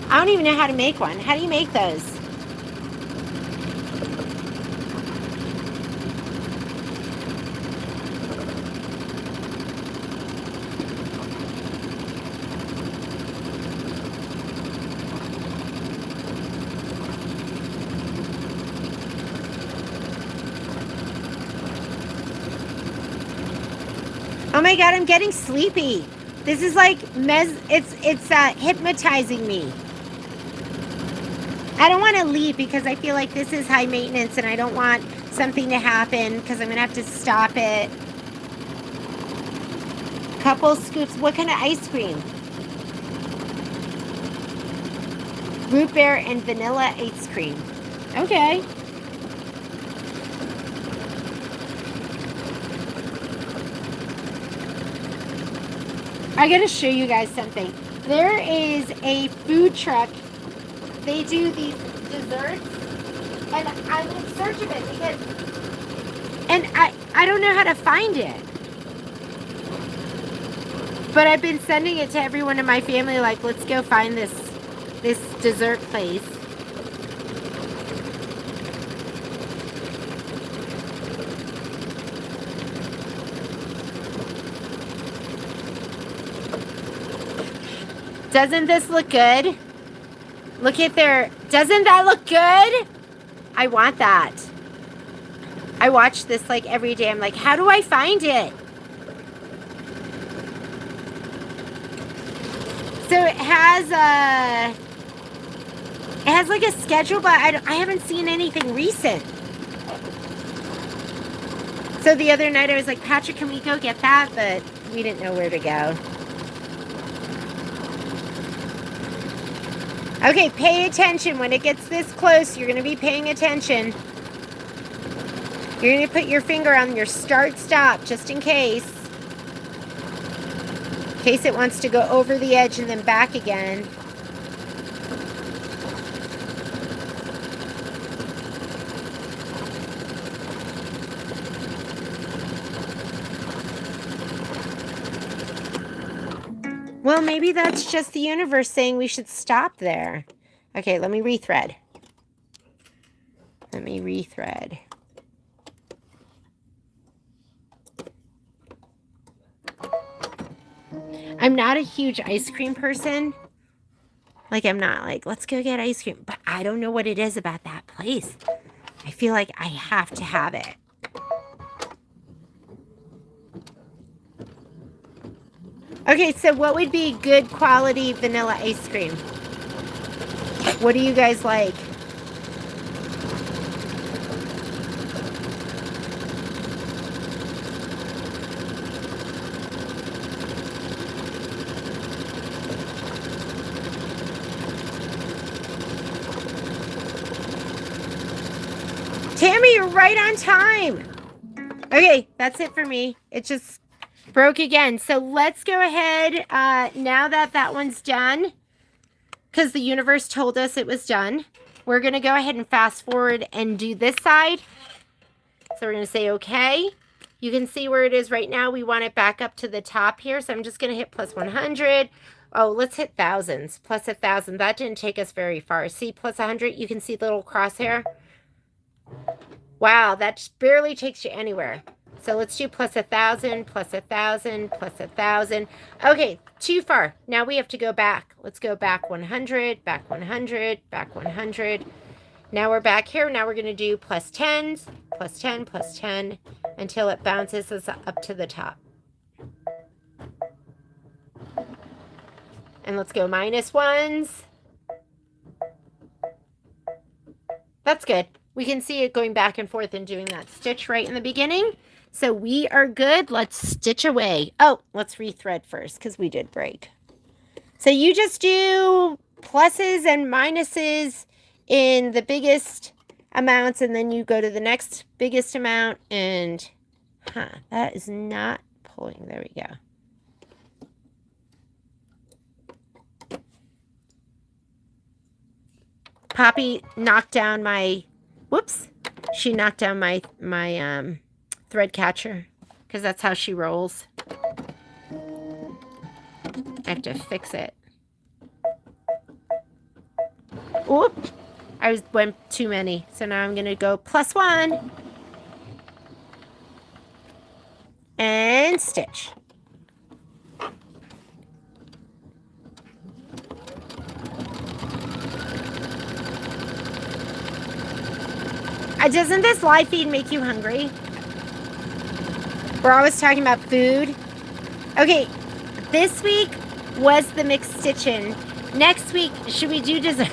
I don't even know how to make one. How do you make those? Oh my God, I'm getting sleepy. This is like, it's hypnotizing me. I don't want to leave because I feel like this is high maintenance and I don't want something to happen because I'm going to have to stop it. Couple scoops. What kind of ice cream? Root beer and vanilla ice cream. Okay. I gotta show you guys something. There is a food truck. They do these desserts, and I'm in search of it because, and I don't know how to find it. But I've been sending it to everyone in my family, like, let's go find this dessert place. Doesn't this look good? Look at their, doesn't that look good? I want that. I watch this like every day. I'm like, how do I find it? has like a schedule, but I haven't seen anything recent. So the other night I was like, Patrick, can we go get that? But we didn't know where to go. Okay, pay attention. When it gets this close, you're going to be paying attention. You're going to put your finger on your start-stop just in case. In case it wants to go over the edge and then back again. Well, maybe that's just the universe saying we should stop there. Okay, let me rethread. Let me rethread. I'm not a huge ice cream person. Like, I'm not like, let's go get ice cream. But I don't know what it is about that place. I feel like I have to have it. Okay, so what would be good quality vanilla ice cream? What do you guys like? Tammy, you're right on time. Okay, that's it for me. It just broke again. So let's go ahead, now that that one's done, because the universe told us it was done, we're going to go ahead and fast forward and do this side. So we're going to say, okay. You can see where it is right now. We want it back up to the top here. So I'm just going to hit plus 100. Oh, let's hit thousands. Plus 1,000. That didn't take us very far. See, plus 100. You can see the little crosshair. Wow, that just barely takes you anywhere. So let's do plus 1,000, plus 1,000, plus 1,000. Okay, too far. Now we have to go back. Let's go back 100, back 100, back 100. Now we're back here. Now we're going to do plus 10s, plus 10, plus 10, until it bounces us up to the top. And let's go minus 1s. That's good. We can see it going back and forth and doing that stitch right in the beginning. So we are good. Let's stitch away. Oh, let's rethread first because we did break. So you just do pluses and minuses in the biggest amounts, and then you go to the next biggest amount, and that is not pulling. There we go. Poppy knocked down my, whoops, she knocked down my thread catcher because that's how she rolls. I have to fix it. Oop, went too many. So now I'm going to go plus 1 and stitch. Doesn't this live feed make you hungry? We're always talking about food. Okay, this week was the McStitching. Next week, should we do dessert?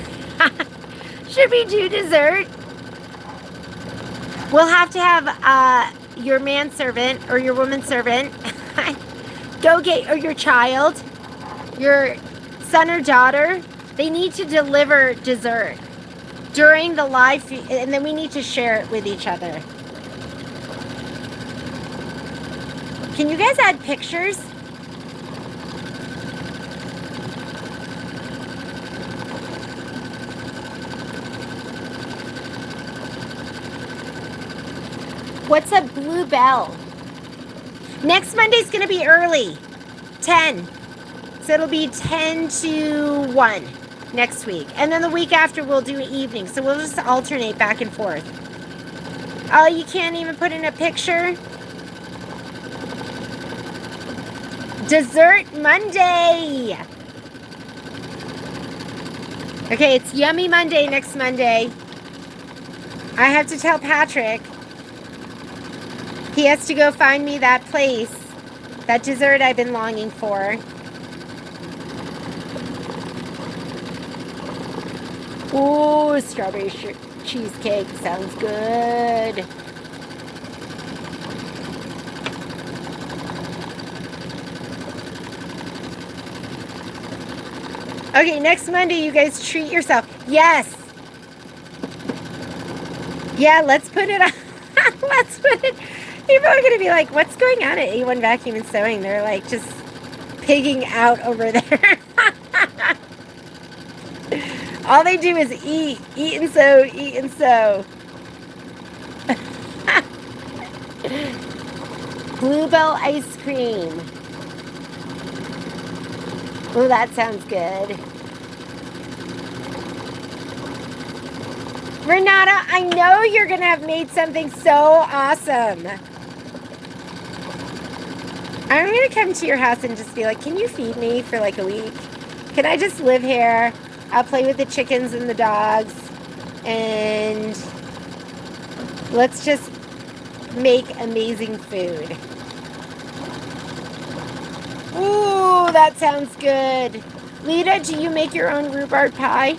Should we do dessert? We'll have to have your manservant or your woman servant go get, or your child, your son or daughter. They need to deliver dessert during the live feed, and then we need to share it with each other. Can you guys add pictures? What's a bluebell? Next Monday's going to be early. 10. So it'll be 10 to 1 next week. And then the week after we'll do evening. So we'll just alternate back and forth. Oh, you can't even put in a picture? Dessert Monday. Okay, it's Yummy Monday next Monday. I have to tell Patrick. He has to go find me that place, that dessert I've been longing for. Ooh, strawberry cheesecake sounds good. Okay, next Monday, you guys treat yourself. Yes. Yeah, let's put it on. Let's put it. People are going to be like, what's going on at A1 Vacuum and Sewing? They're like just pigging out over there. All they do is eat and sew, eat and sew. Bluebell ice cream. Oh, that sounds good. Renata, I know you're going to have made something so awesome. I'm going to come to your house and just be like, can you feed me for like a week? Can I just live here? I'll play with the chickens and the dogs. And let's just make amazing food. Ooh, that sounds good. Lita, do you make your own rhubarb pie?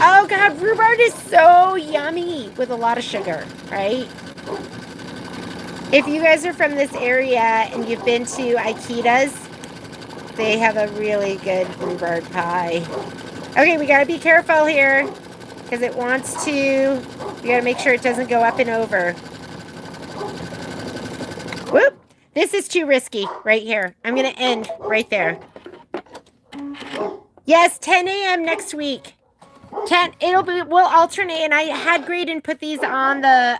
Oh God, rhubarb is so yummy with a lot of sugar, right? If you guys are from this area and you've been to Aikida's, they have a really good rhubarb pie. Okay, we gotta be careful here because it wants to, we gotta make sure it doesn't go up and over. Whoop, this is too risky right here. I'm gonna end right there. Yes, 10 a.m. next week. 10, we'll alternate, and I had Graydon put these on the,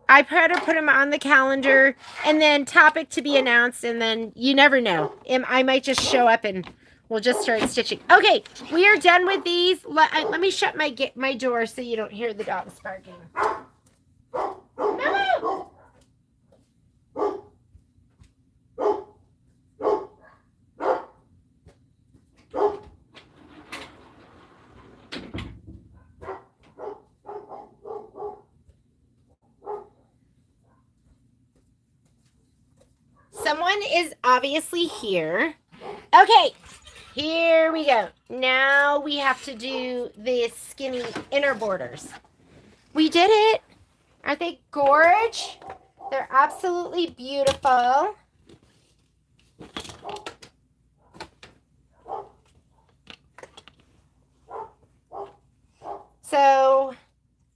I try to put them on the calendar, and then topic to be announced, and then you never know. I might just show up and we'll just start stitching. Okay, we are done with these. Let me shut my door so you don't hear the dogs barking. No! Someone is obviously here. Okay, here we go. Now we have to do the skinny inner borders. We did it. Aren't they gorge? They're absolutely beautiful. So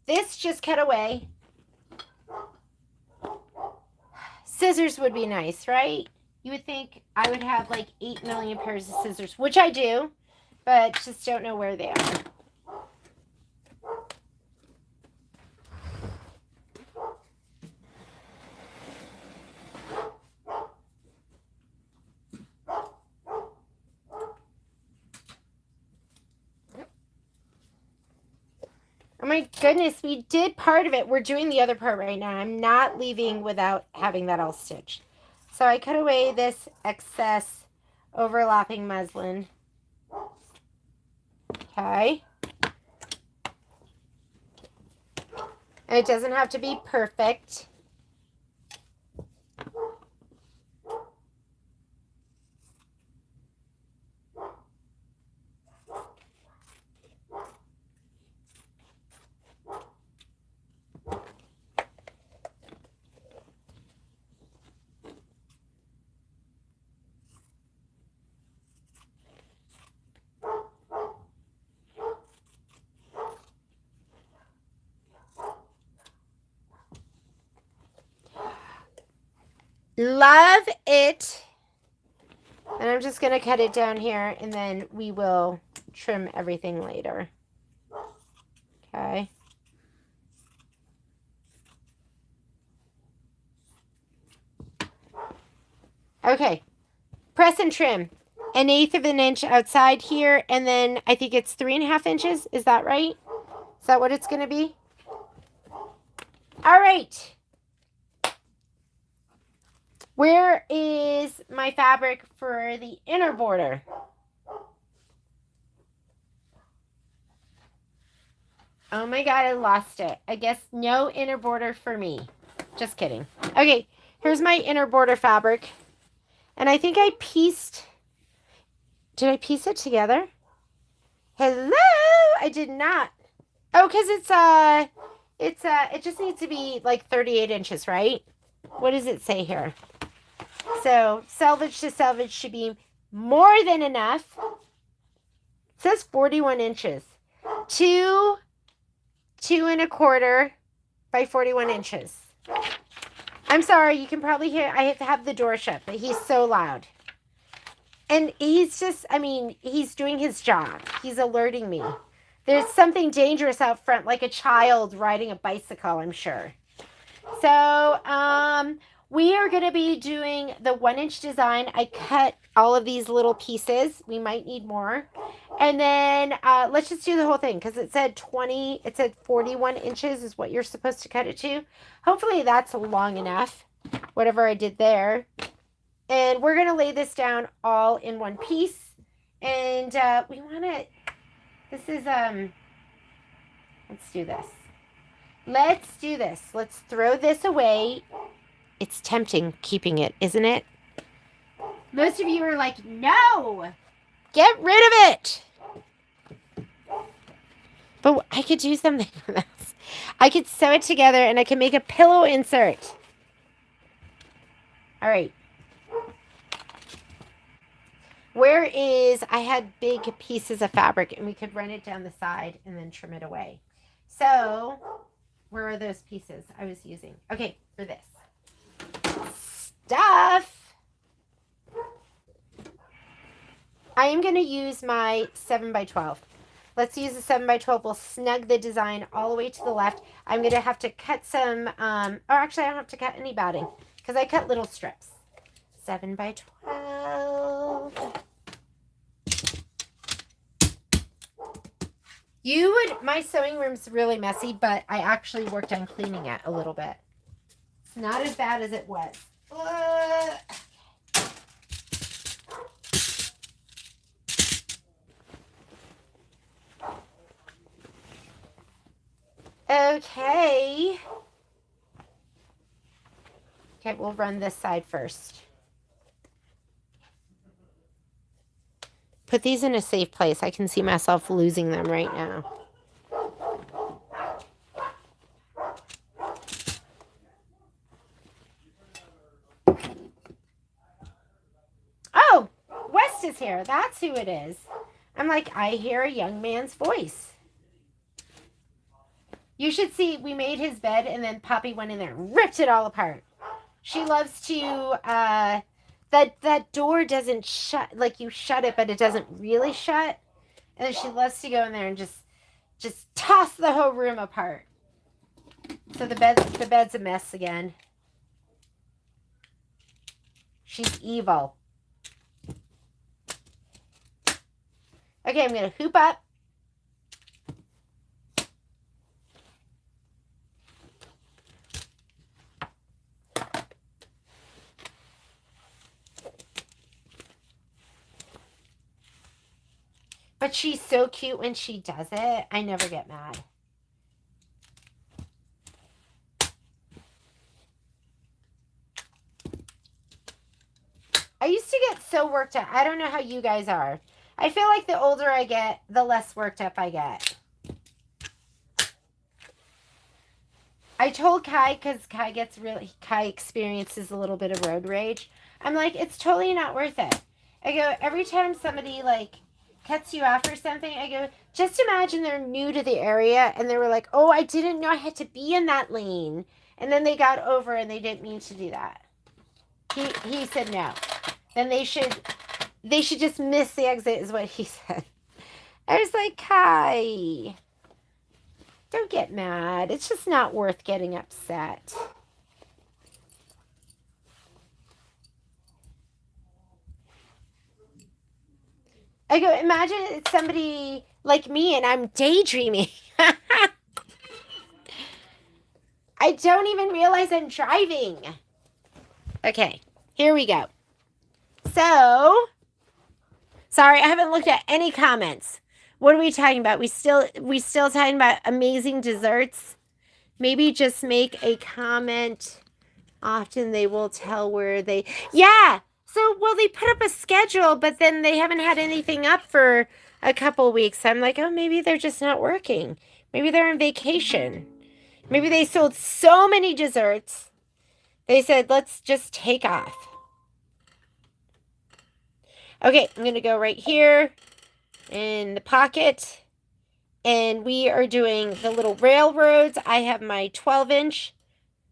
this just cut away. Scissors would be nice, right? You would think I would have like 8 million pairs of scissors, which I do, but just don't know where they are. Oh my goodness, we did part of it. We're doing the other part right now. I'm not leaving without having that all stitched. So I cut away this excess overlapping muslin. Okay. And it doesn't have to be perfect. Love it. And I'm just going to cut it down here, and then we will trim everything later. Okay. Okay. Press and trim. 1/8 of an inch outside here, and then I think it's 3.5 inches. Is that right? Is that what it's going to be? All right. Where is my fabric for the inner border? Oh my God, I lost it. I guess no inner border for me. Just kidding. Okay, here's my inner border fabric. And I think I pieced Did I piece it together? Hello? I did not. Oh, because it just needs to be like 38 inches, right? What does it say here? So selvage to selvage should be more than enough. It says 41 inches. 2.25 by 41 inches. I'm sorry, you can probably hear, I have to have the door shut, but he's so loud. And he's just, I mean, he's doing his job. He's alerting me. There's something dangerous out front, like a child riding a bicycle, I'm sure. So, we are going to be doing the 1-inch design. I cut all of these little pieces. We might need more. And then, let's just do the whole thing, because it said 41 inches is what you're supposed to cut it to. Hopefully that's long enough, whatever I did there. And we're going to lay this down all in one piece. And we want to, this is, let's do this. Let's do this. Let's throw this away. It's tempting keeping it, isn't it? Most of you are like, no, get rid of it. But I could do something with this. I could sew it together and I can make a pillow insert. All right. I had big pieces of fabric and we could run it down the side and then trim it away. So, where are those pieces I was using? Okay, for this stuff, I am going to use my 7x12. Let's use the 7x12. We'll snug the design all the way to the left. I'm going to have to cut some, or actually I don't have to cut any batting because I cut little strips. 7x12. My sewing room's really messy, but I actually worked on cleaning it a little bit. It's not as bad as it was. Okay. Okay, we'll run this side first. Put these in a safe place. I can see myself losing them right now. Oh, West is here. That's who it is. I'm like, I hear a young man's voice. You should see, we made his bed and then Poppy went in there and ripped it all apart. She loves to, that door doesn't shut, like you shut it, but it doesn't really shut. And then she loves to go in there and just toss the whole room apart. So the bed's a mess again. She's evil. Okay, I'm going to hoop up. But she's so cute when she does it. I never get mad. I used to get so worked up. I don't know how you guys are. I feel like the older I get, the less worked up I get. I told Kai, because Kai experiences a little bit of road rage. I'm like, it's totally not worth it. I go, every time somebody like cuts you off or something, I go, just imagine they're new to the area and they were like, oh, I didn't know I had to be in that lane. And then they got over and they didn't mean to do that. He said no. Then they should just miss the exit is what he said. I was like, Kai, don't get mad. It's just not worth getting upset. I go, imagine it's somebody like me and I'm daydreaming. I don't even realize I'm driving. Okay, here we go. So, sorry, I haven't looked at any comments. What are we talking about? We still talking about amazing desserts? Maybe just make a comment. Often they will tell where they... Yeah! So, well, they put up a schedule, but then they haven't had anything up for a couple weeks. I'm like, oh, maybe they're just not working. Maybe they're on vacation. Maybe they sold so many desserts. They said, let's just take off. Okay, I'm going to go right here in the pocket. And we are doing the little railroads. I have my 12-inch.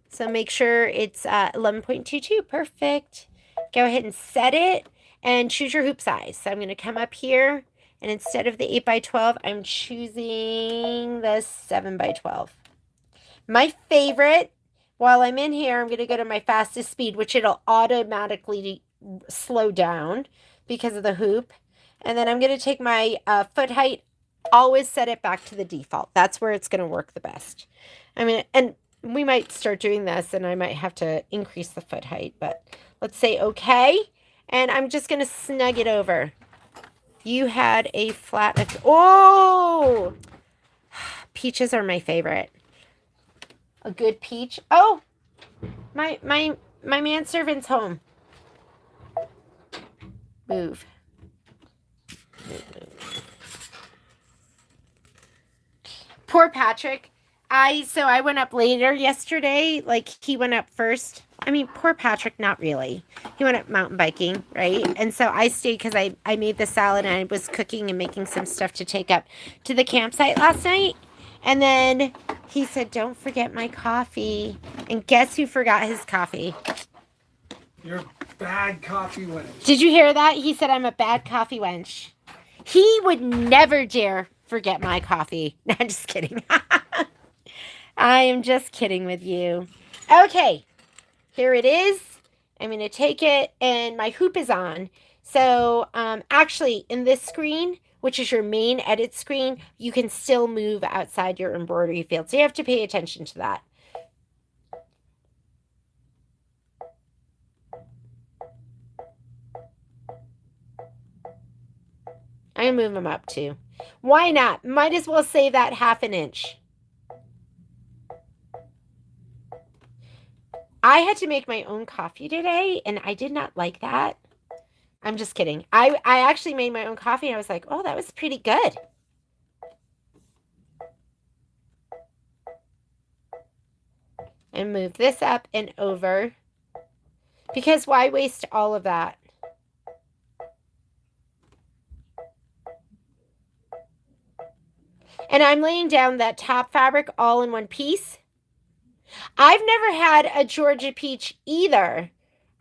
So make sure it's 11.22. Perfect. Go ahead and set it and choose your hoop size. So I'm going to come up here, and instead of the 8x12, I'm choosing the 7x12. My favorite, while I'm in here, I'm going to go to my fastest speed, which it'll automatically slow down because of the hoop. And then I'm going to take my foot height, always set it back to the default. That's where it's going to work the best. I mean, and we might start doing this, and I might have to increase the foot height, but let's say okay. And I'm just going to snug it over. You had a flat... Oh! Peaches are my favorite. A good peach. Oh! My manservant's home. Move. Poor Patrick. So I went up later yesterday. Like, he went up first. I mean, poor Patrick, not really. He went up mountain biking, right? And so I stayed because I made the salad, and I was cooking and making some stuff to take up to the campsite last night. And then he said, don't forget my coffee. And guess who forgot his coffee? You're a bad coffee wench. Did you hear that? He said I'm a bad coffee wench. He would never dare forget my coffee. No, I'm just kidding. I am just kidding with you. Okay, here it is. I'm going to take it, and my hoop is on. So actually, in this screen, which is your main edit screen, you can still move outside your embroidery field. So you have to pay attention to that. I'm going to move them up too. Why not? Might as well save that 1/2 inch. I had to make my own coffee today, and I did not like that. I'm just kidding. I actually made my own coffee, and I was like, oh, that was pretty good. And move this up and over. Because why waste all of that? And I'm laying down that top fabric all in one piece. I've never had a Georgia peach either.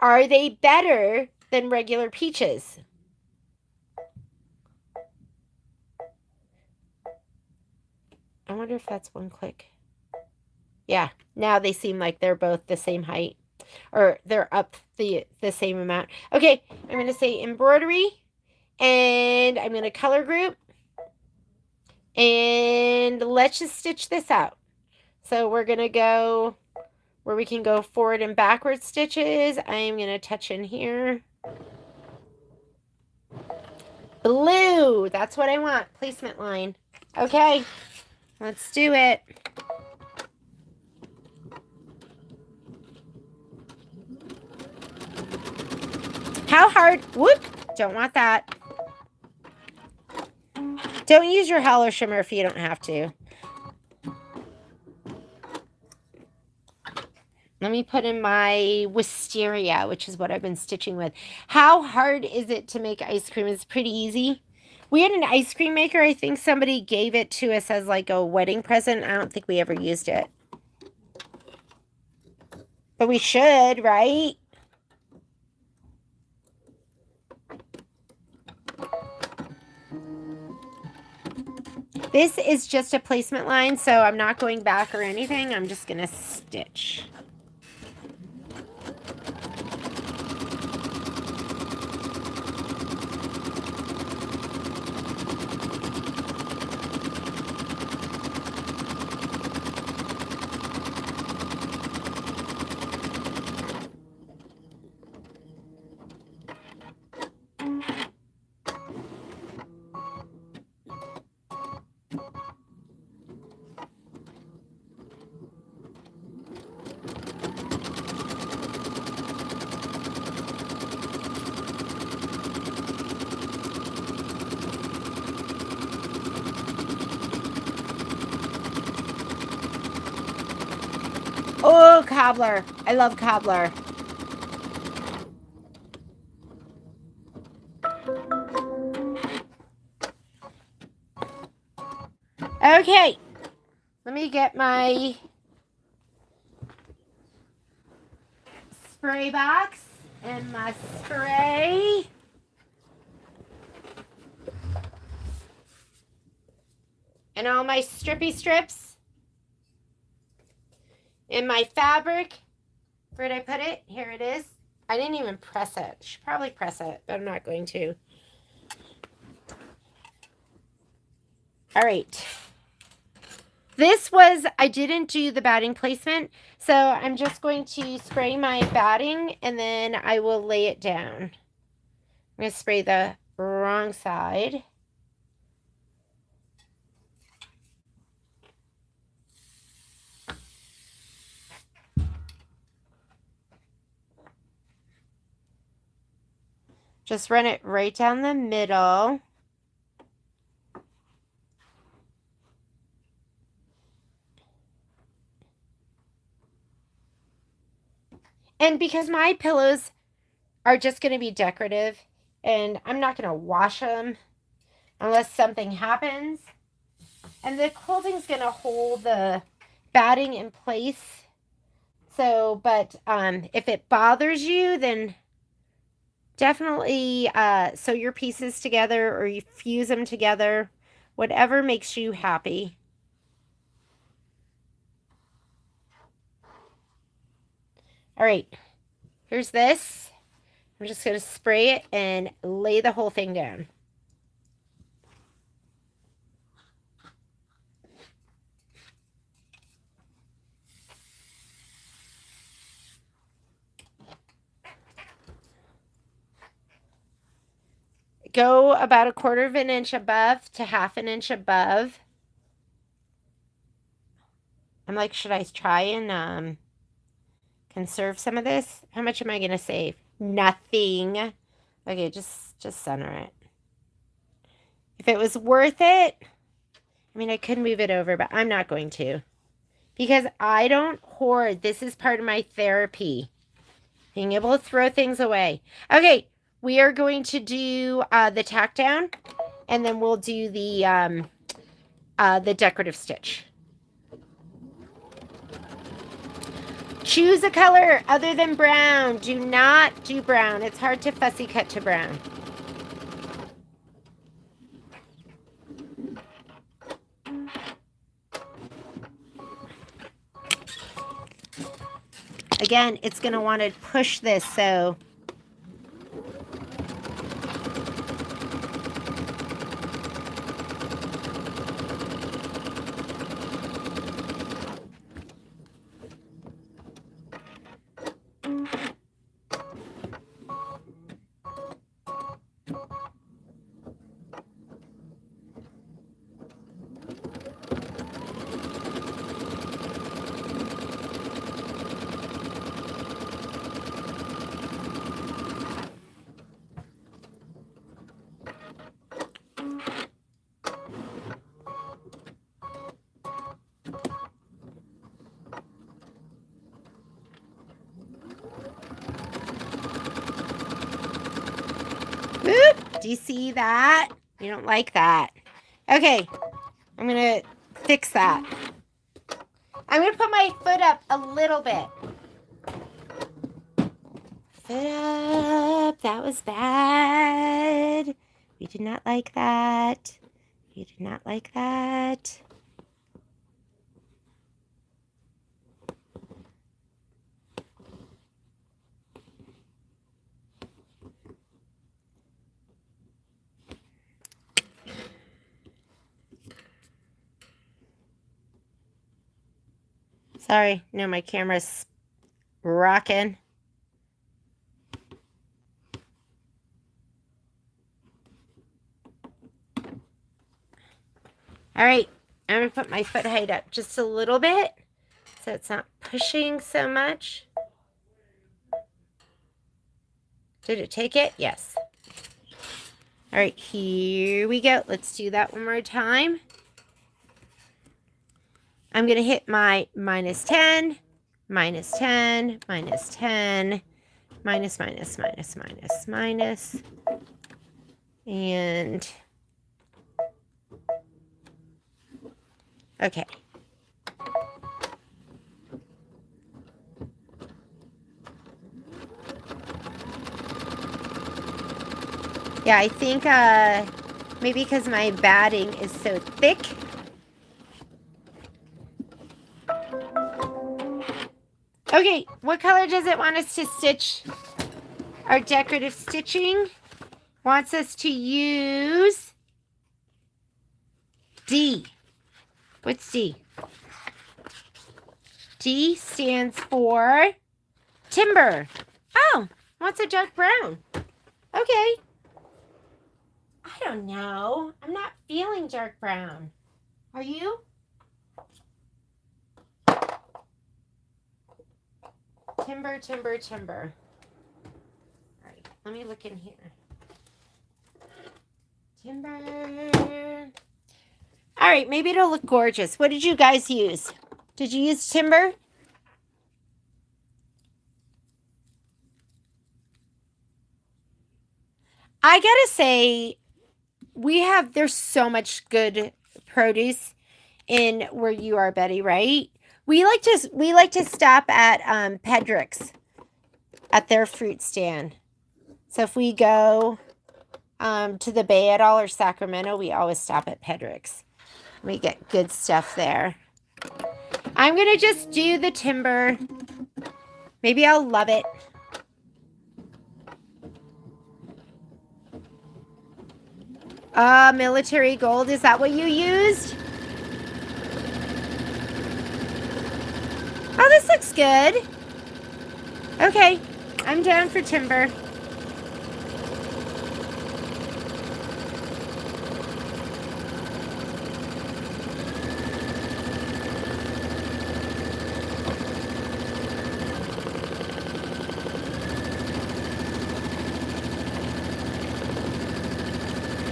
Are they better than regular peaches? I wonder if that's one click. Yeah, now they seem like they're both the same height. Or they're up the same amount. Okay, I'm going to say embroidery. And I'm going to color group. And let's just stitch this out. So we're going to go where we can go forward and backward stitches. I am going to touch in here. Blue. That's what I want. Placement line. Okay. Let's do it. How hard? Whoop. Don't want that. Don't use your Howler shimmer if you don't have to. Let me put in my wisteria, which is what I've been stitching with. How hard is it to make ice cream? It's pretty easy. We had an ice cream maker. I think somebody gave it to us as like a wedding present. I don't think we ever used it. But we should, right? This is just a placement line, so I'm not going back or anything. I'm just going to stitch. Oh, cobbler. I love cobbler. Okay. Let me get my spray box and my spray. And all my strippy strips. And my fabric. Where did I put it? Here it is. I didn't even press it. I should probably press it, but I'm not going to. All right. I didn't do the batting placement, so I'm just going to spray my batting and then I will lay it down. I'm going to spray the wrong side. Just run it right down the middle. And because my pillows are just going to be decorative and I'm not going to wash them unless something happens. And the quilting's going to hold the batting in place. So, but if it bothers you, then definitely sew your pieces together or you fuse them together. Whatever makes you happy. All right, here's this. I'm just going to spray it and lay the whole thing down. Go about 1/4 of an inch above to 1/2 an inch above. I'm like, should I try and conserve some of this? How much am I going to save? Nothing. Okay, just center it. If it was worth it, I mean, I could move it over, but I'm not going to. Because I don't hoard. This is part of my therapy. Being able to throw things away. Okay, we are going to do the tack down. And then we'll do the decorative stitch. Choose a color other than brown. Do not do brown. It's hard to fussy cut to brown. Again, it's going to want to push this, so... Do you see that? You don't like that. Okay, I'm going to fix that. I'm going to put my foot up a little bit. Foot up. That was bad. We did not like that. We did not like that. Sorry, no, my camera's rocking. All right, I'm going to put my foot height up just a little bit so it's not pushing so much. Did it take it? Yes. All right, here we go. Let's do that one more time. I'm going to hit my -10, minus 10, minus 10, minus, minus, minus, minus, minus. And okay. Yeah, I think maybe because my batting is so thick. Okay, what color does it want us to stitch our decorative stitching? Wants us to use D. What's D? D stands for timber. Oh, what's a dark brown? Okay. I don't know. I'm not feeling dark brown. Are you? Timber, timber, timber. All right, let me look in here. Timber. All right, maybe it'll look gorgeous. What did you guys use? Did you use timber? I gotta say, there's so much good produce in where you are, Betty, right? We like to stop at Pedrick's at their fruit stand. So if we go to the Bay at all or Sacramento, we always stop at Pedrick's. We get good stuff there. I'm gonna just do the timber. Maybe I'll love it. Military gold, is that what you used? Oh, this looks good. Okay, I'm down for timber.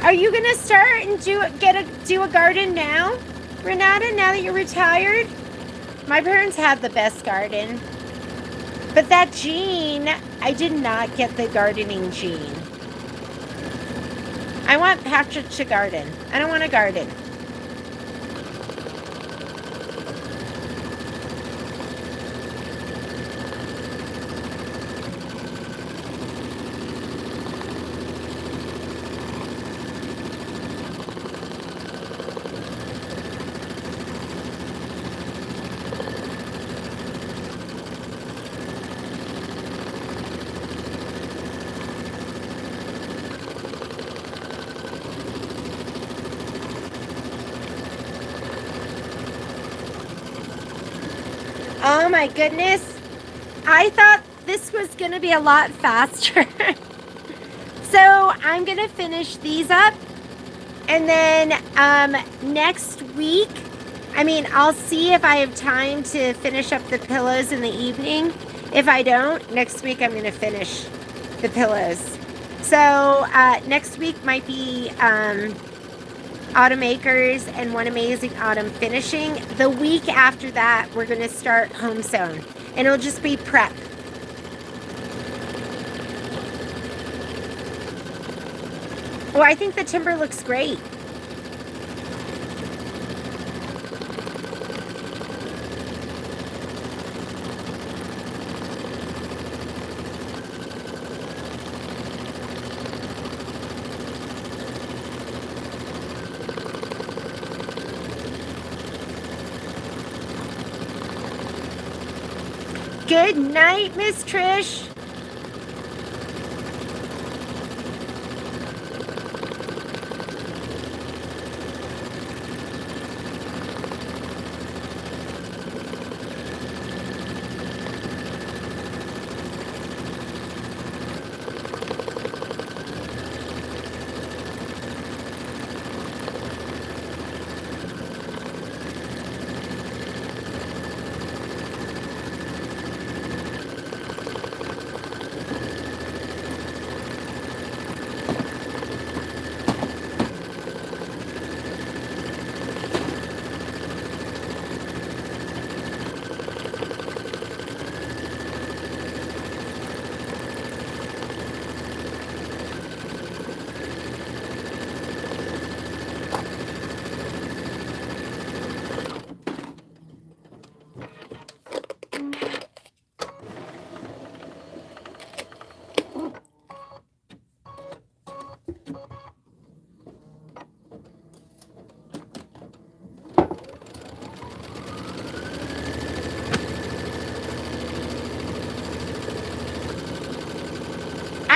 Are you gonna start and do a garden now, Renata? Now that you're retired, my parents had the best garden, but that gene, I did not get the gardening gene. I want Patrick to garden. I don't want to garden. Oh my goodness. I thought this was going to be a lot faster. So I'm going to finish these up. And then next week, I'll see if I have time to finish up the pillows in the evening. If I don't, next week I'm going to finish the pillows. So next week might be Autumn Acres and One Amazing Autumn finishing. The week after that, we're going to start Home Zone. And it'll just be prep. Oh, I think the timber looks great. Good night, Miss Trish.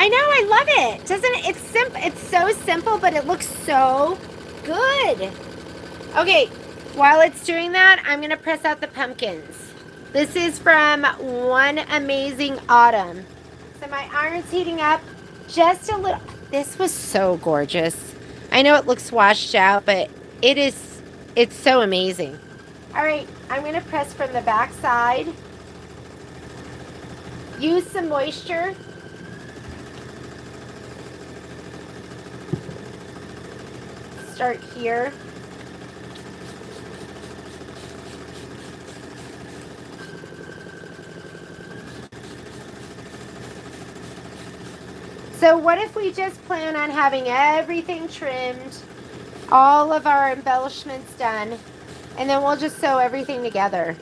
I know, I love it. Doesn't it? It's simple. It's so simple, but it looks so good. Okay, while it's doing that, I'm gonna press out the pumpkins. This is from One Amazing Autumn. So my iron's heating up just a little. This was so gorgeous. I know it looks washed out, but it's so amazing. All right, I'm gonna press from the back side. Use some moisture. Start here. So what if we just plan on having everything trimmed, all of our embellishments done, and then we'll just sew everything together.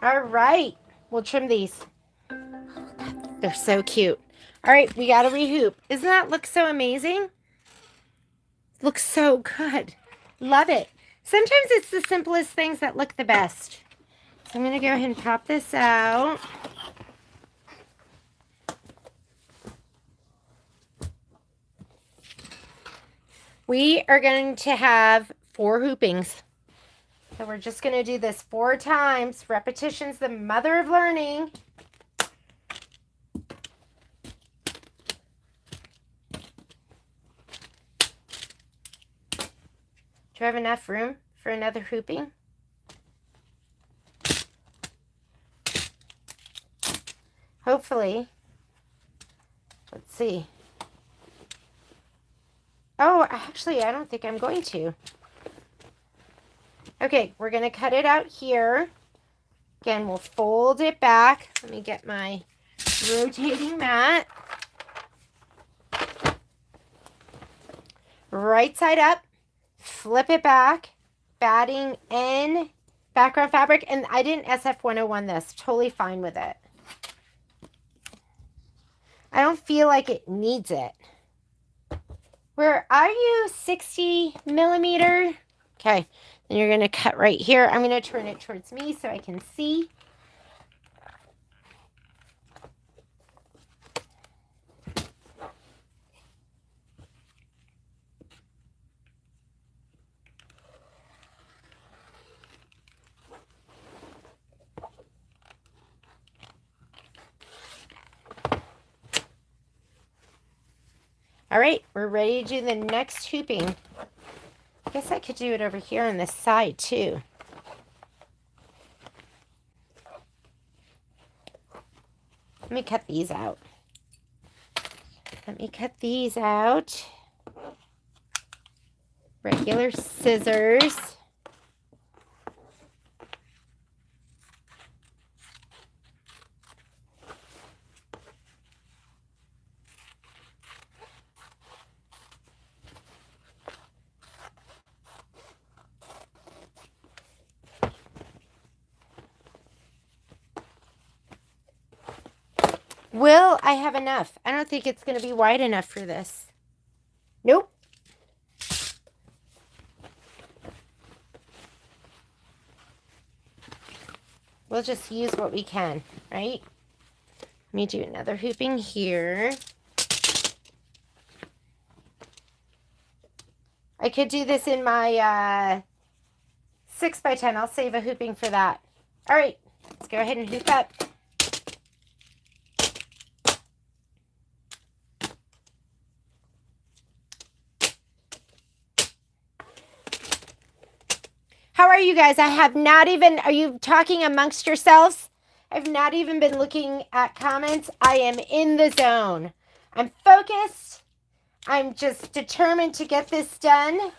All right, we'll trim these. They're so cute. All right, we got to rehoop. Doesn't that look so amazing? Looks so good. Love it. Sometimes it's the simplest things that look the best. So I'm going to go ahead and pop this out. We are going to have 4 hoopings. So we're just going to do this 4 times. Repetition's the mother of learning. Do you have enough room for another hooping? Hopefully. Let's see. Oh, actually, I don't think I'm going to. Okay, we're going to cut it out here. Again, we'll fold it back. Let me get my rotating mat. Right side up. Flip it back. Batting in background fabric. And I didn't SF101 this. Totally fine with it. I don't feel like it needs it. Where are you? 60 millimeter? Okay. Then you're going to cut right here. I'm going to turn it towards me so I can see. we're ready to do the next hooping. I guess I could do it over here on this side too. Let me cut these out. Regular scissors. Will I have enough? I don't think it's going to be wide enough for this. Nope. We'll just use what we can, right? Let me do another hooping here. I could do this in my 6x10. I'll save a hooping for that. All right, let's go ahead and hoop up. How are you guys? I have not even, are you talking amongst yourselves? I've not even been looking at comments. I am in the zone. I'm focused. I'm just determined to get this done.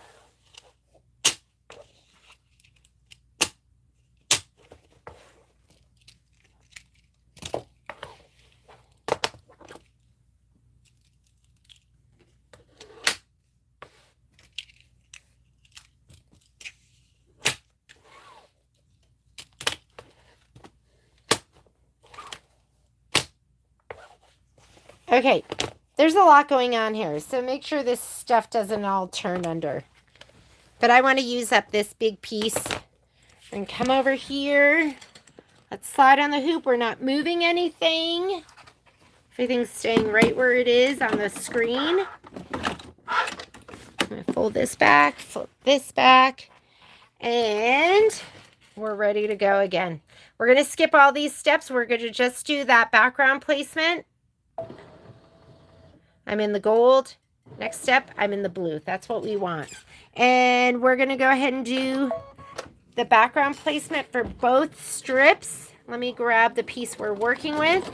Okay, there's a lot going on here, so make sure this stuff doesn't all turn under. But I want to use up this big piece. And come over here. Let's slide on the hoop. We're not moving anything. Everything's staying right where it is on the screen. I'm going to fold this back, flip this back, and we're ready to go again. We're going to skip all these steps. We're going to just do that background placement. I'm in the gold. Next step, I'm in the blue. That's what we want. And we're going to go ahead and do the background placement for both strips. Let me grab the piece we're working with.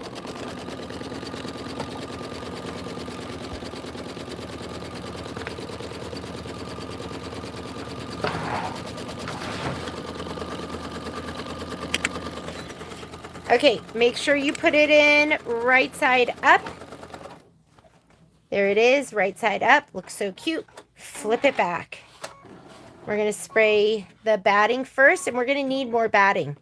Okay, make sure you put it in right side up. There it is, right side up. Looks so cute. Flip it back. We're going to spray the batting first, and we're going to need more batting.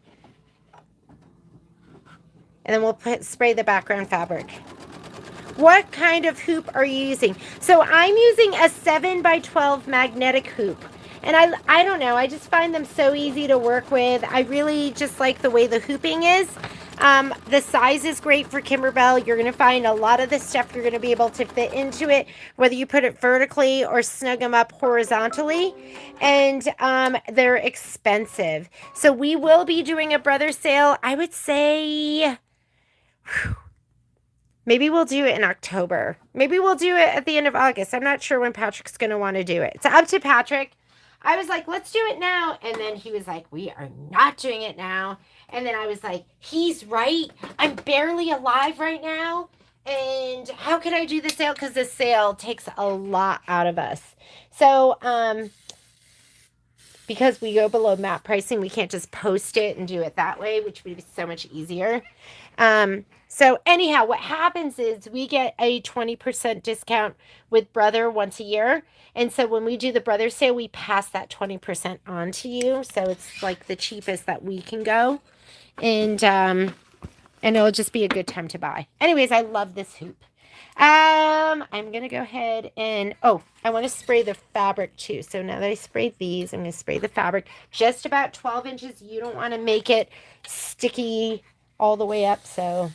And then we'll spray the background fabric. What kind of hoop are you using? So I'm using a 7x12 magnetic hoop. And I don't know, I just find them so easy to work with. I really just like the way the hooping is. The size is great for Kimberbell. You're going to find a lot of the stuff you're going to be able to fit into it, whether you put it vertically or snug them up horizontally. And they're expensive. So we will be doing a brother sale. I would say, maybe we'll do it in October. Maybe we'll do it at the end of August. I'm not sure when Patrick's going to want to do it. It's up to Patrick. I was like, let's do it now. And then he was like, we are not doing it now. And then I was like, he's right. I'm barely alive right now. And how can I do the sale? Because the sale takes a lot out of us. So, because we go below MAP pricing, we can't just post it and do it that way, which would be so much easier. So anyhow, what happens is we get a 20% discount with Brother once a year. And so when we do the Brother sale, we pass that 20% on to you. So it's like the cheapest that we can go. And it'll just be a good time to buy. Anyways, I love this hoop. I'm going to go ahead and, I want to spray the fabric too. So now that I sprayed these, I'm going to spray the fabric just about 12 inches. You don't want to make it sticky all the way up. So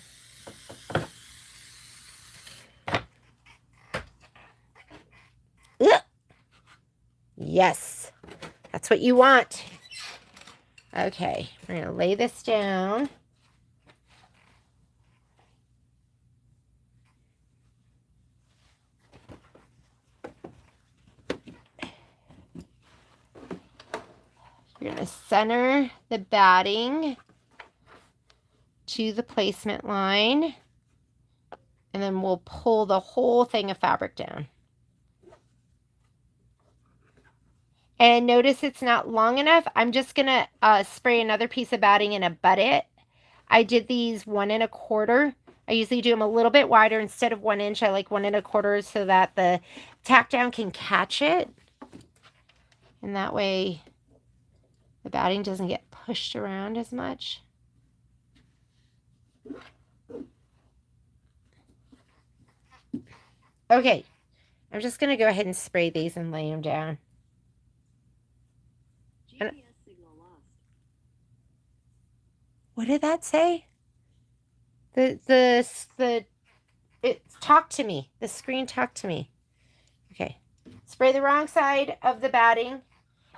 yes, that's what you want. Okay, we're going to lay this down. We're going to center the batting to the placement line. And then we'll pull the whole thing of fabric down. And notice it's not long enough. I'm just going to spray another piece of batting and abut it. I did these 1 1/4. I usually do them a little bit wider. Instead of 1 inch, I like 1 1/4 so that the tack down can catch it. And that way the batting doesn't get pushed around as much. Okay, I'm just going to go ahead and spray these and lay them down. What did that say? It talked to me. The screen talked to me. Okay. Spray the wrong side of the batting.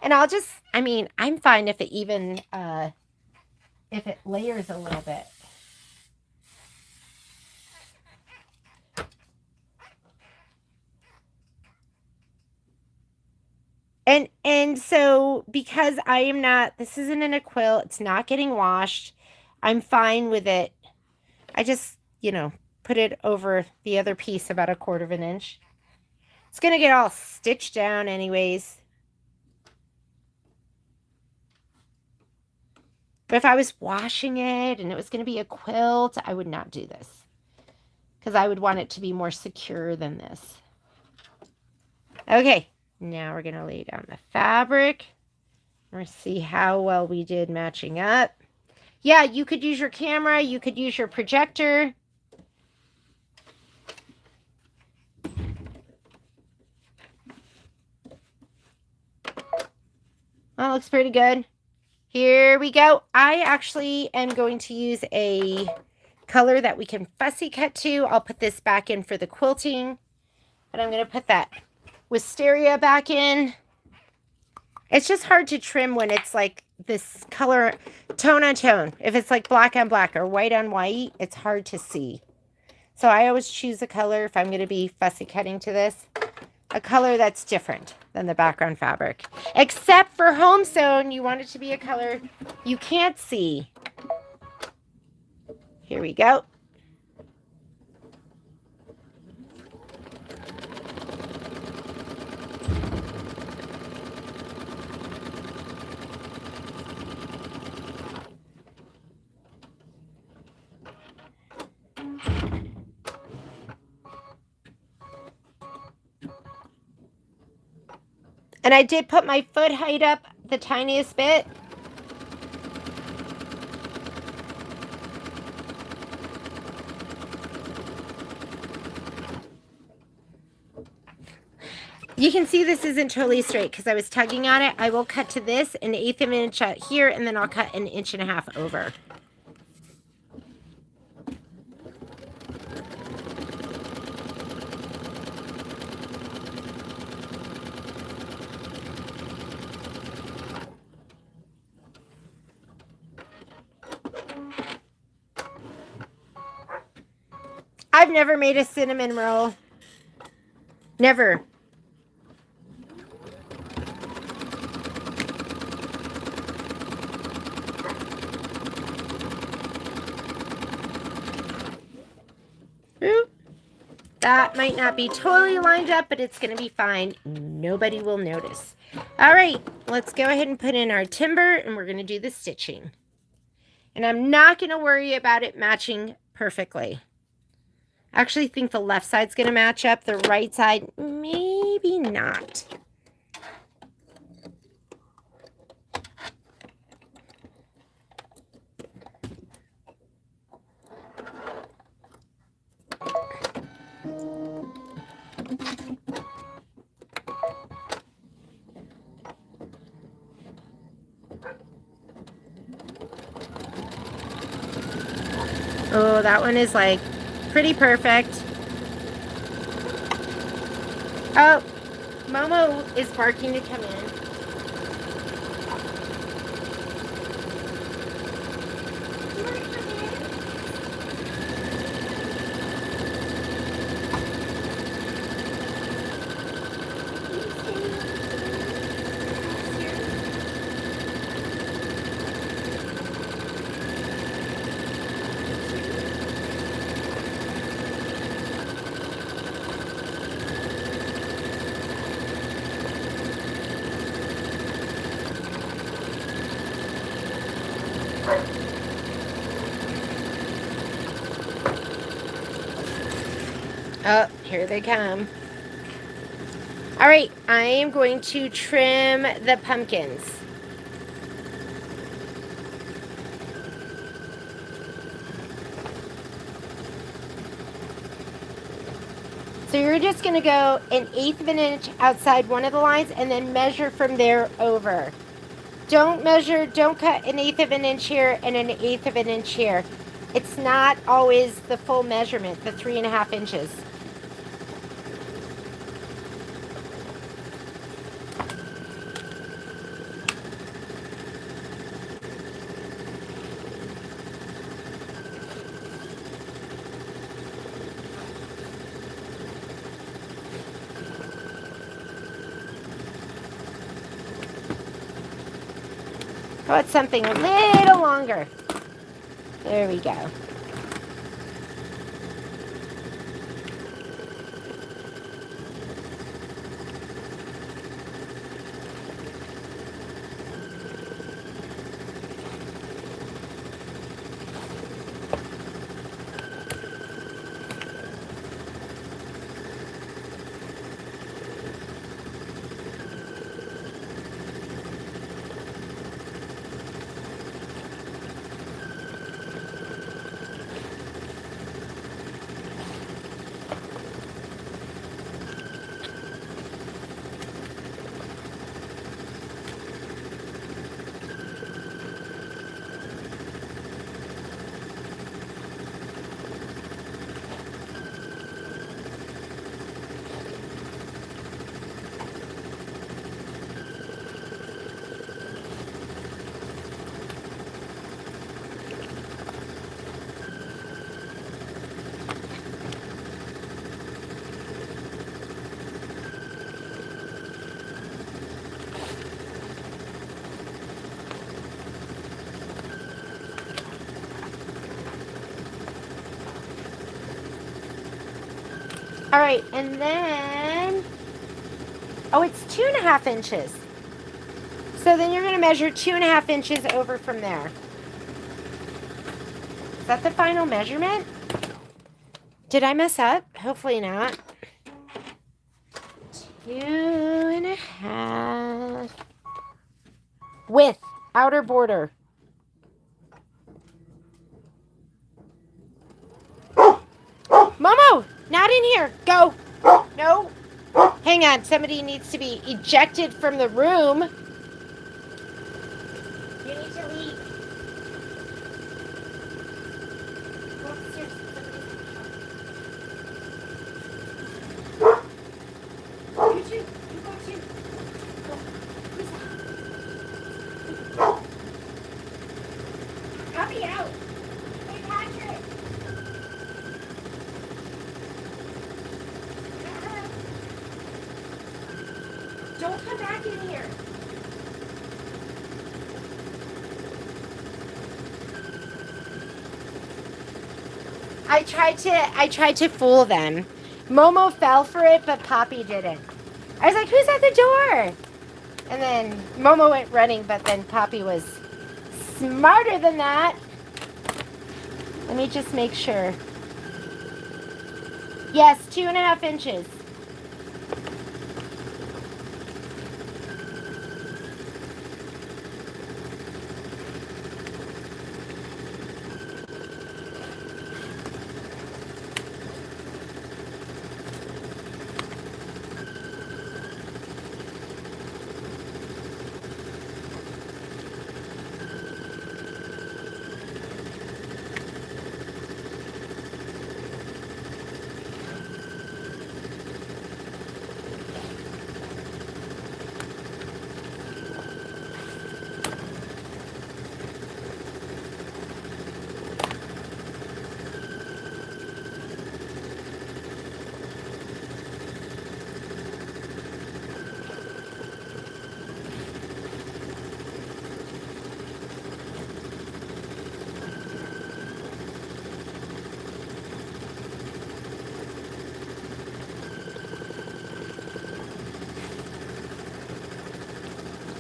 And I'll just, I mean, I'm fine if it even, if it layers a little bit. And so because I am not, this isn't in a quilt, it's not getting washed, I'm fine with it. I just, you know, put it over the other piece about 1/4 inch. It's going to get all stitched down anyways. But if I was washing it and it was going to be a quilt, I would not do this. Because I would want it to be more secure than this. Okay. Now we're going to lay down the fabric. Let's see how well we did matching up. Yeah, you could use your camera. You could use your projector. That looks pretty good. Here we go. I actually am going to use a color that we can fussy cut to. I'll put this back in for the quilting. But I'm going to put that wisteria back in. It's just hard to trim when it's like this color, tone on tone. If it's like black on black or white on white, it's hard to see. So I always choose a color if I'm going to be fussy cutting to this. A color that's different than the background fabric. Except for home sewn, you want it to be a color you can't see. Here we go. And I did put my foot height up the tiniest bit. You can see this isn't totally straight because I was tugging on it. I will cut to this 1/8 of an inch out here, and then I'll cut 1.5 inches over. I've never made a cinnamon roll. Never. Ooh. That might not be totally lined up, but it's going to be fine. Nobody will notice. All right, let's go ahead and put in our timber, and we're going to do the stitching. And I'm not going to worry about it matching perfectly. I actually think the left side's going to match up. The right side, maybe not. Oh, that one is like pretty perfect. Oh, Momo is barking to come in. Oh, here they come. All right, I am going to trim the pumpkins. So you're just going to go 1/8 of an inch outside one of the lines and then measure from there over. Don't cut 1/8 of an inch here and 1/8 of an inch here. It's not always the full measurement, the 3.5 inches. How about something a little longer? There we go. All right, and then, oh, it's 2.5 inches. So then you're going to measure 2.5 inches over from there. Is that the final measurement? Did I mess up? Hopefully not. 2.5. Width, outer border. Momo, not in here. Go. No. Hang on. Somebody needs to be ejected from the room. You need to leave. Go upstairs. You too. You go too. Go. Who's that? Copy out. Hey, Patrick. Don't come back in here. I tried to fool them. Momo fell for it, but Poppy didn't. I was like, who's at the door? And then Momo went running, but then Poppy was smarter than that. Let me just make sure. Yes, 2.5 inches.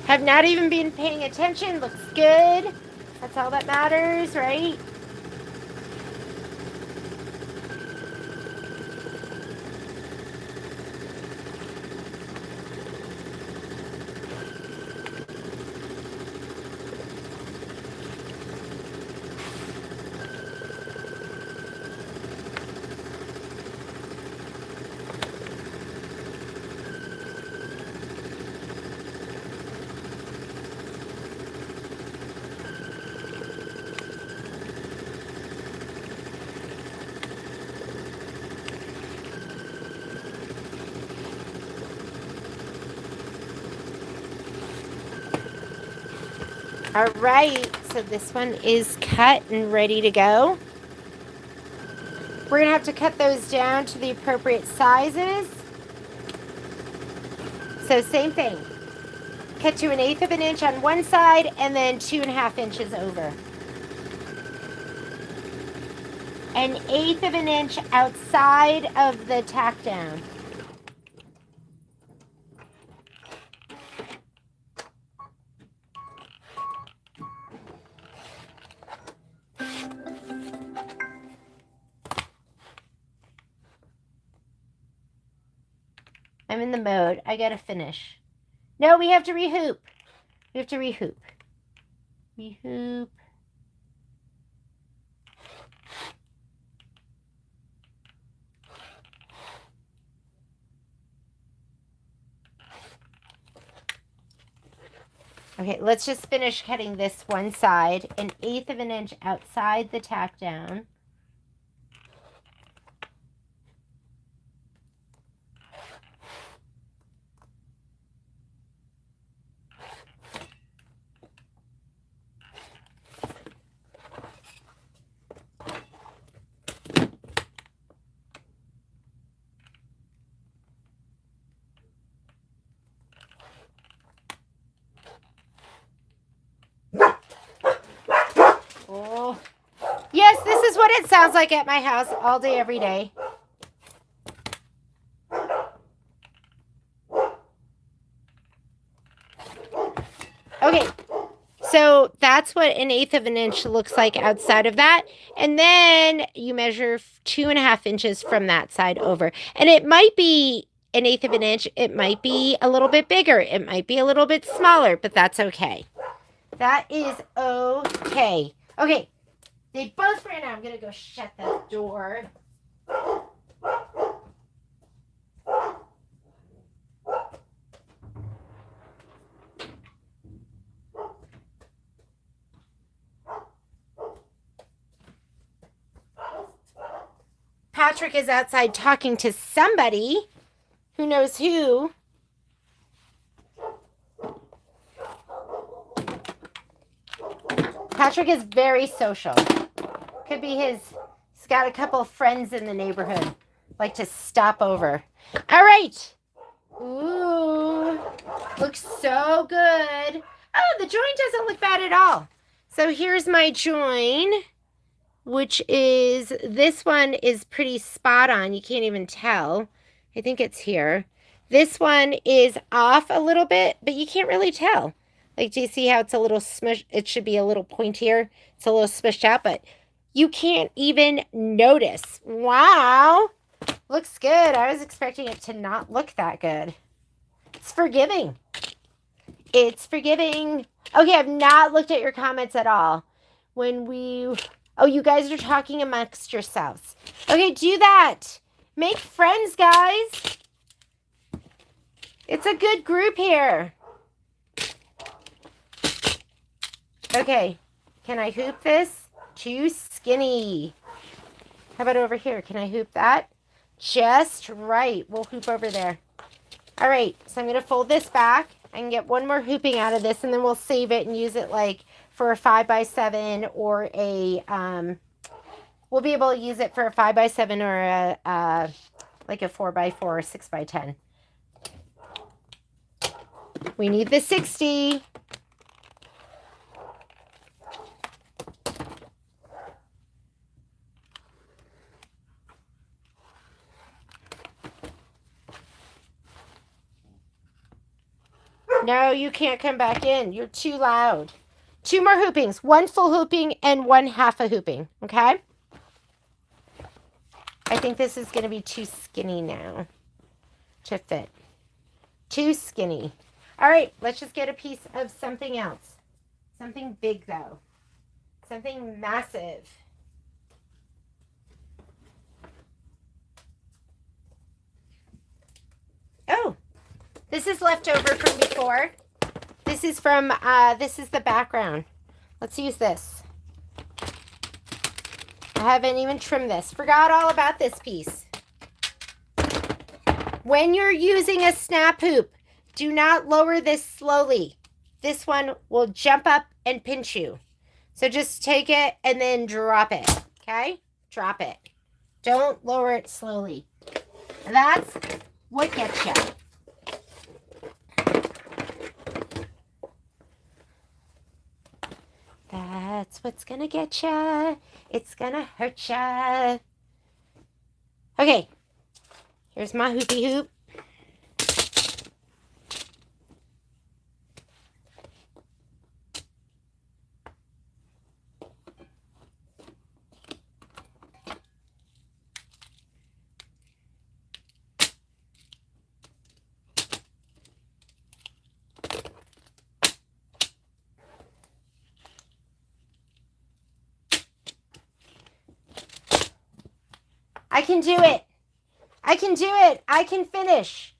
Have not even been paying attention. Looks good. That's all that matters, right? All right, so this one is cut and ready to go. We're gonna have to cut those down to the appropriate sizes. So same thing. Cut to 1/8 of an inch on one side and then 2.5 inches over. 1/8 of an inch outside of the tack down. I'm in the mode. I gotta finish. No, we have to rehoop. We have to rehoop. Rehoop. Okay, let's just finish cutting this one side, 1/8 of an inch outside the tack down. Oh, yes, this is what it sounds like at my house all day, every day. Okay, so that's what 1/8 of an inch looks like outside of that. And then you measure 2.5 inches from that side over. And it might be 1/8 of an inch. It might be a little bit bigger. It might be a little bit smaller, but that's okay. That is okay. Okay, they both ran out. I'm going to go shut that door. Patrick is outside talking to somebody. Who knows who? Patrick is very social. Could be he's got a couple of friends in the neighborhood. Like to stop over. All right. Ooh. Looks so good. Oh, the join doesn't look bad at all. So here's my join, which is, this one is pretty spot on. You can't even tell. I think it's here. This one is off a little bit, but you can't really tell. Like, do you see how it's a little smush? It should be a little pointier. It's a little smushed out, but you can't even notice. Wow. Looks good. I was expecting it to not look that good. It's forgiving. It's forgiving. Okay, I've not looked at your comments at all. Oh, you guys are talking amongst yourselves. Okay, do that. Make friends, guys. It's a good group here. Okay, can I hoop this? Too skinny. How about over here? Can I hoop that? Just right. We'll hoop over there. All right, so I'm going to fold this back. I can get one more hooping out of this, and then we'll save it and use it like for a 5x7 or a, we'll be able to use it for a 5x7 or a like a 4x4 or 6x10. We need the 60. No, you can't come back in. You're too loud. 2 more hoopings. 1 full hooping and 1 half a hooping. Okay? I think this is going to be too skinny now to fit. Too skinny. All right, let's just get a piece of something else. Something big, though. Something massive. Oh, this is left over from before. This is from, this is the background. Let's use this. I haven't even trimmed this. Forgot all about this piece. When you're using a snap hoop, do not lower this slowly. This one will jump up and pinch you. So just take it and then drop it, okay? Drop it. Don't lower it slowly. That's what gets you. That's what's gonna get you. It's gonna hurt you. Okay, here's my hoopy hoop. I can do it. I can do it. I can finish.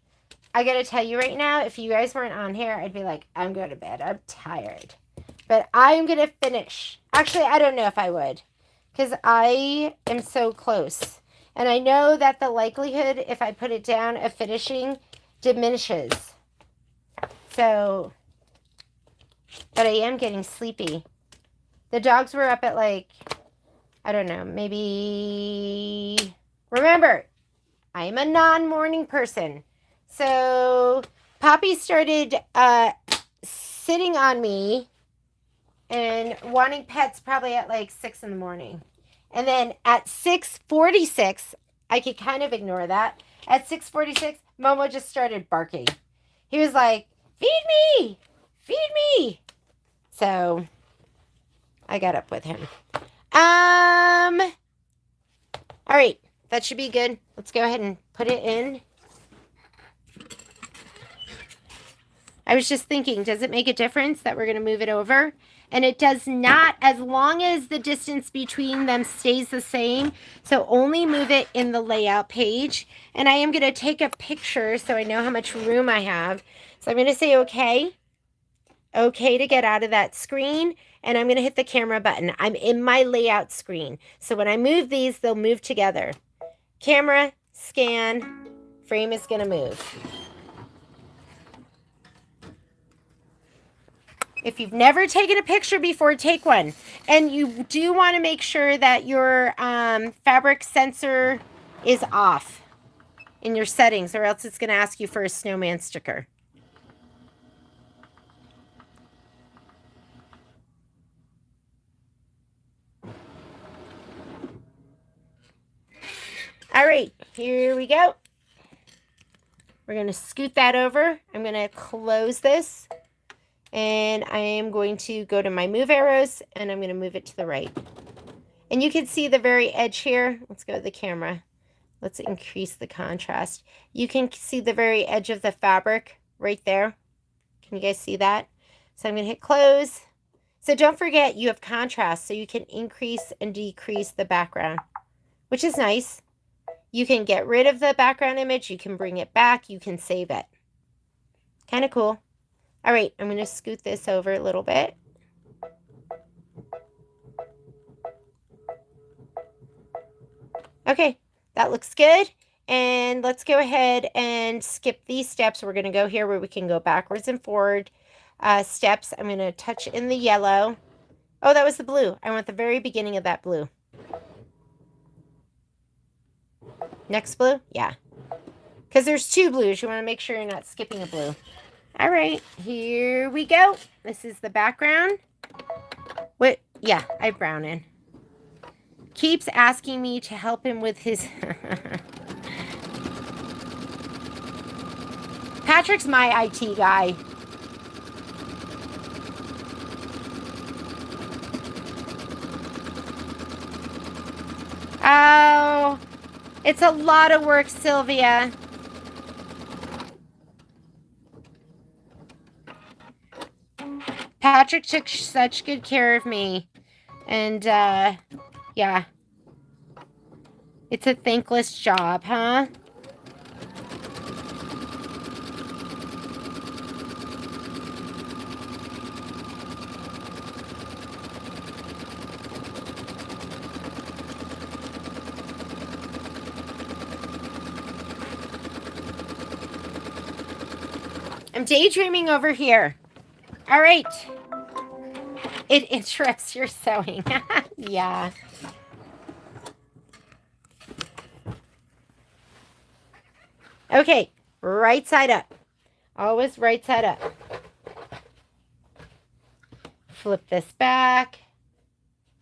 I gotta tell you right now, if you guys weren't on here, I'd be like, I'm going to bed. I'm tired. But I'm gonna finish. Actually, I don't know if I would. Because I am so close. And I know that the likelihood, if I put it down, of finishing diminishes. So, but I am getting sleepy. The dogs were up at like, I don't know, maybe... Remember, I am a non-morning person. So, Poppy started sitting on me and wanting pets probably at like 6 in the morning. And then at 6:46, I could kind of ignore that. At 6:46, Momo just started barking. He was like, feed me! Feed me! So, I got up with him. All right. That should be good. Let's go ahead and put it in. I was just thinking, does it make a difference that we're going to move it over? And it does not, as long as the distance between them stays the same. So only move it in the layout page. And I am going to take a picture so I know how much room I have. So I'm going to say okay. Okay to get out of that screen. And I'm going to hit the camera button. I'm in my layout screen. So when I move these, they'll move together. Camera, scan, frame is going to move. If you've never taken a picture before, take one. And you do want to make sure that your fabric sensor is off in your settings, or else it's going to ask you for a snowman sticker. All right, here we go. We're going to scoot that over. I'm going to close this. And I am going to go to my move arrows. And I'm going to move it to the right. And you can see the very edge here. Let's go to the camera. Let's increase the contrast. You can see the very edge of the fabric right there. Can you guys see that? So I'm going to hit close. So don't forget you have contrast. So you can increase and decrease the background, which is nice. You can get rid of the background image. You can bring it back. You can save it. Kind of cool. All right, I'm going to scoot this over a little bit. Okay, that looks good. And let's go ahead and skip these steps. We're going to go here where we can go backwards and forward steps. I'm going to touch in the yellow. Oh, that was the blue. I want the very beginning of that blue. Next blue? Yeah. Because there's 2 blues. You want to make sure you're not skipping a blue. All right, here we go. This is the background. What? Yeah, I have brown in. Keeps asking me to help him with his... Patrick's my IT guy. It's a lot of work, Sylvia. Patrick took such good care of me. And, yeah. It's a thankless job, huh? I'm daydreaming over here. All right. It interrupts your sewing. Yeah. Okay. Right side up. Always right side up. Flip this back.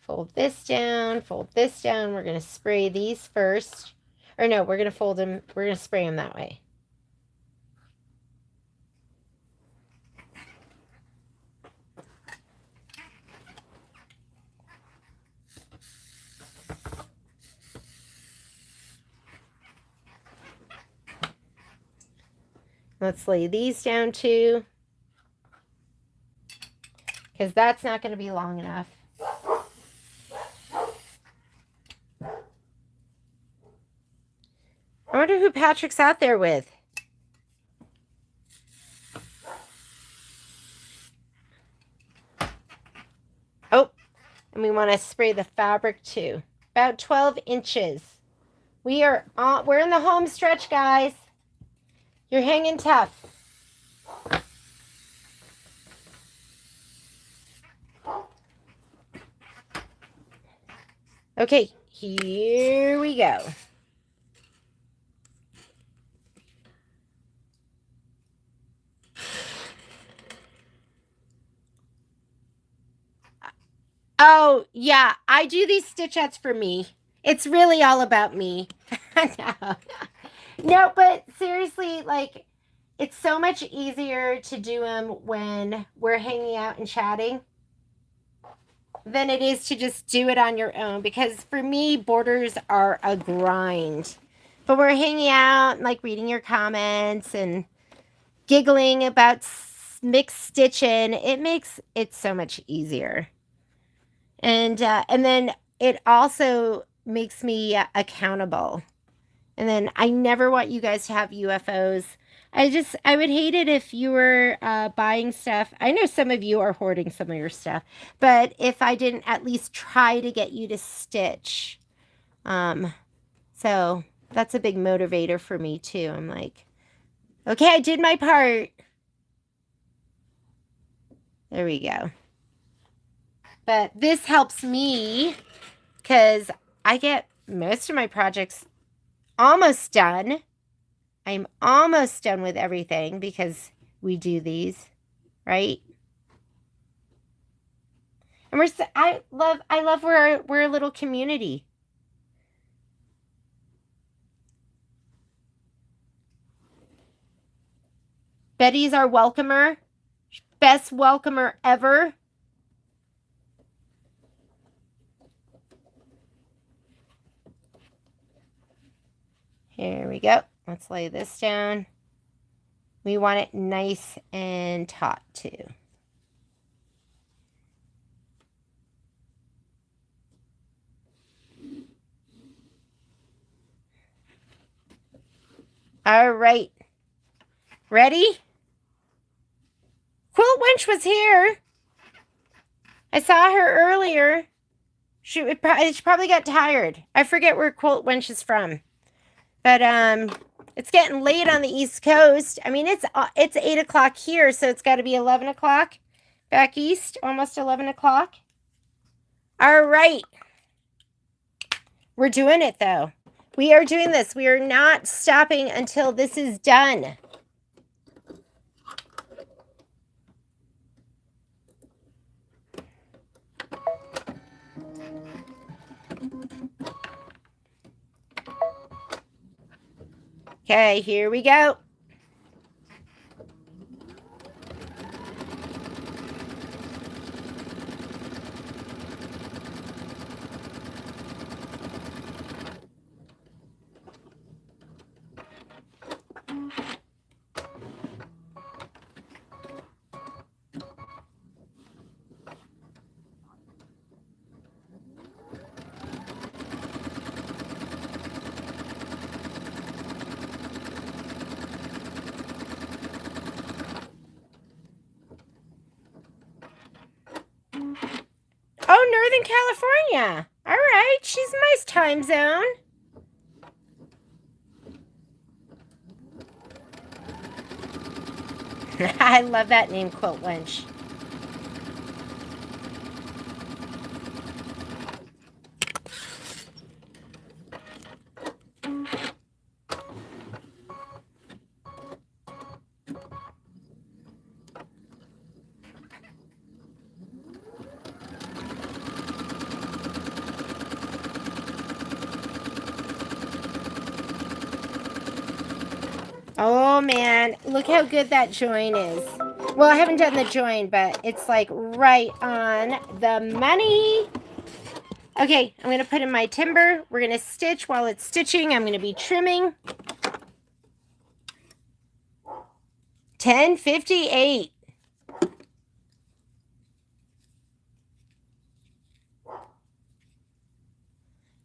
Fold this down. Fold this down. We're going to spray these first. Or no, we're going to fold them. We're going to spray them that way. Let's lay these down too, because that's not going to be long enough. I wonder who Patrick's out there with. Oh, and we want to spray the fabric too. About 12 inches. We're in the home stretch, guys. You're hanging tough. Okay, here we go. Oh, yeah, I do these stitch outs for me. It's really all about me. No, but seriously, like, it's so much easier to do them when we're hanging out and chatting than it is to just do it on your own. Because for me, borders are a grind. But we're hanging out and, like, reading your comments and giggling about McStitching. It makes it so much easier. And then it also makes me accountable. And then I never want you guys to have UFOs. I would hate it if you were buying stuff. I know some of you are hoarding some of your stuff, but if I didn't at least try to get you to stitch. So that's a big motivator for me too. I'm like, okay, I did my part. There we go. But this helps me because I get most of my projects almost done. I'm almost done with everything because we do these, right? And I love we're a little community. Betty's our welcomer. Best welcomer ever. Here we go. Let's lay this down. We want it nice and taut too. All right. Ready? Quilt Wench was here. I saw her earlier. She probably got tired. I forget where Quilt Wench is from. But it's getting late on the East Coast. I mean, it's 8 o'clock here, so it's got to be 11 o'clock back east, almost 11 o'clock. All right. We're doing it, though. We are doing this. We are not stopping until this is done. Okay, here we go. in California. All right, she's a nice time zone. I love that name, Quilt Wench. Oh man, look how good that join is. Well, I haven't done the join, but it's like right on the money. Okay, I'm gonna put in my timber. We're gonna stitch. While it's stitching, I'm gonna be trimming. 10:58.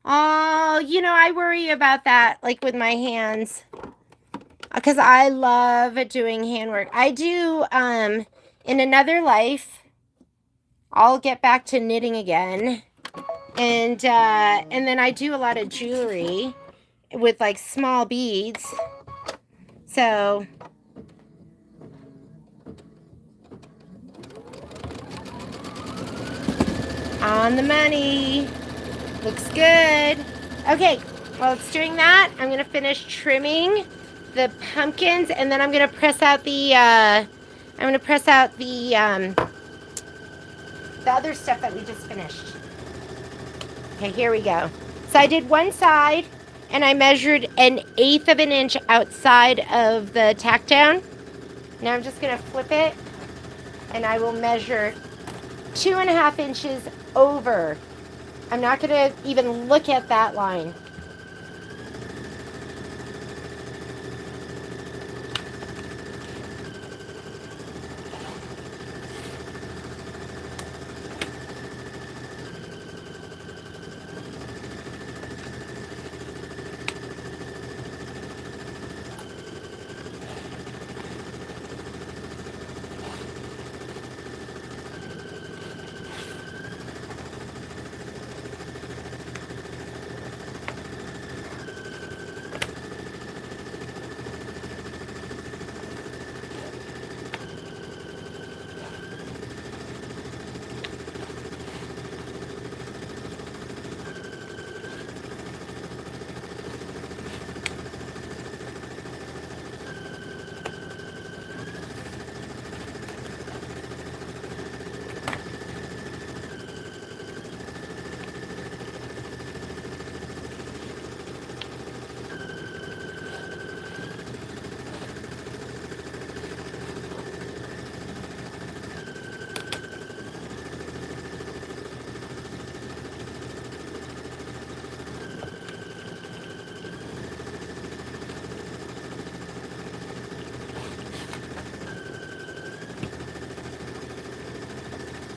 Oh, you know, I worry about that, like with my hands, because I love doing handwork. I do, in another life, I'll get back to knitting again. And then I do a lot of jewelry with like small beads. So on the money. Looks good. Okay, while it's doing that, I'm gonna finish trimming the pumpkins, and then I'm gonna press out the the other stuff that we just finished. Okay, here we go. So I did one side, and I measured 1/8 of an inch outside of the tack down. Now I'm just gonna flip it, and I will measure 2.5 inches over. I'm not gonna even look at that line.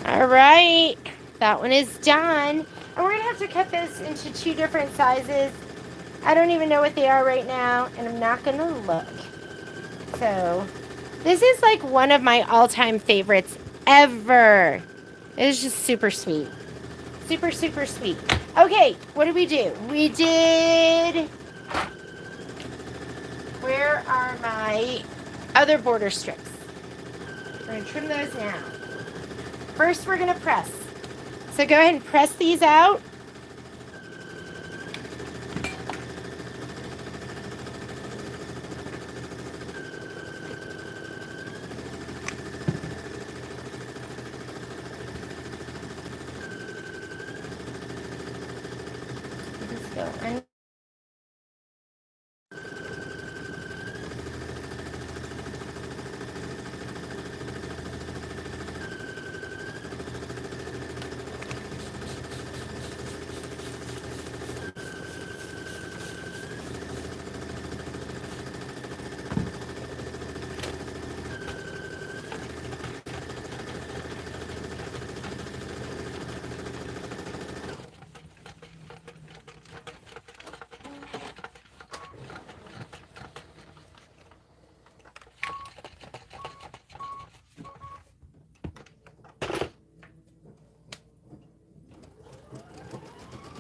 All right, that one is done. And we're gonna have to cut this into 2 different sizes. I don't even know what they are right now, and I'm not gonna look. So, this is like one of my all-time favorites ever. It is just super sweet. Super, super sweet. Okay, what did we do? We did... Where are my other border strips? We're gonna trim those now. First, we're gonna press. So go ahead and press these out. Just go un-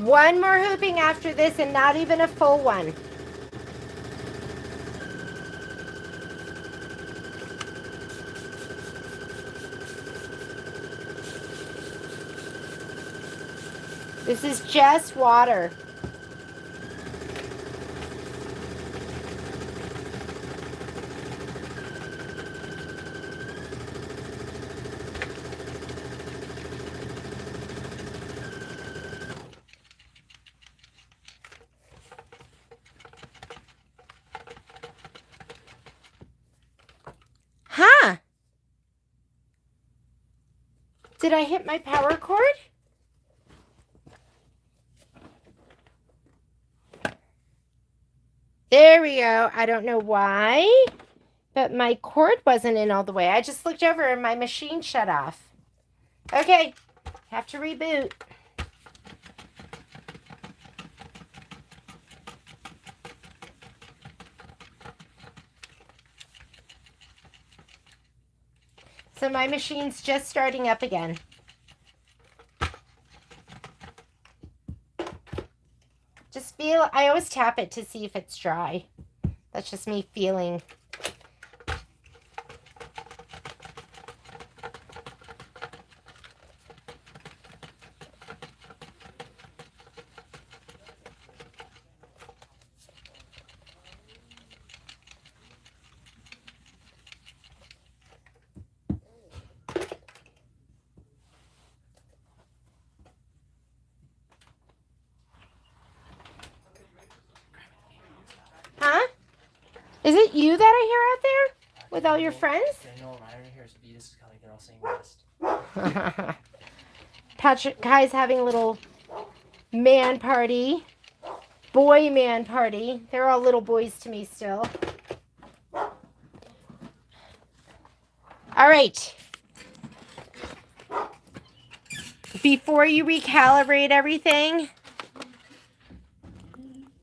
One more hooping after this and not even a full one. This is just water. Huh? Did I hit my power cord? There we go. I don't know why, but my cord wasn't in all the way. I just looked over and my machine shut off. Okay, have to reboot. So my machine's just starting up again. Just feel, I always tap it to see if it's dry. That's just me feeling. Huh? Is it you that I hear out there with all your friends? I know, Ryan here is Beatus is coming. They're all saying best. Patrick Kai's having a little man party. Boy man party. They're all little boys to me still. All right. Before you recalibrate everything,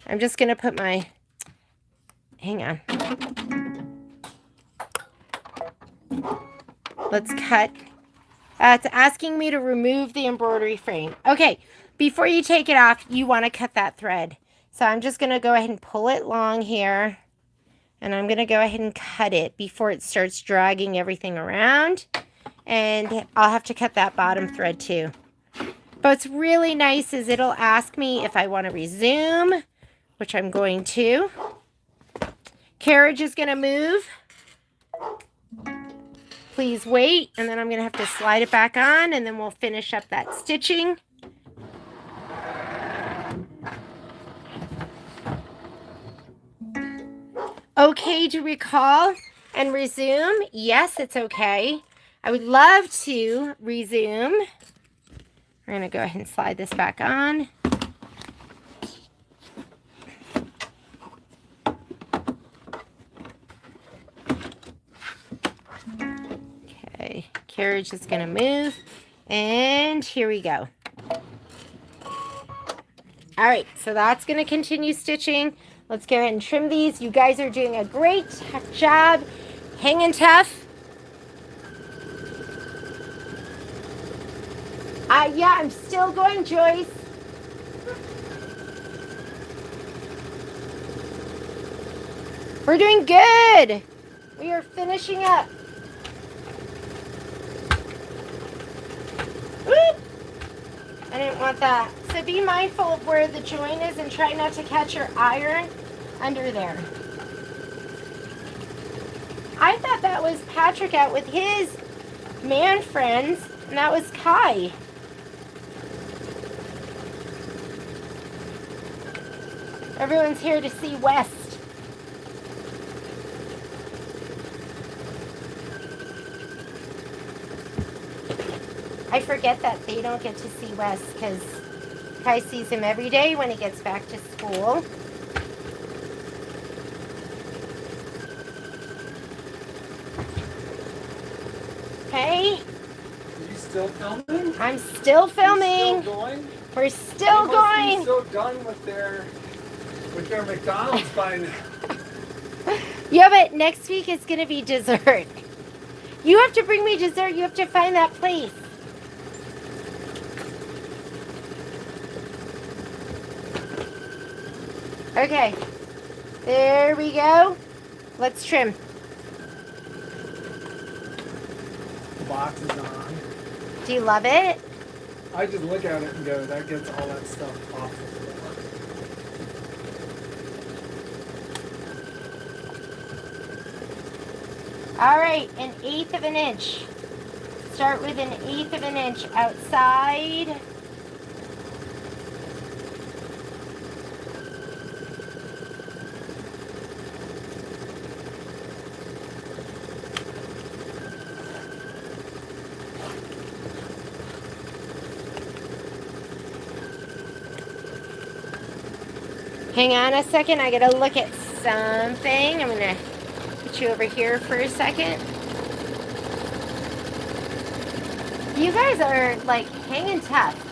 I'm just going to put my... Hang on. Let's cut. It's asking me to remove the embroidery frame. Okay, before you take it off, you want to cut that thread. So I'm just going to go ahead and pull it long here. And I'm going to go ahead and cut it before it starts dragging everything around. And I'll have to cut that bottom thread too. But what's really nice is it'll ask me if I want to resume, which I'm going to. Carriage is going to move. Please wait, and then I'm going to have to slide it back on, and then we'll finish up that stitching. Okay to recall and resume? Yes, it's okay. I would love to resume. We're going to go ahead and slide this back on. Okay, carriage is going to move, and here we go. All right, so that's going to continue stitching. Let's go ahead and trim these. You guys are doing a great job, hanging tough. Yeah, I'm still going, Joyce. We're doing good. We are finishing up. Whoop. I didn't want that. So be mindful of where the joint is and try not to catch your iron under there. I thought that was Patrick out with his man friends, and that was Kai. Everyone's here to see West. I forget that they don't get to see Wes because Kai sees him every day when he gets back to school. Okay. Are you still filming? I'm still filming. Still going? We're still They going. must be so done with their McDonald's by now. Yeah, but next week it's going to be dessert. You have to bring me dessert. You have to find that place. Okay. There we go. Let's trim. The box is on. Do you love it? I just look at it and go, that gets all that stuff off the floor. All right, 1/8 of an inch. Start with 1/8 of an inch outside. Hang on a second, I gotta look at something. I'm gonna put you over here for a second. You guys are like hanging tough.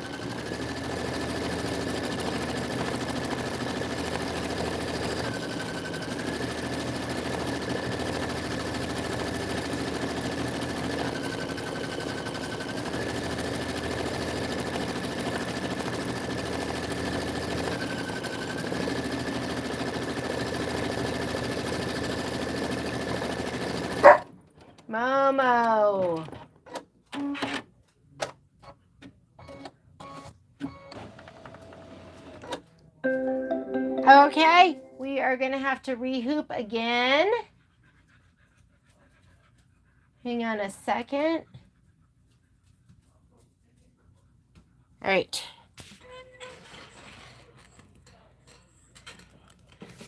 Momo. Okay, we are gonna have to rehoop again. Hang on a second. All right.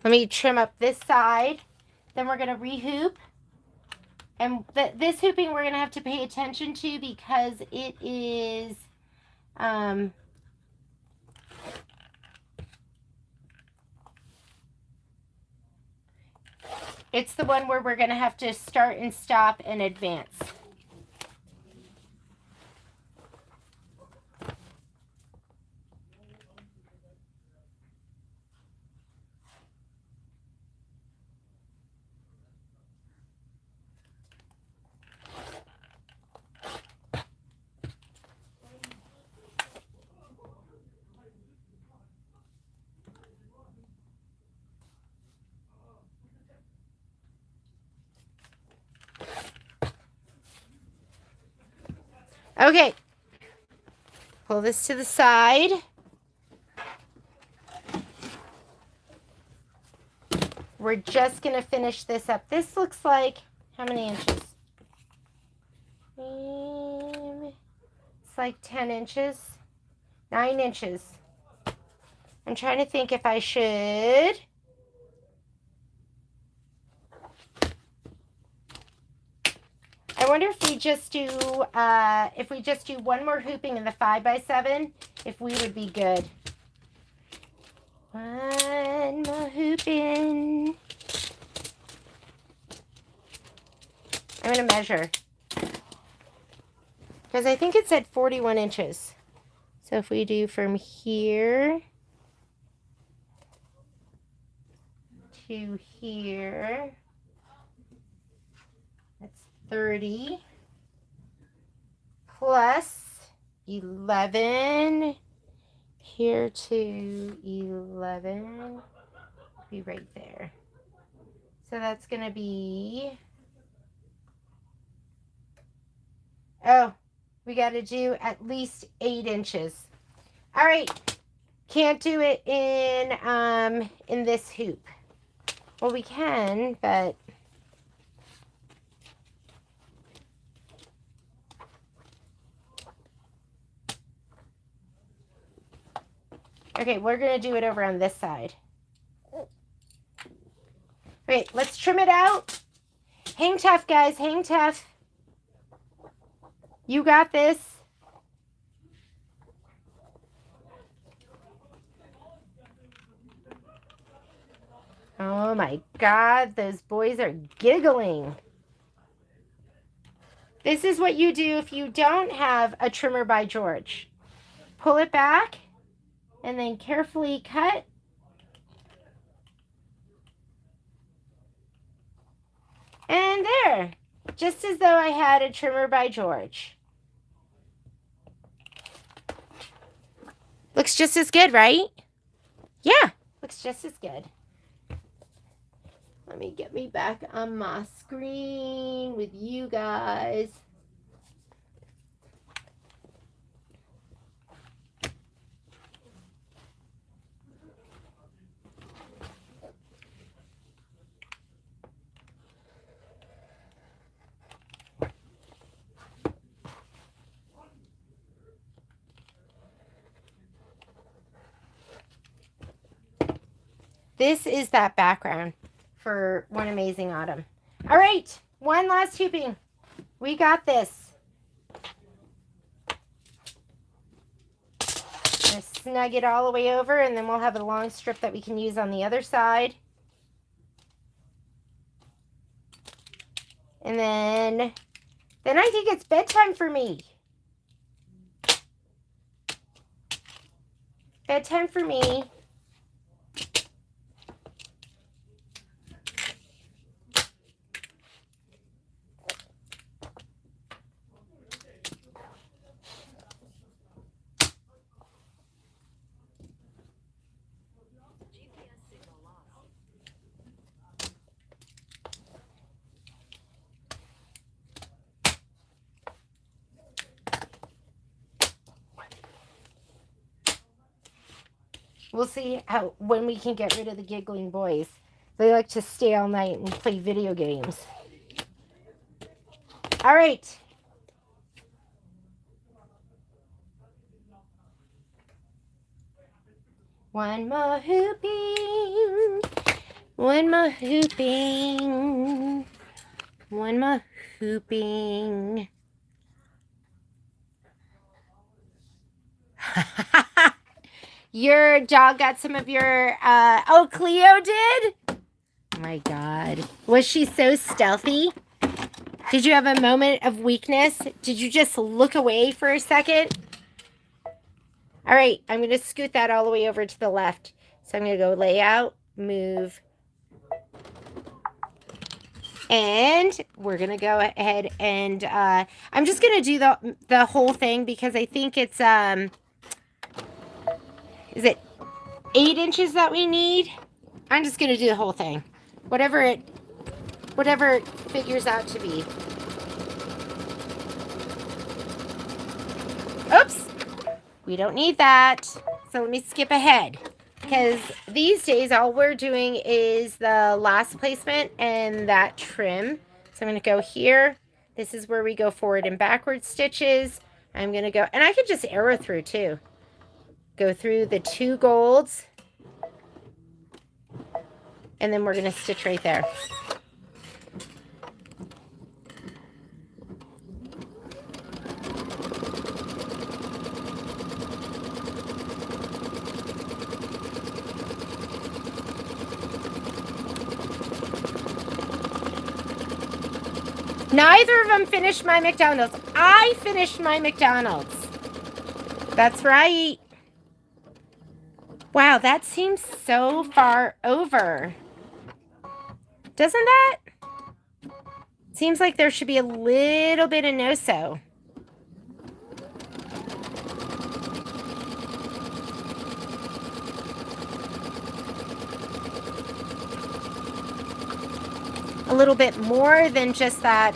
Let me trim up this side. Then we're gonna rehoop. And this hooping we're gonna have to pay attention to because it is it's the one where we're gonna have to start and stop and advance. Okay, pull this to the side. We're just gonna finish this up. This looks like, how many inches? It's like 10 inches, 9 inches. I'm trying to think if I should. I wonder if we just do one more hooping in the 5x7, if we would be good. One more hooping. I'm gonna measure because I think it said 41 inches. So if we do from here to here, that's 30 plus 11 here to 11, be right there. So that's gonna be, oh, we got to do at least 8 inches. All right, can't do it in this hoop. Well, we can, but okay, we're gonna do it over on this side. Okay, let's trim it out. Hang tough, guys, hang tough. You got this. Oh my God, those boys are giggling. This is what you do if you don't have a trimmer by George. Pull it back and then carefully cut. And there, just as though I had a trimmer by George. Looks just as good, right? Yeah, looks It's just as good. Let me get me back on my screen with you guys. This is that background for One Amazing Autumn. All right, one last hooping. We got this. I'm gonna snug it all the way over, and then we'll have a long strip that we can use on the other side. And then I think it's bedtime for me. Bedtime for me. We'll see when we can get rid of the giggling boys. They like to stay all night and play video games. All right. One more hooping. One more hooping. One more hooping. Your dog got some of your, oh, Cleo did? Oh my God. Was she so stealthy? Did you have a moment of weakness? Did you just look away for a second? All right, I'm going to scoot that all the way over to the left. So I'm going to go layout, move. And we're going to go ahead and, I'm just going to do the whole thing because I think it's, is it 8 inches that we need? I'm just going to do the whole thing. Whatever it figures out to be. Oops. We don't need that. So let me skip ahead. Because these days, all we're doing is the last placement and that trim. So I'm going to go here. This is where we go forward and backward stitches. I'm going to go, and I could just arrow through too. Go through the 2 golds. And then we're going to stitch right there. Neither of them finished my McDonald's. I finished my McDonald's. That's right. Wow, that seems so far over. Doesn't that? Seems like there should be a little bit of no-sew. A little bit more than just that,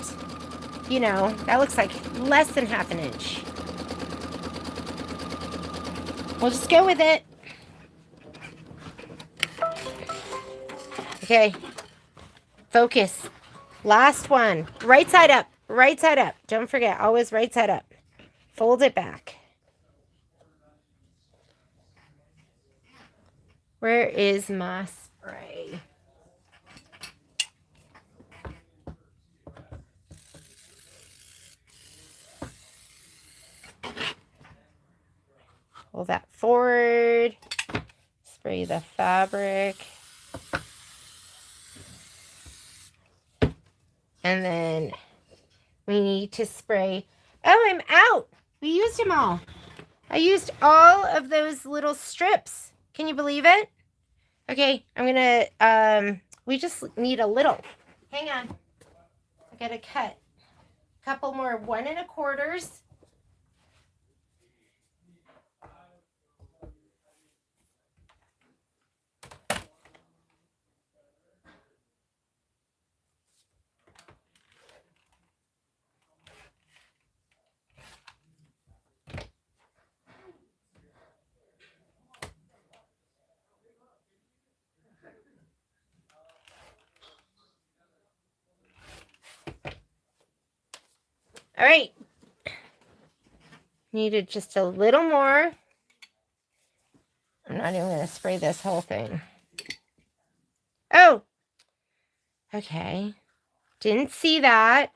you know, that looks like less than ½ an inch. We'll just go with it. Okay. Focus. Last one. Right side up. Right side up. Don't forget, always right side up. Fold it back. Where is my spray? Pull that forward. Spray the fabric. And then we need to spray. Oh, I'm out. We used them all. I used all of those little strips. Can you believe it? Okay, I'm gonna, we just need a little. Hang on. I gotta cut a couple more 1 1/4. All right. Needed just a little more. I'm not even going to spray this whole thing. Oh, okay. Didn't see that.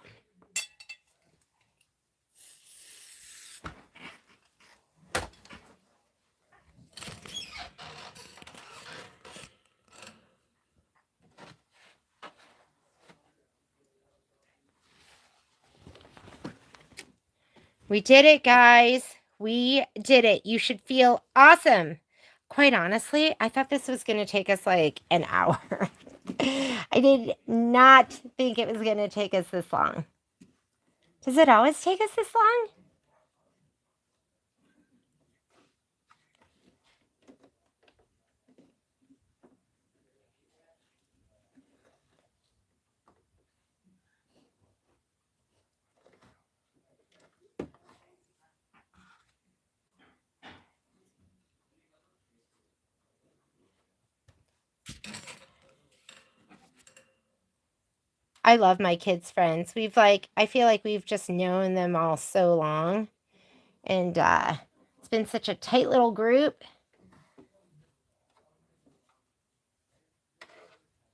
We did it, guys. We did it. You should feel awesome. Quite honestly, I thought this was going to take us like an hour. I did not think it was going to take us this long. Does it always take us this long? I love my kids' friends. I feel like we've just known them all so long. And it's been such a tight little group.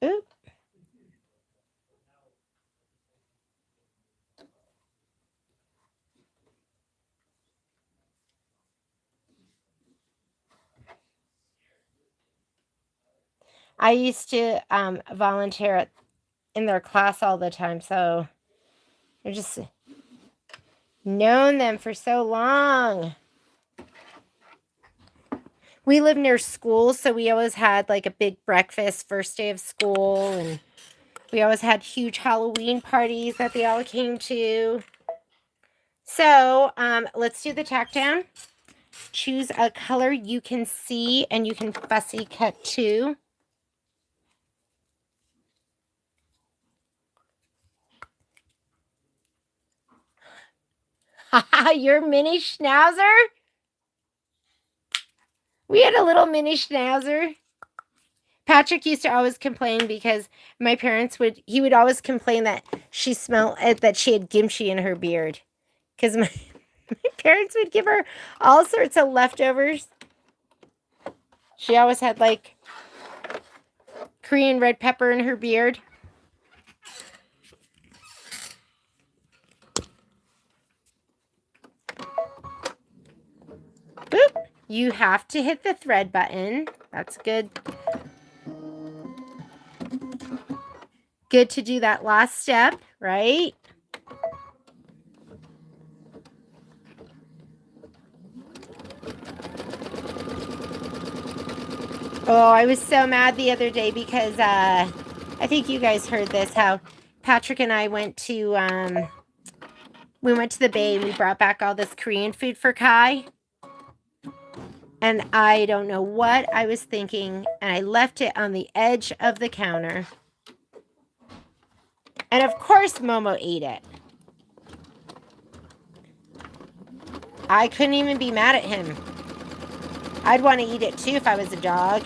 Oop. I used to volunteer in their class all the time, so I've just known them for so long. We live near school, so we always had like a big breakfast first day of school, and we always had huge Halloween parties that they all came to. So let's do the tack down. Choose a color you can see, and you can fussy cut too. Your mini schnauzer? We had a little mini schnauzer. Patrick used to always complain because my parents he would always complain that she that she had kimchi in her beard. Because my parents would give her all sorts of leftovers. She always had like Korean red pepper in her beard. Boop. You have to hit the thread button. That's good. Good to do that last step, right? Oh, I was so mad the other day because I think you guys heard this, how Patrick and I went to the Bay and we brought back all this Korean food for Kai. And I don't know what I was thinking, and I left it on the edge of the counter. And of course Momo ate it. I couldn't even be mad at him. I'd want to eat it too if I was a dog.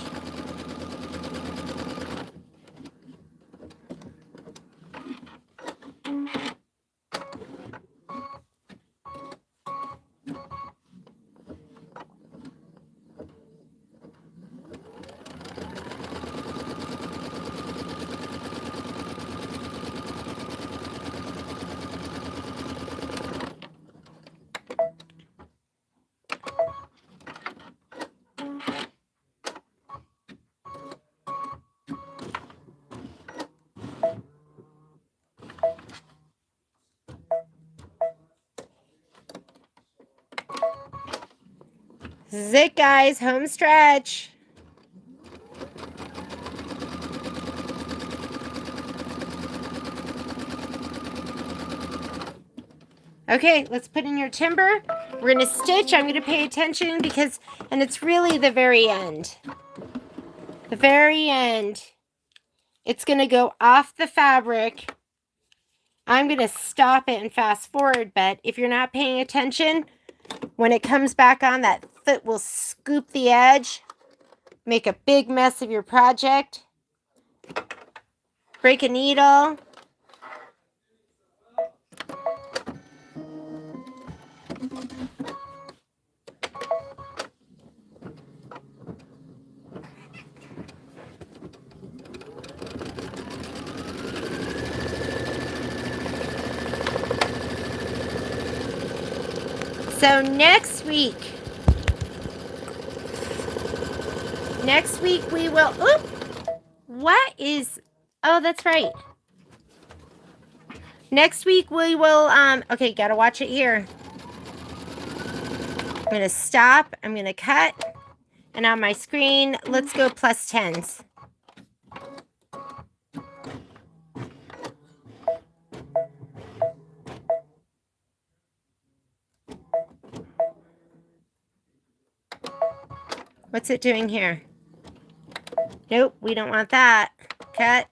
This is it, guys. Home stretch. Okay, let's put in your timber. We're going to stitch. I'm going to pay attention because, and it's really the very end. The very end. It's going to go off the fabric. I'm going to stop it and fast forward, but if you're not paying attention, when it comes back on, that foot will scoop the edge, make a big mess of your project, break a needle. So next week we will, what is, oh, that's right. Next week we will, okay, gotta watch it here. I'm gonna stop, I'm gonna cut, and on my screen, let's go plus 10s. What's it doing here? Nope, we don't want that. Cut.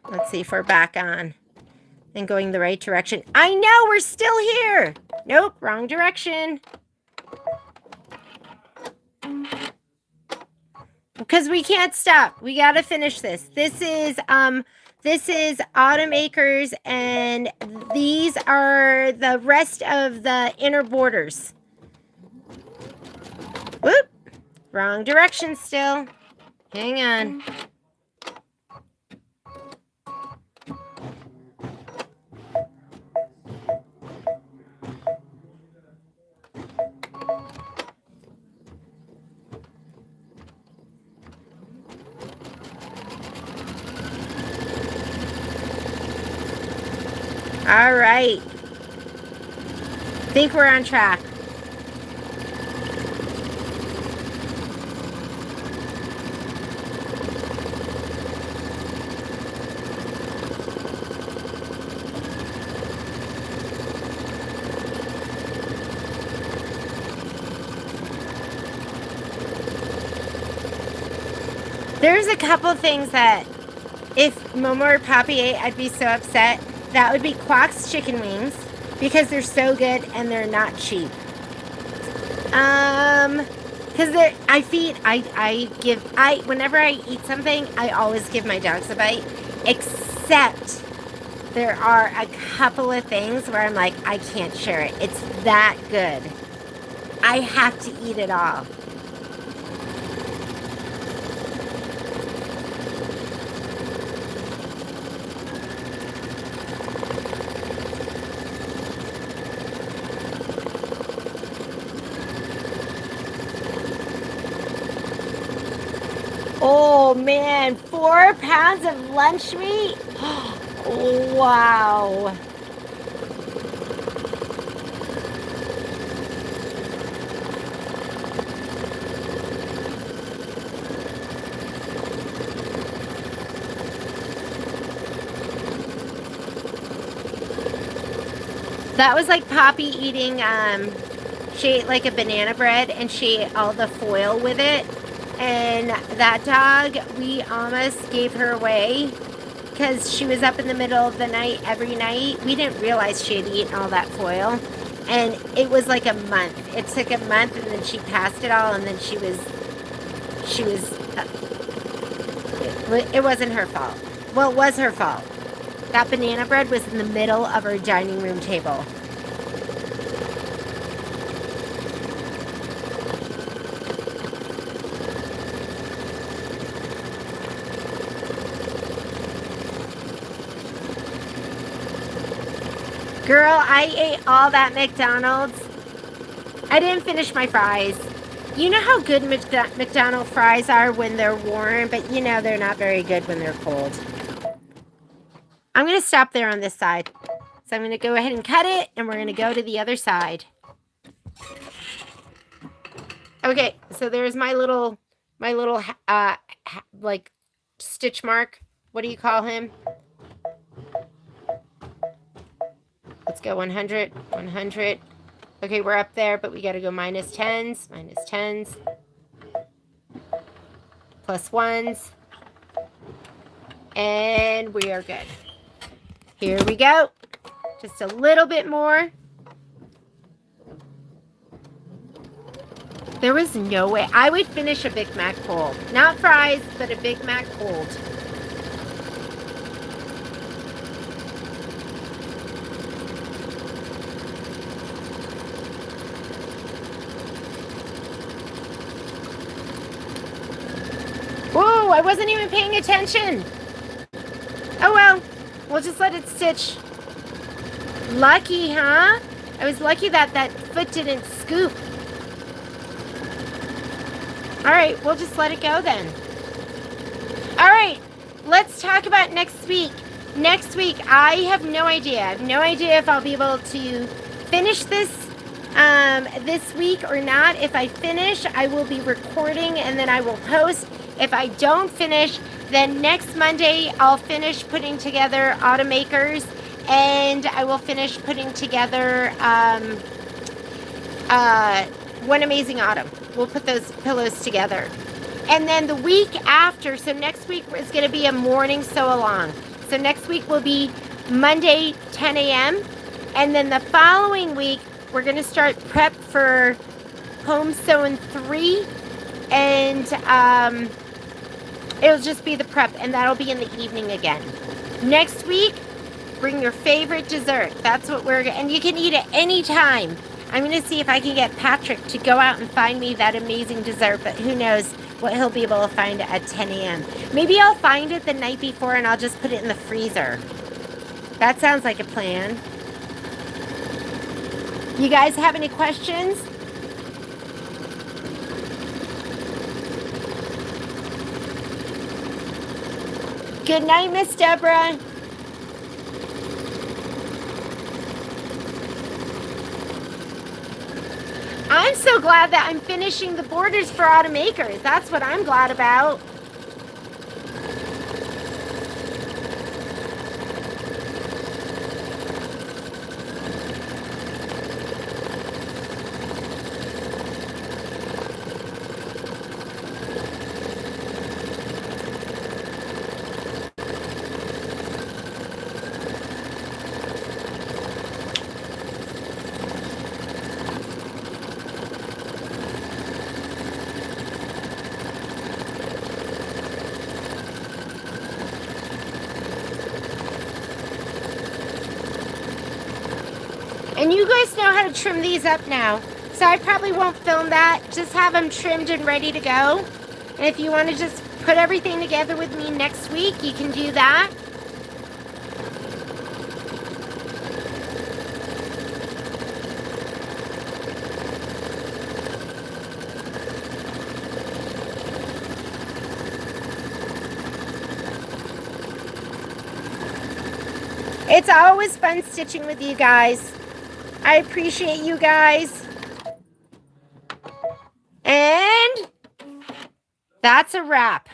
Let's see if we're back on and going the right direction. I know, we're still here. Nope, wrong direction. Because we can't stop. We got to finish this. This is Autumn Acres, and these are the rest of the inner borders. Whoop. Wrong direction still. Hang on. All right. Think we're on track. There's a couple things that if Momo or Poppy ate, I'd be so upset. That would be Quack's chicken wings because they're so good and they're not cheap. Because whenever I eat something, I always give my dogs a bite. Except there are a couple of things where I'm like, I can't share it. It's that good. I have to eat it all. Oh man, 4 pounds of lunch meat? Wow. That was like Poppy eating, she ate like a banana bread and she ate all the foil with it. And that dog, we almost gave her away because she was up in the middle of the night every night. We didn't realize she had eaten all that foil. And it was like a month. It took a month and then she passed it all and then it wasn't her fault. Well, it was her fault. That banana bread was in the middle of her dining room table. Girl, I ate all that McDonald's. I didn't finish my fries. You know how good McDonald's fries are when they're warm, but you know they're not very good when they're cold. I'm going to stop there on this side. So I'm going to go ahead and cut it, and we're going to go to the other side. Okay, so there's my little like stitch mark. What do you call him? Let's go 100, 100. Okay, we're up there, but we got to go minus 10s, minus 10s, plus 1s, and we are good. Here we go. Just a little bit more. There was no way. I would finish a Big Mac cold. Not fries, but a Big Mac cold. Whoa, I wasn't even paying attention. Oh well, we'll just let it stitch. Lucky, huh? I was lucky that that foot didn't scoop. All right, we'll just let it go then. All right, let's talk about next week. Next week, I have no idea. I have no idea if I'll be able to finish this this week or not. If I finish, I will be recording and then I will post. If I don't finish, then next Monday I'll finish putting together Autumn Acres, and I will finish putting together One Amazing Autumn. We'll put those pillows together. And then the week after, so next week is going to be a morning sew along. So next week will be Monday, 10 a.m. And then the following week, we're going to start prep for Home Sewing 3. And it'll just be the prep, and that'll be in the evening again. Next week, bring your favorite dessert. That's what and you can eat it any time. I'm going to see if I can get Patrick to go out and find me that amazing dessert, but who knows what he'll be able to find at 10 a.m. Maybe I'll find it the night before and I'll just put it in the freezer. That sounds like a plan. You guys have any questions? Good night, Miss Deborah. I'm so glad that I'm finishing the borders for Autumn Acres. That's what I'm glad about. And you guys know how to trim these up now. So I probably won't film that. Just have them trimmed and ready to go. And if you want to just put everything together with me next week, you can do that. It's always fun stitching with you guys. I appreciate you guys. And that's a wrap.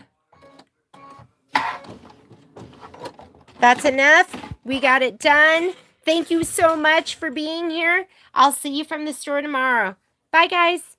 That's enough. We got it done. Thank you so much for being here. I'll see you from the store tomorrow. Bye, guys.